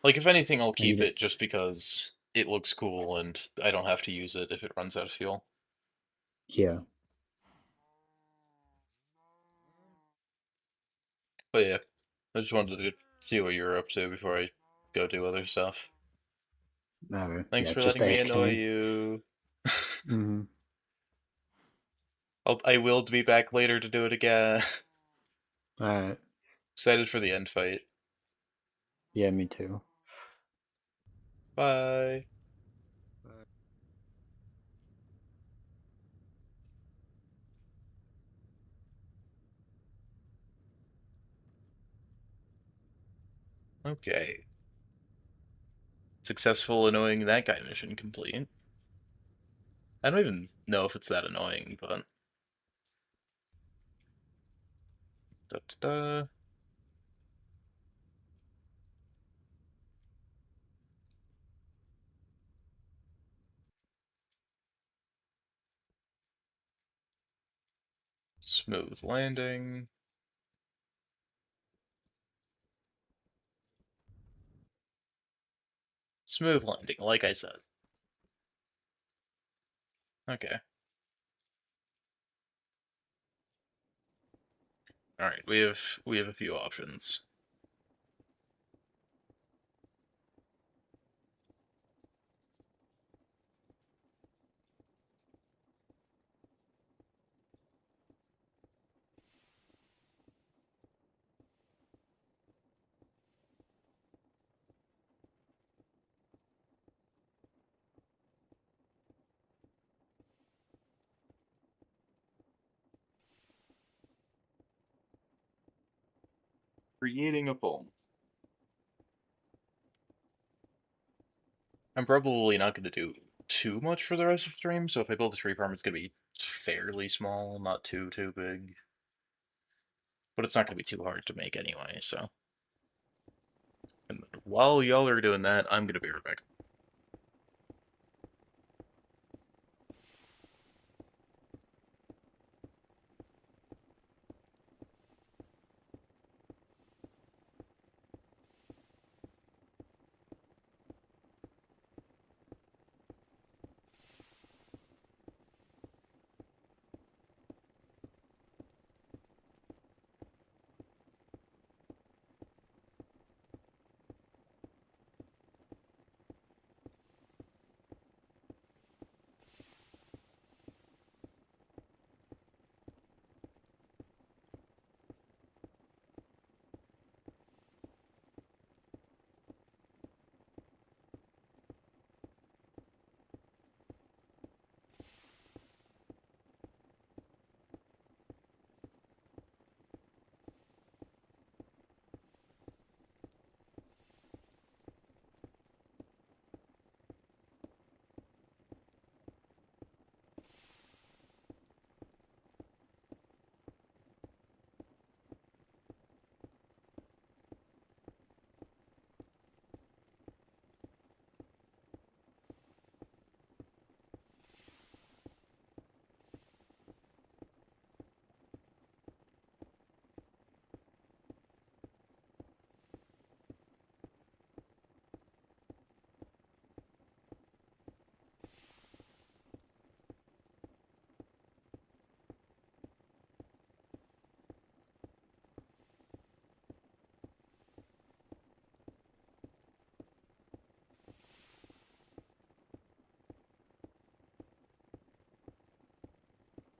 Like, if anything, I'll I need keep it. it just because it looks cool and I don't have to use it if it runs out of fuel. Yeah. But yeah, I just wanted to see what you're up to before I go do other stuff. Alright. Thanks Yeah, for just letting me annoy AFK. you. Mm-hmm. I will be back later to do it again. Alright. Excited for the end fight. Yeah, me too. Bye. Okay. Successful annoying that guy mission complete. I don't even know if it's that annoying, but. Da, da, da. Smooth landing. Smooth landing, like I said. Okay. Alright, we have a few options. Creating a poem. I'm probably not going to do too much for the rest of the stream, so if I build a tree farm, it's going to be fairly small, not too big. But it's not going to be too hard to make anyway, so. And while y'all are doing that, I'm going to be right back.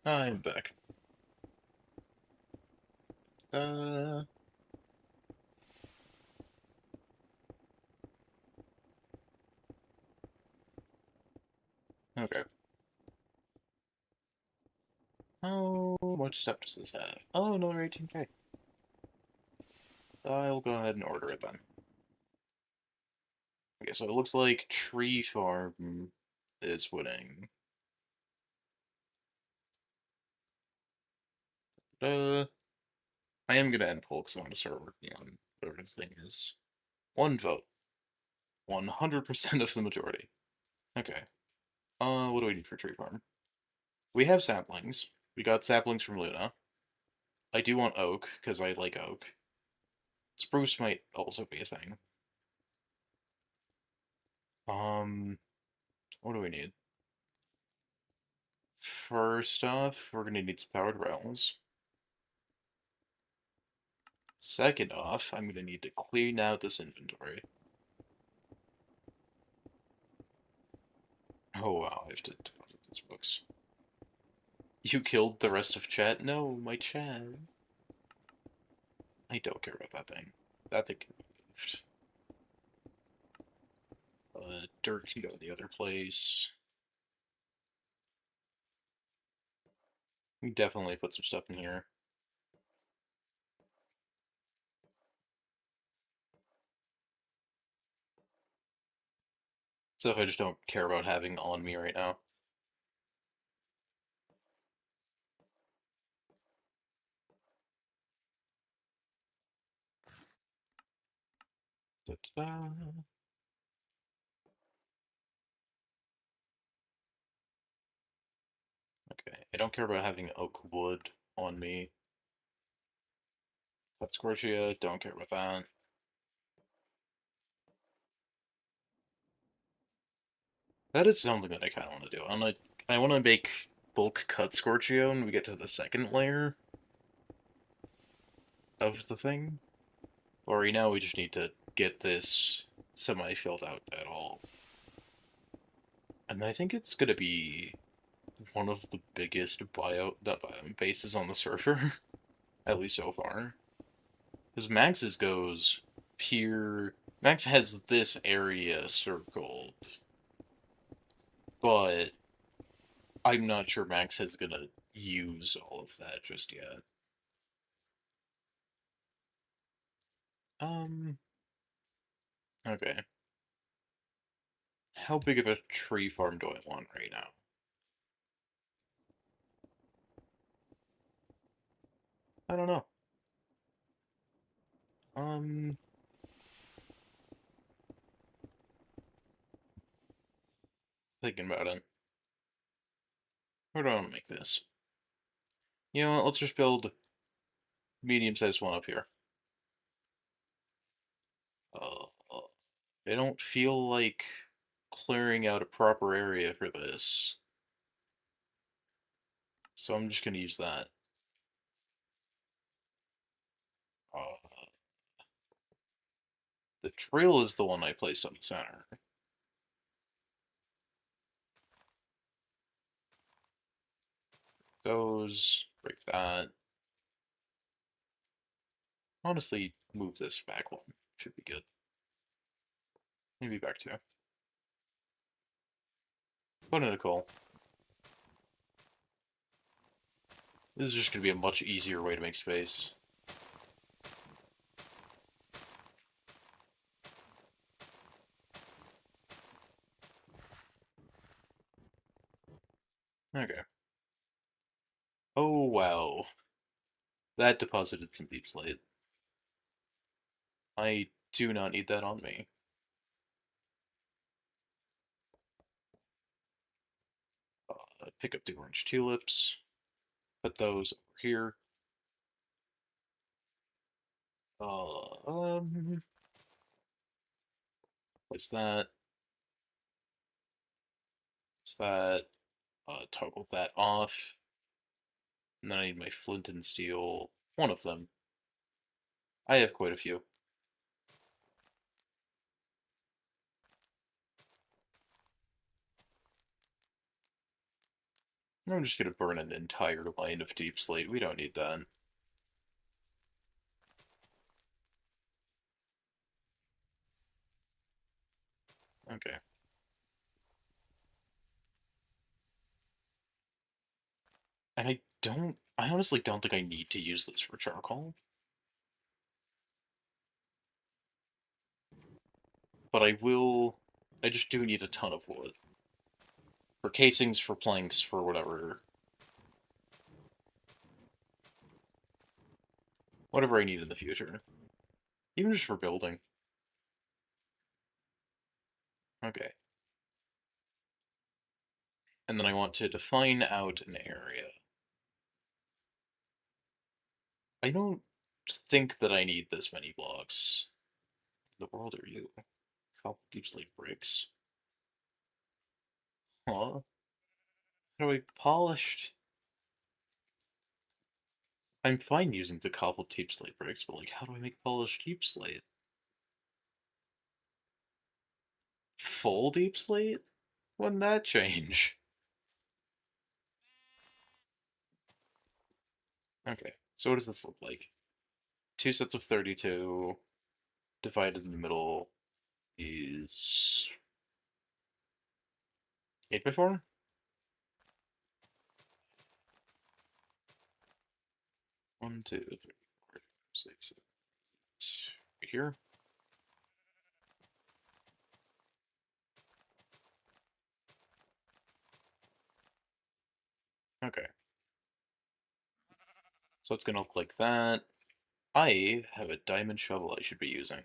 I'm back. Okay. How much stuff does this have? Oh, another 18K. I'll go ahead and order it then. Okay, so it looks like Tree Farm is winning. I am gonna end poll because I want to start working on whatever the thing is. One vote. 100% of the majority. Okay. What do we need for Tree Farm? We have saplings. We got saplings from Luna. I do want oak, because I like oak. Spruce might also be a thing. What do we need? First off, we're gonna need some powered rails. Second off, I'm gonna need to clean out this inventory. Oh wow, I have to deposit these books. You killed the rest of chat? No, my chat. I don't care about that thing. That thing can be moved. Dirt can go in the other place. We definitely put some stuff in here. Stuff I just don't care about having on me right now. Da-da-da. Okay, I don't care about having oak wood on me. That's Scorchia, don't care about that. That is something that I kind of want to do. I want to make bulk cut Scorchio when we get to the second layer of the thing. Or right now we just need to get this semi-filled out at all. And I think it's gonna be one of the biggest not biome bases on the server, at least so far. Because Max's goes pure. Max has this area circled, but I'm not sure Max is gonna use all of that just yet. Okay. How big of a tree farm do I want right now? I don't know. Um, Thinking about it. Where do I want to make this? You know what, let's just build medium-sized one up here. Uh, I don't feel like clearing out a proper area for this, so I'm just gonna use that. Uh, the trail is the one I placed on the center. Those, break that. Honestly, move this back one. Should be good. Maybe back two. Put in a coal. This is just gonna be a much easier way to make space. Okay. Oh, wow. That deposited some deep slate. I do not need that on me. Pick up the orange tulips. Put those over here. What's that? Is that? Toggle that off. And then I need my flint and steel. One of them. I have quite a few. I'm just gonna burn an entire line of deep slate. We don't need that. Okay. And I honestly don't think I need to use this for charcoal. But I just do need a ton of wood. For casings, for planks, for whatever. Whatever I need in the future. Even just for building. Okay. And then I want to define out an area. I don't think that I need this many blocks. The world are you? Couple deep slate bricks. Huh? How do I polished? I'm fine using the cobbled deep slate bricks, but like, how do I make polished deep slate? Full deep slate? When'd that change? Okay, so what does this look like? Two sets of 32 divided in the middle is 8 by 4? One, two, three, four, five, six, eight. Right here. Okay. So it's gonna look like that. I have a diamond shovel I should be using.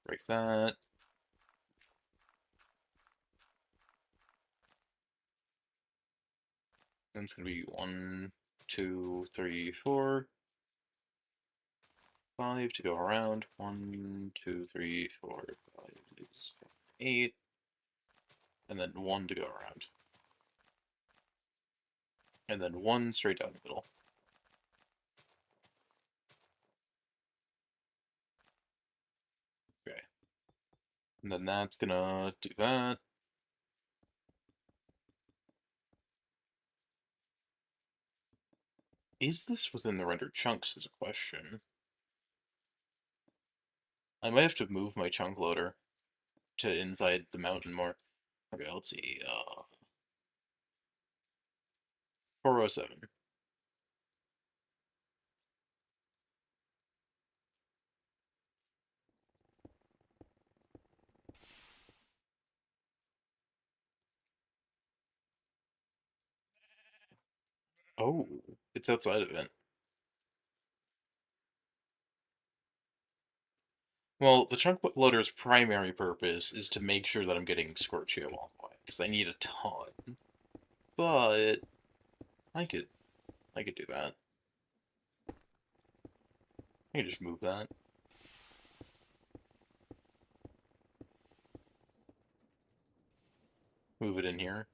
Break that. Then it's gonna be 1, 2, 3, 4, 5 to go around. 1, 2, 3, 4, 5, 6, 7, 8. And then 1 to go around. And then 1 straight down the middle. Okay. And then that's gonna do that. Is this within the rendered chunks is a question. I might have to move my chunk loader to inside the mountain more. Okay, let's see. 407. Oh, it's outside of it. Well, the chunk loader's primary purpose is to make sure that I'm getting Scorchio all the way, because I need a ton. But I could do that. I could just move that. Move it in here.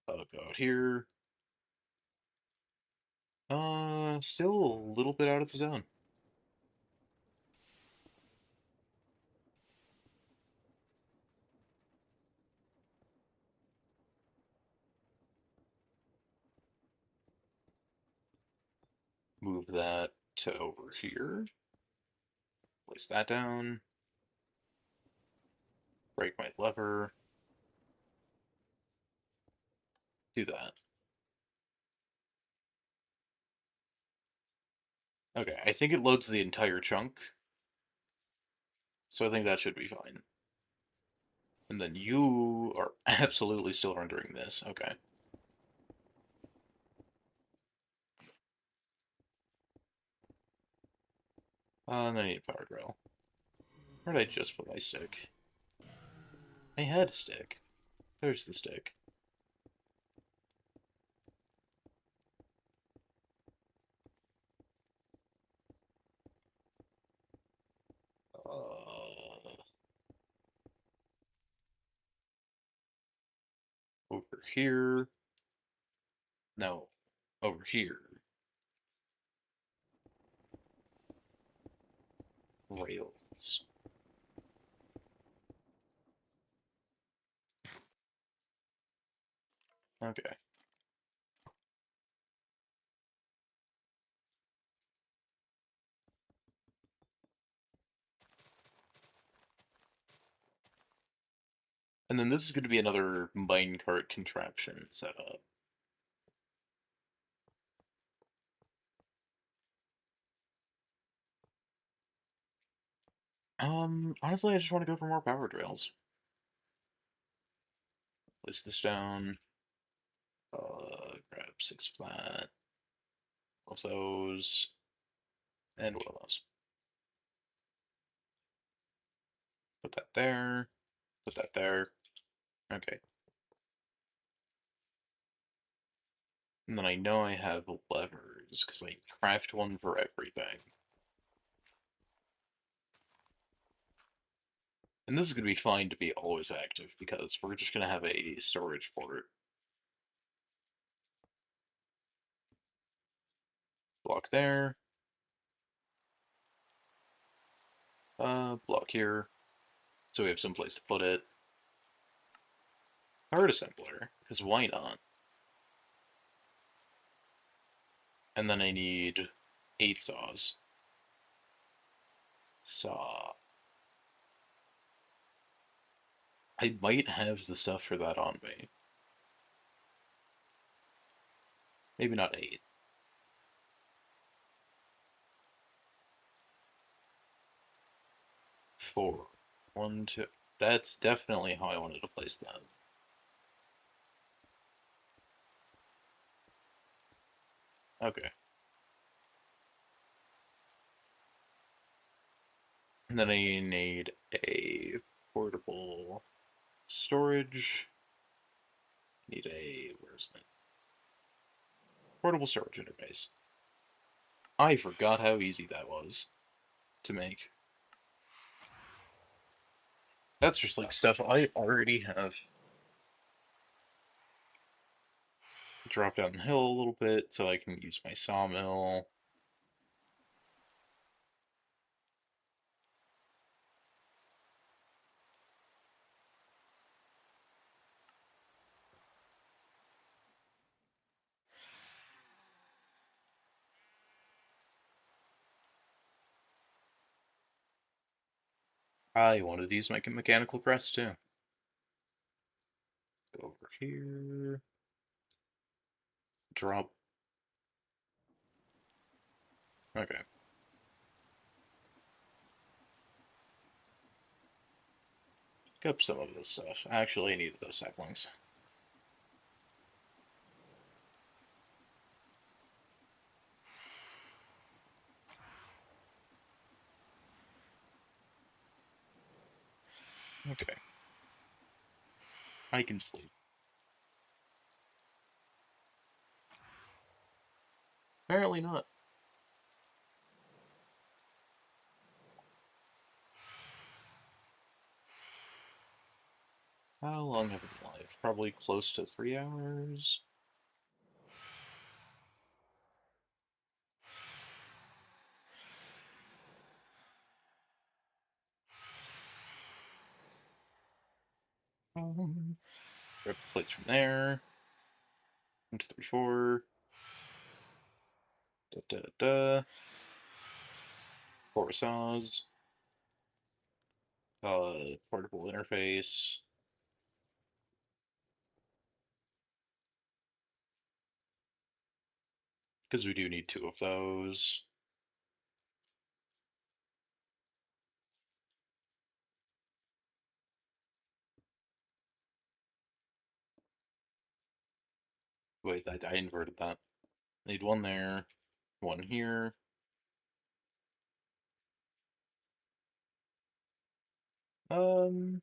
I'll go out here. Still a little bit out of the zone. Move that to over here. Place that down. Break my lever. Do that. Okay, I think it loads the entire chunk. So I think that should be fine. And then you are absolutely still rendering this. Okay. And then I need a power drill. Where did I just put my stick? I had a stick. There's the stick. Over here. No, over here. rails. Okay. And then this is going to be another minecart contraption setup. Honestly, I just want to go for more powered rails. Place this down. Grab 6 flat. Of those. And one of those. Put that there. Put that there. Okay. And then I know I have levers, because I craft one for everything. And this is going to be fine to be always active, because we're just going to have a storage port. Block there. Block here. So we have some place to put it. Card assembler, because why not? And then I need 8 saws. Saw. I might have the stuff for that on me. Maybe not 8. 4. 1, 2. That's definitely how I wanted to place that. Okay. And then I need a portable storage. Need a, where's it? Portable storage interface. I forgot how easy that was to make. That's just like stuff I already have. Drop down the hill a little bit so I can use my sawmill. I wanted to use my mechanical press too. Go over here. Drop. Okay. Pick up some of this stuff. Actually, I needed those saplings. Okay. I can sleep. Apparently not. How long have we lived? Probably close to 3 hours. Grab the plates from there. 1, 2, 3, 4. Da da da da. 4 saws. Portable interface. Because we do need 2 of those. Wait, I inverted that. Need 1 there, 1 here. Nah,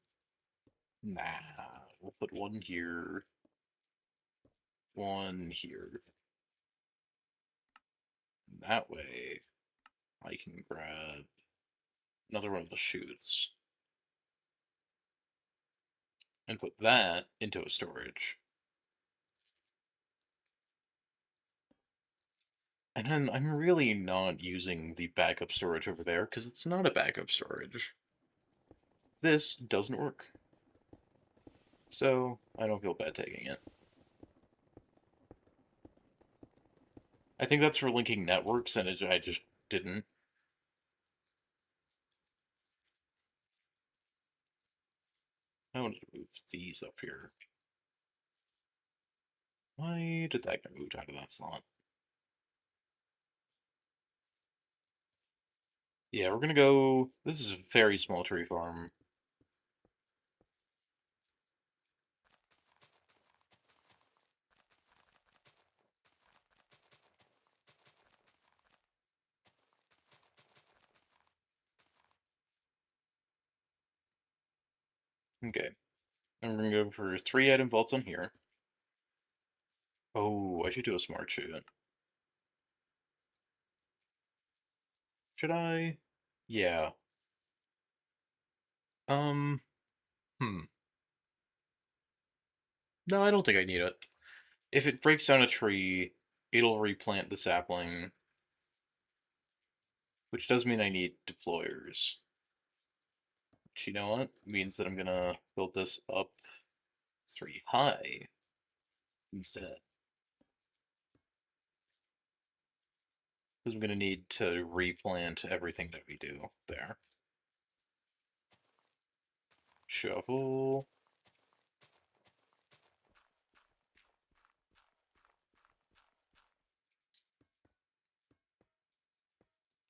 we'll put 1 here, 1 here. And that way, I can grab another one of the chutes and put that into a storage. And then I'm really not using the backup storage over there, because it's not a backup storage. This doesn't work. So, I don't feel bad taking it. I think that's for linking networks, and I just didn't. I wanted to move these up here. Why did that get moved out of that slot? Yeah, we're gonna go... This is a very small tree farm. Okay. And we're gonna go for 3 item vaults on here. Oh, I should do a smart shoot. Should I? Yeah. Um, hmm. No, I don't think I need it. If it breaks down a tree, it'll replant the sapling, which does mean I need deployers. Which, you know what? Means that I'm gonna build this up 3 high instead. Because I'm gonna need to replant everything that we do there. Shovel.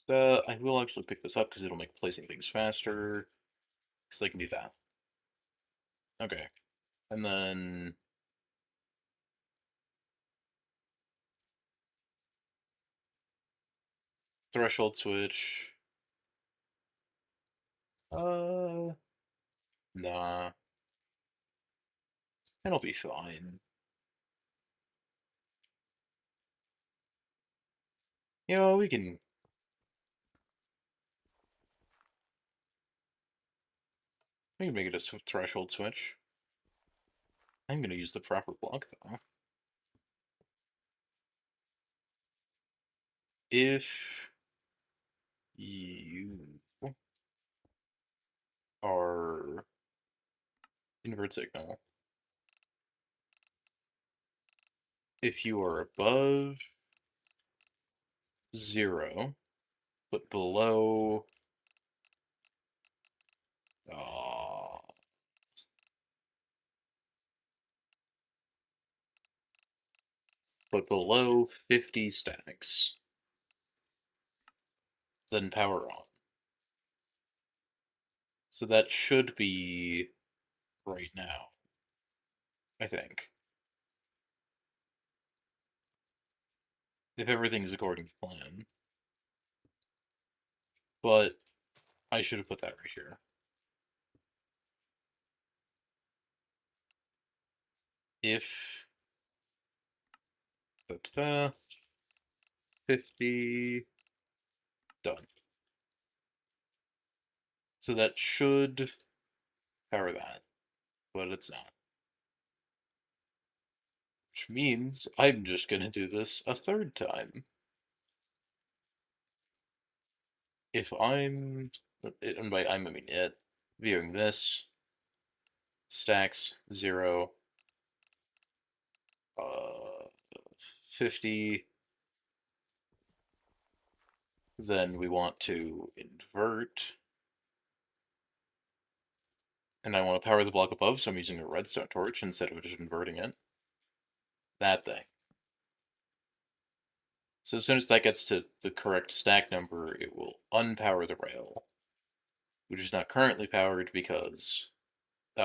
I will actually pick this up because it'll make placing things faster. Because I can do that. Okay. And then threshold switch. Uh, nah. It'll be fine. You know, we can make it a threshold switch. I'm gonna use the proper block though. If you are invert signal, if you are above 0, but below uh, but below 50 stacks, then power on. So that should be right now, I think. If everything's according to plan. But I should have put that right here. If da, da, da, 50 done. So that should power that, but it's not. Which means I'm just gonna do this a third time. If I'm, and by I'm I mean it, viewing this, stacks 0, 50, then we want to invert, and I want to power the block above, so I'm using a redstone torch instead of just inverting it. That thing. So as soon as that gets to the correct stack number, it will unpower the rail, which is not currently powered because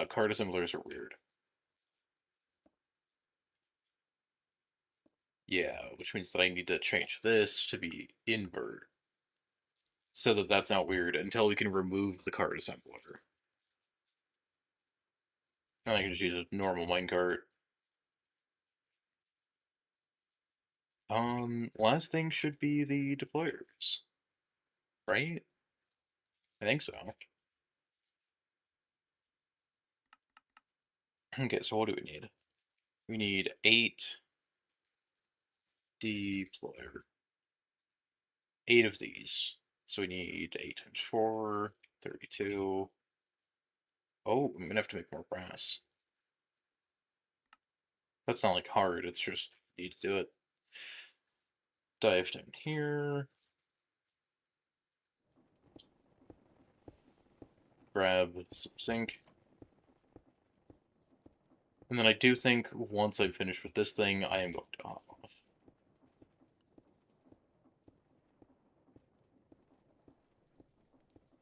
card assemblers are weird. Yeah, which means that I need to change this to be invert, so that that's not weird until we can remove the card assembler. And I can just use a normal minecart. Last thing should be the deployers, right? I think so. Okay, so what do we need? We need 8 deployer. 8 of these. So we need 8 times 4, 32. Oh, I'm gonna have to make more brass. That's not like hard, it's just need to do it. Dive down here. Grab some zinc. And then I do think once I finish with this thing, I am going to hop off.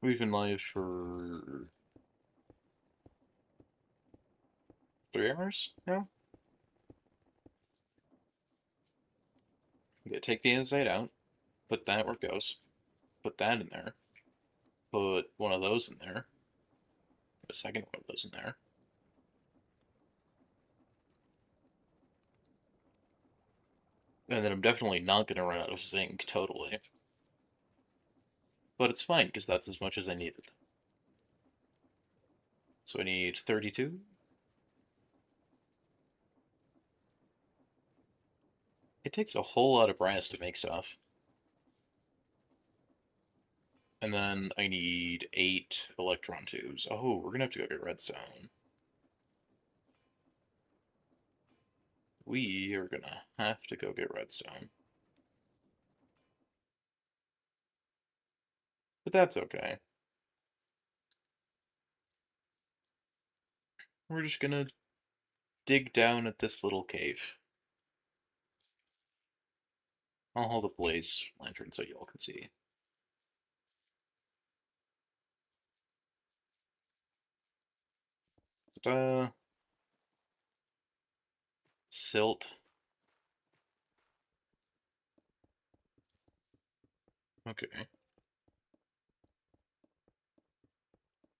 We've been live for 3 hours now. I'm gonna take the inside out, put that where it goes, put that in there, put one of those in there, put a second one of those in there. And then I'm definitely not gonna run out of zinc totally. But it's fine, because that's as much as I needed. So I need 32. It takes a whole lot of brass to make stuff. And then I need 8 electron tubes. Oh, we're gonna have to go get redstone. We are gonna have to go get redstone. But that's okay. We're just gonna dig down at this little cave. I'll hold a blaze lantern so y'all can see. Ta-da! Silt. Okay.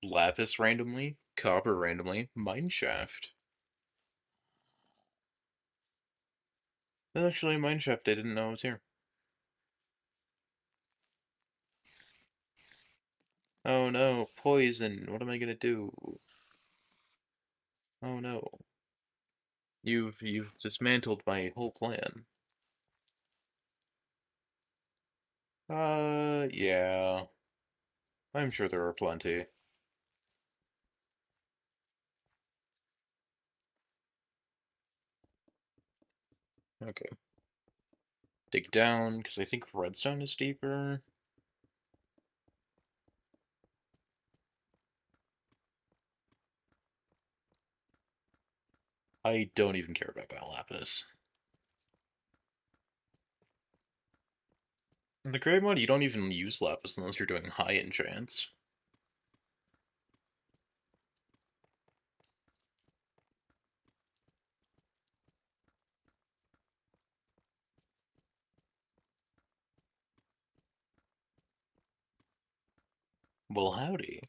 Lapis randomly. Copper randomly. Mineshaft. Actually, mineshaft, I didn't know it was here. Oh no, poison. What am I gonna do? Oh no. You've dismantled my whole plan. Yeah. I'm sure there are plenty. Okay. Dig down, because I think redstone is deeper. I don't even care about lapis. In the grave mode, you don't even use lapis unless you're doing high enchants. Well, howdy.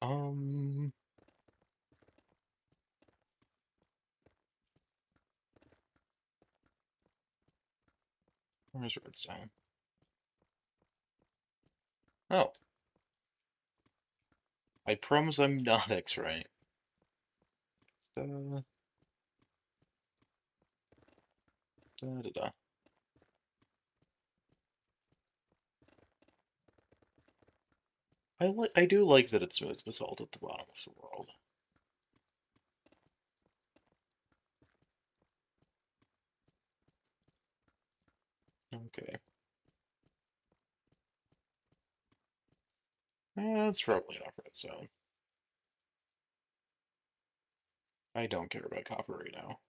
Um, where's redstone? Oh, I promise I'm not X-ray. Da, da, da, da. I do like that it's smooth basalt at the bottom of the world. Okay. That's probably enough redstone. I don't care about copper right now.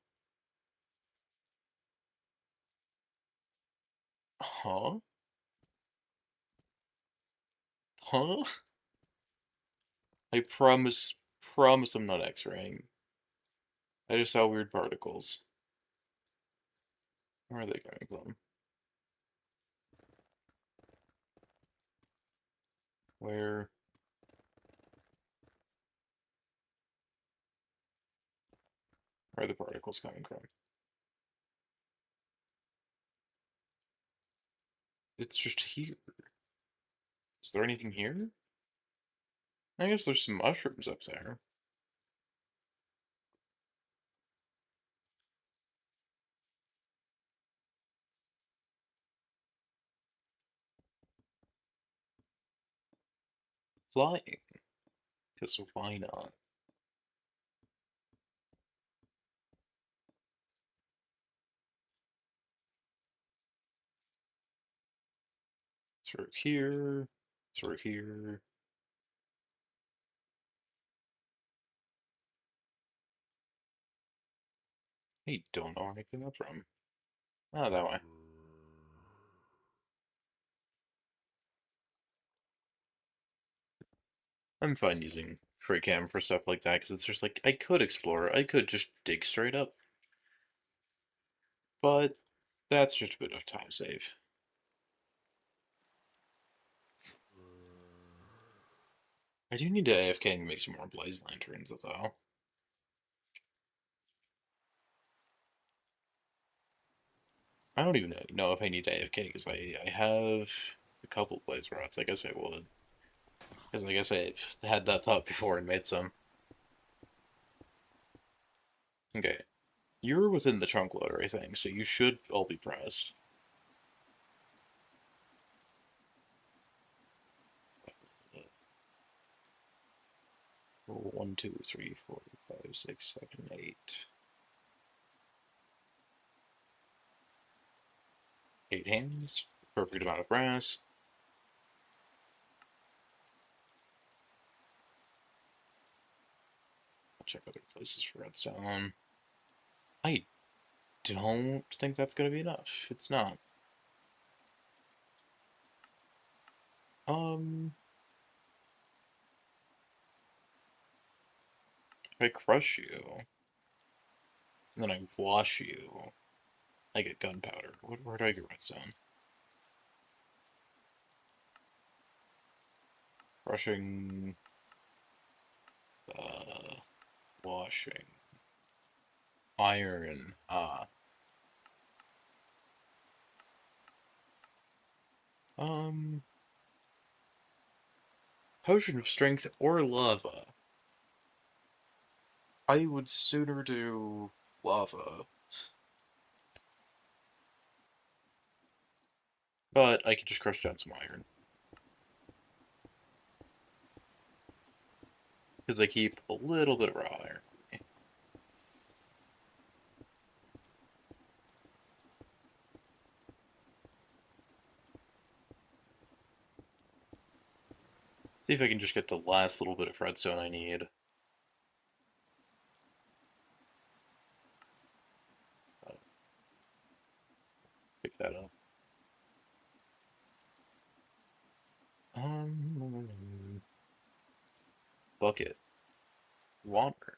Huh? Huh? I promise I'm not X-raying. I just saw weird particles. Where are they coming from? Where are the particles coming from? It's just here. Is there anything here? I guess there's some mushrooms up there. flying. Because why not? Through here, through here. I don't know where I came up from. Oh, that way. I'm fine using free cam for stuff like that, because it's just like, I could explore, I could just dig straight up, but that's just a bit of time save. I do need to AFK and make some more blaze lanterns, that's all. I don't even know if I need to AFK, because I have a couple blaze rods. I guess I would. Because I guess I've had that thought before and made some. Okay. You're within the trunk loader, I think, so you should all be pressed. One, two, three, four, five, six, seven, eight. 8 hands. Perfect amount of brass. I'll check other places for redstone. I don't think that's going to be enough. It's not. Um, if I crush you, and then I wash you, I get gunpowder. Where do I get redstone? Crushing, uh, washing, iron, um, potion of strength or lava. I would sooner do lava, but I can just crush down some iron. Because I keep a little bit of raw iron on me. See if I can just get the last little bit of redstone I need. Uh, Pick that up. Bucket. Water.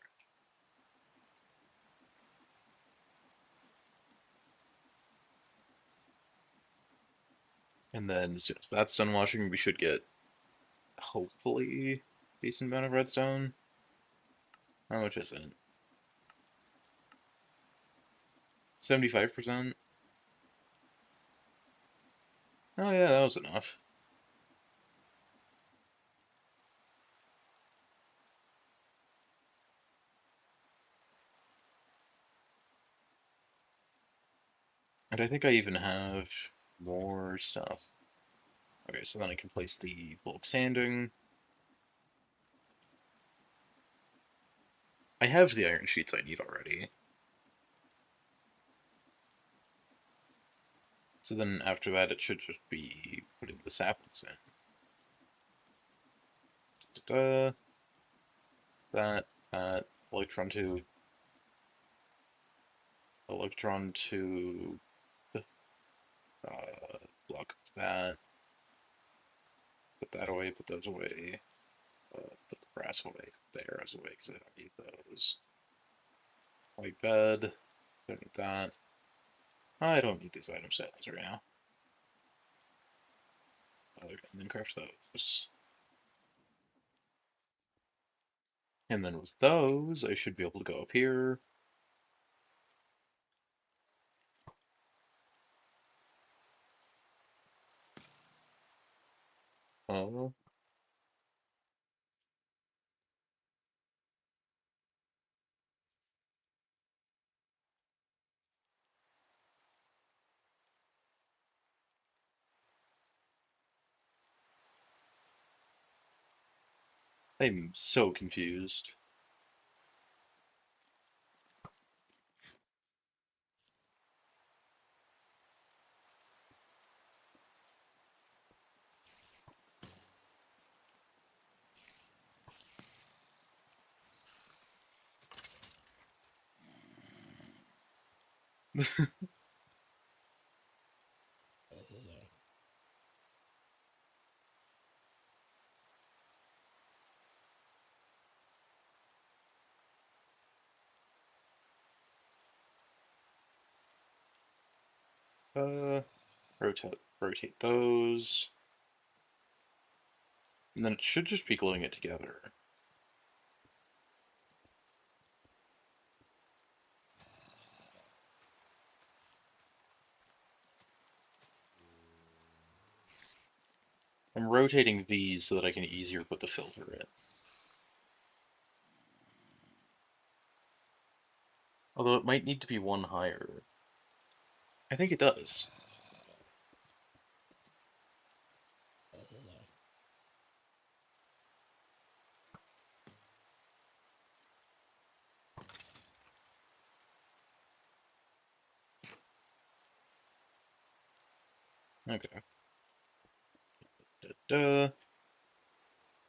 And then as soon as that's done washing, we should get, hopefully, decent amount of redstone. How much is it? 75%? Oh yeah, that was enough. And I think I even have more stuff. Okay, so then I can place the bulk sanding. I have the iron sheets I need already. So then after that, it should just be putting the saplings in. Da-da, that, electron to, block that, put that away, put those away, put the brass away, the arrows away, because I don't need those. White bed, don't need that. I don't need these item sets right now. And then craft those. And then with those, I should be able to go up here. Oh, I'm so confused. Rotate those. And then it should just be gluing it together. I'm rotating these so that I can easier put the filter in. Although it might need to be one higher. I think it does. Okay. Da da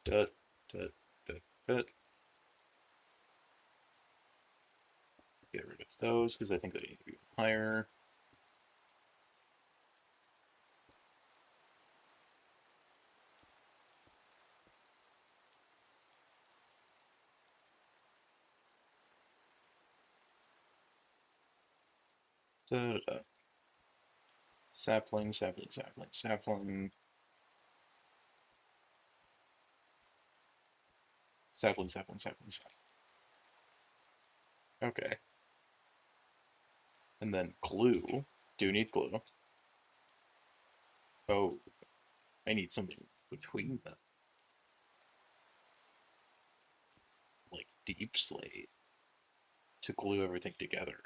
da da da da. Get rid of those because I think they need to be higher. Da da da. Sapling, sapling, sapling, sapling. Sapling, sapling, sapling, sapling. Okay. And then glue. Do need glue. Oh, I need something between them. Like deep slate to glue everything together.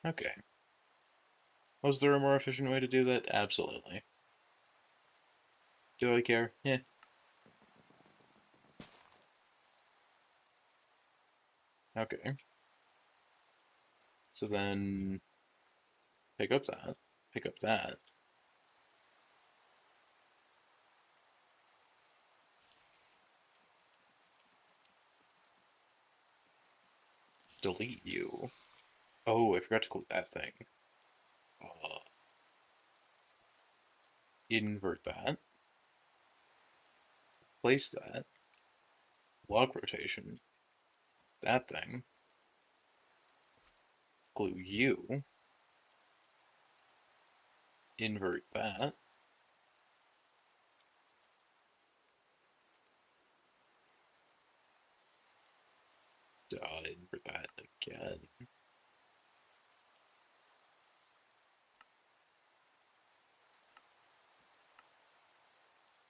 Okay. Was there a more efficient way to do that? Absolutely. Do I care? Yeah. Okay. So then pick up that. Pick up that. Delete you. Oh, I forgot to click that thing. Uh, invert that. Place that. Log rotation. That thing. Glue you. Invert that. Invert that again.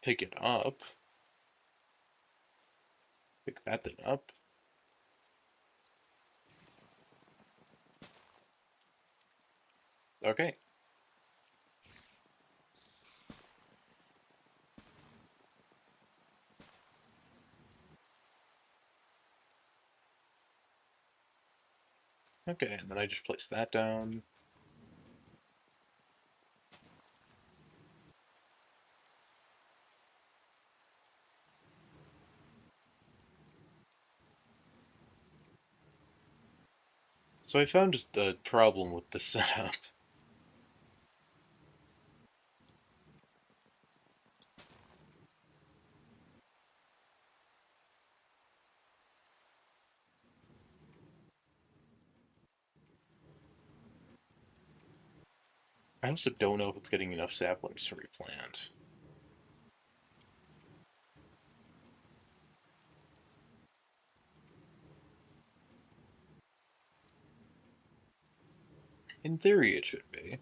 Pick it up. Pick that thing up. Okay. Okay, and then I just place that down. So I found the problem with the setup. I also don't know if it's getting enough saplings to replant. In theory, it should be.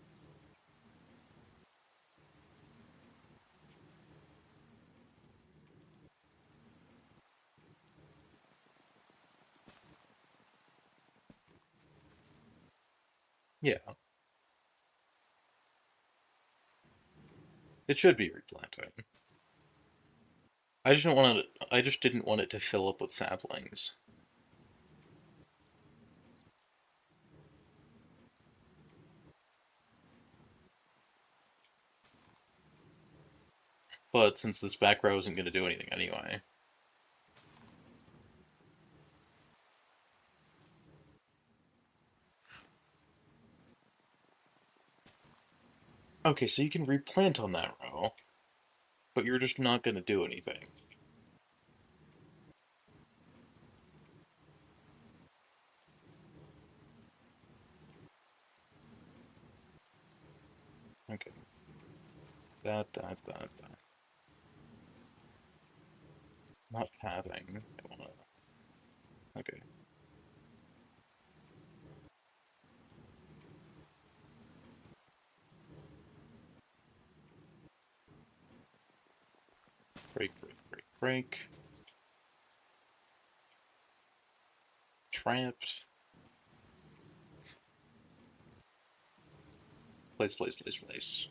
Yeah. It should be replanting. I just didn't want it to fill up with saplings. But since this back row isn't going to do anything anyway. Okay, so you can replant on that row, but you're just not going to do anything. Okay. That. Not pathing. I wanna... Okay. Break. Trapped. Place.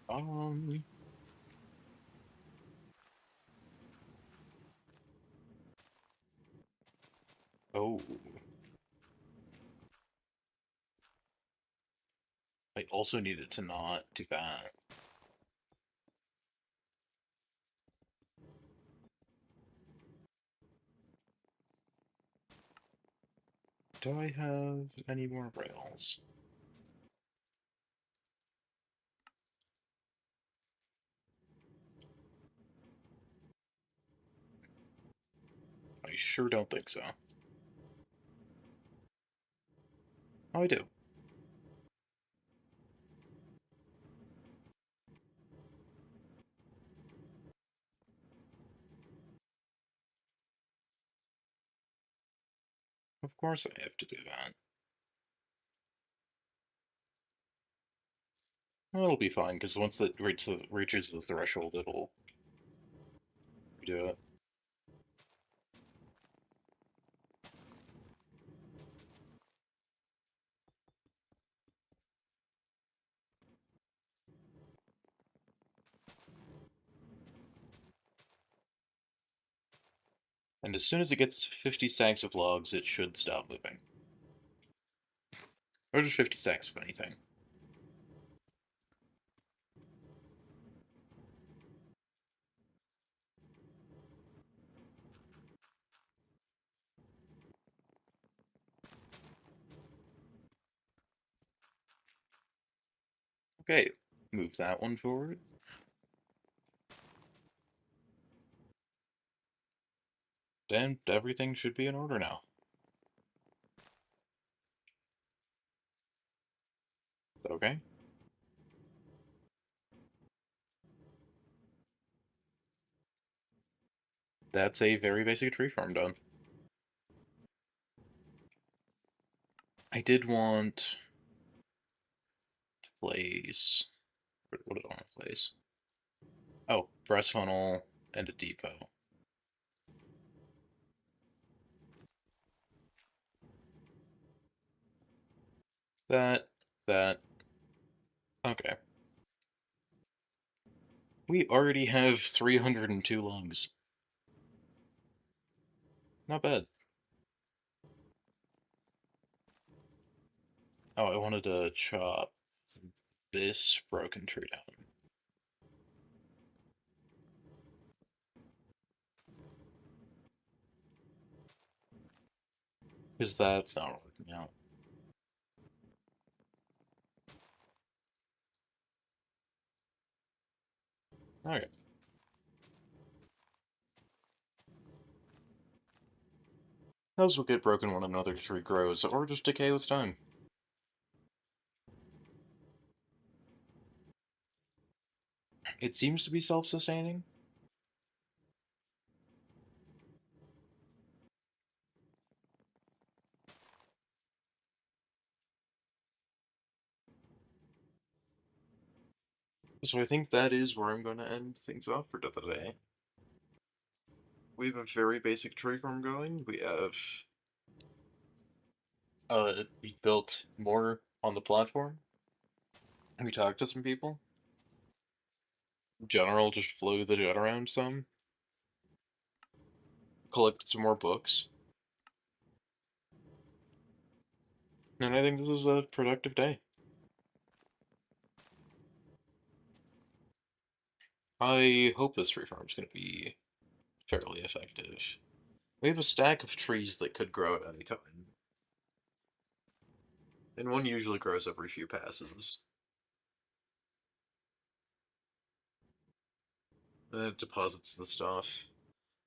Um... Oh. I also needed to not do that. Do I have any more rails? I sure don't think so. Oh, I do. Of course I have to do that. Well, it'll be fine, because once it reaches the threshold, it'll do it. And as soon as it gets to 50 stacks of logs, it should stop moving. Or just 50 stacks of anything. Okay, move that one forward. Then everything should be in order now. Okay. That's a very basic tree farm done. I did want to place... What did I want to place? Oh, breast funnel and a depot. That, that. Okay. We already have 302 logs. Not bad. Oh, I wanted to chop this broken tree down. Because that's not working out. Okay. Those will get broken when another tree grows, or just decay with time. It seems to be self-sustaining. So I think that is where I'm going to end things off for today. We have a very basic tree farm going. We have We built more on the platform. We talked to some people. General just flew the jet around some. Collected some more books. And I think this was a productive day. I hope this tree farm's going to be fairly effective. We have a stack of trees that could grow at any time. And one usually grows every few passes. And it deposits the stuff.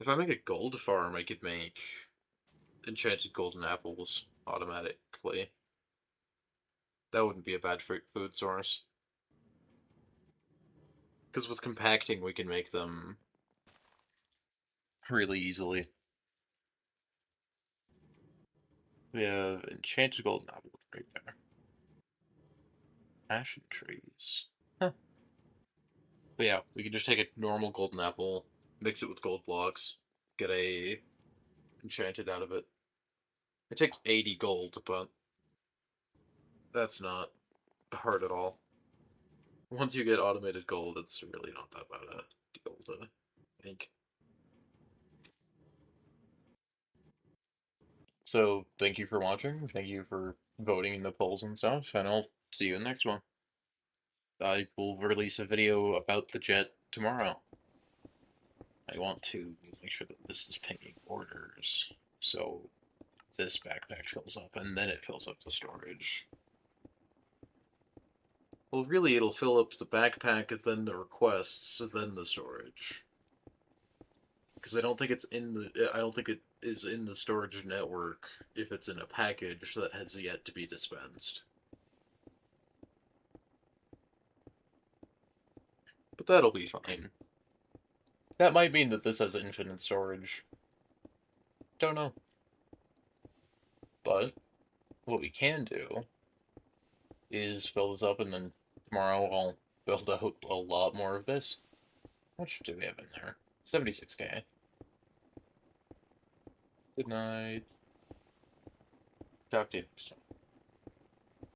If I make a gold farm, I could make enchanted golden apples automatically. That wouldn't be a bad food source. Because with compacting, we can make them really easily. We have enchanted golden apples right there. Ashen trees. Huh. But yeah, we can just take a normal golden apple, mix it with gold blocks, get a enchanted out of it. It takes 80 gold, but that's not hard at all. Once you get automated gold, it's really not that bad a deal to make. So, thank you for watching, thank you for voting in the polls and stuff, and I'll see you in the next one. I will release a video about the jet tomorrow. I want to make sure that this is pinging orders, so this backpack fills up, and then it fills up the storage. Well, really, it'll fill up the backpack, then the requests, then the storage. Because I don't think it's in the. I don't think it is in the storage network if it's in a package that has yet to be dispensed. But that'll be fine. That might mean that this has infinite storage. Don't know. But what we can do is fill this up, and then tomorrow I'll build out a lot more of this. How much do we have in there? 76k. Good night. Talk to you next time.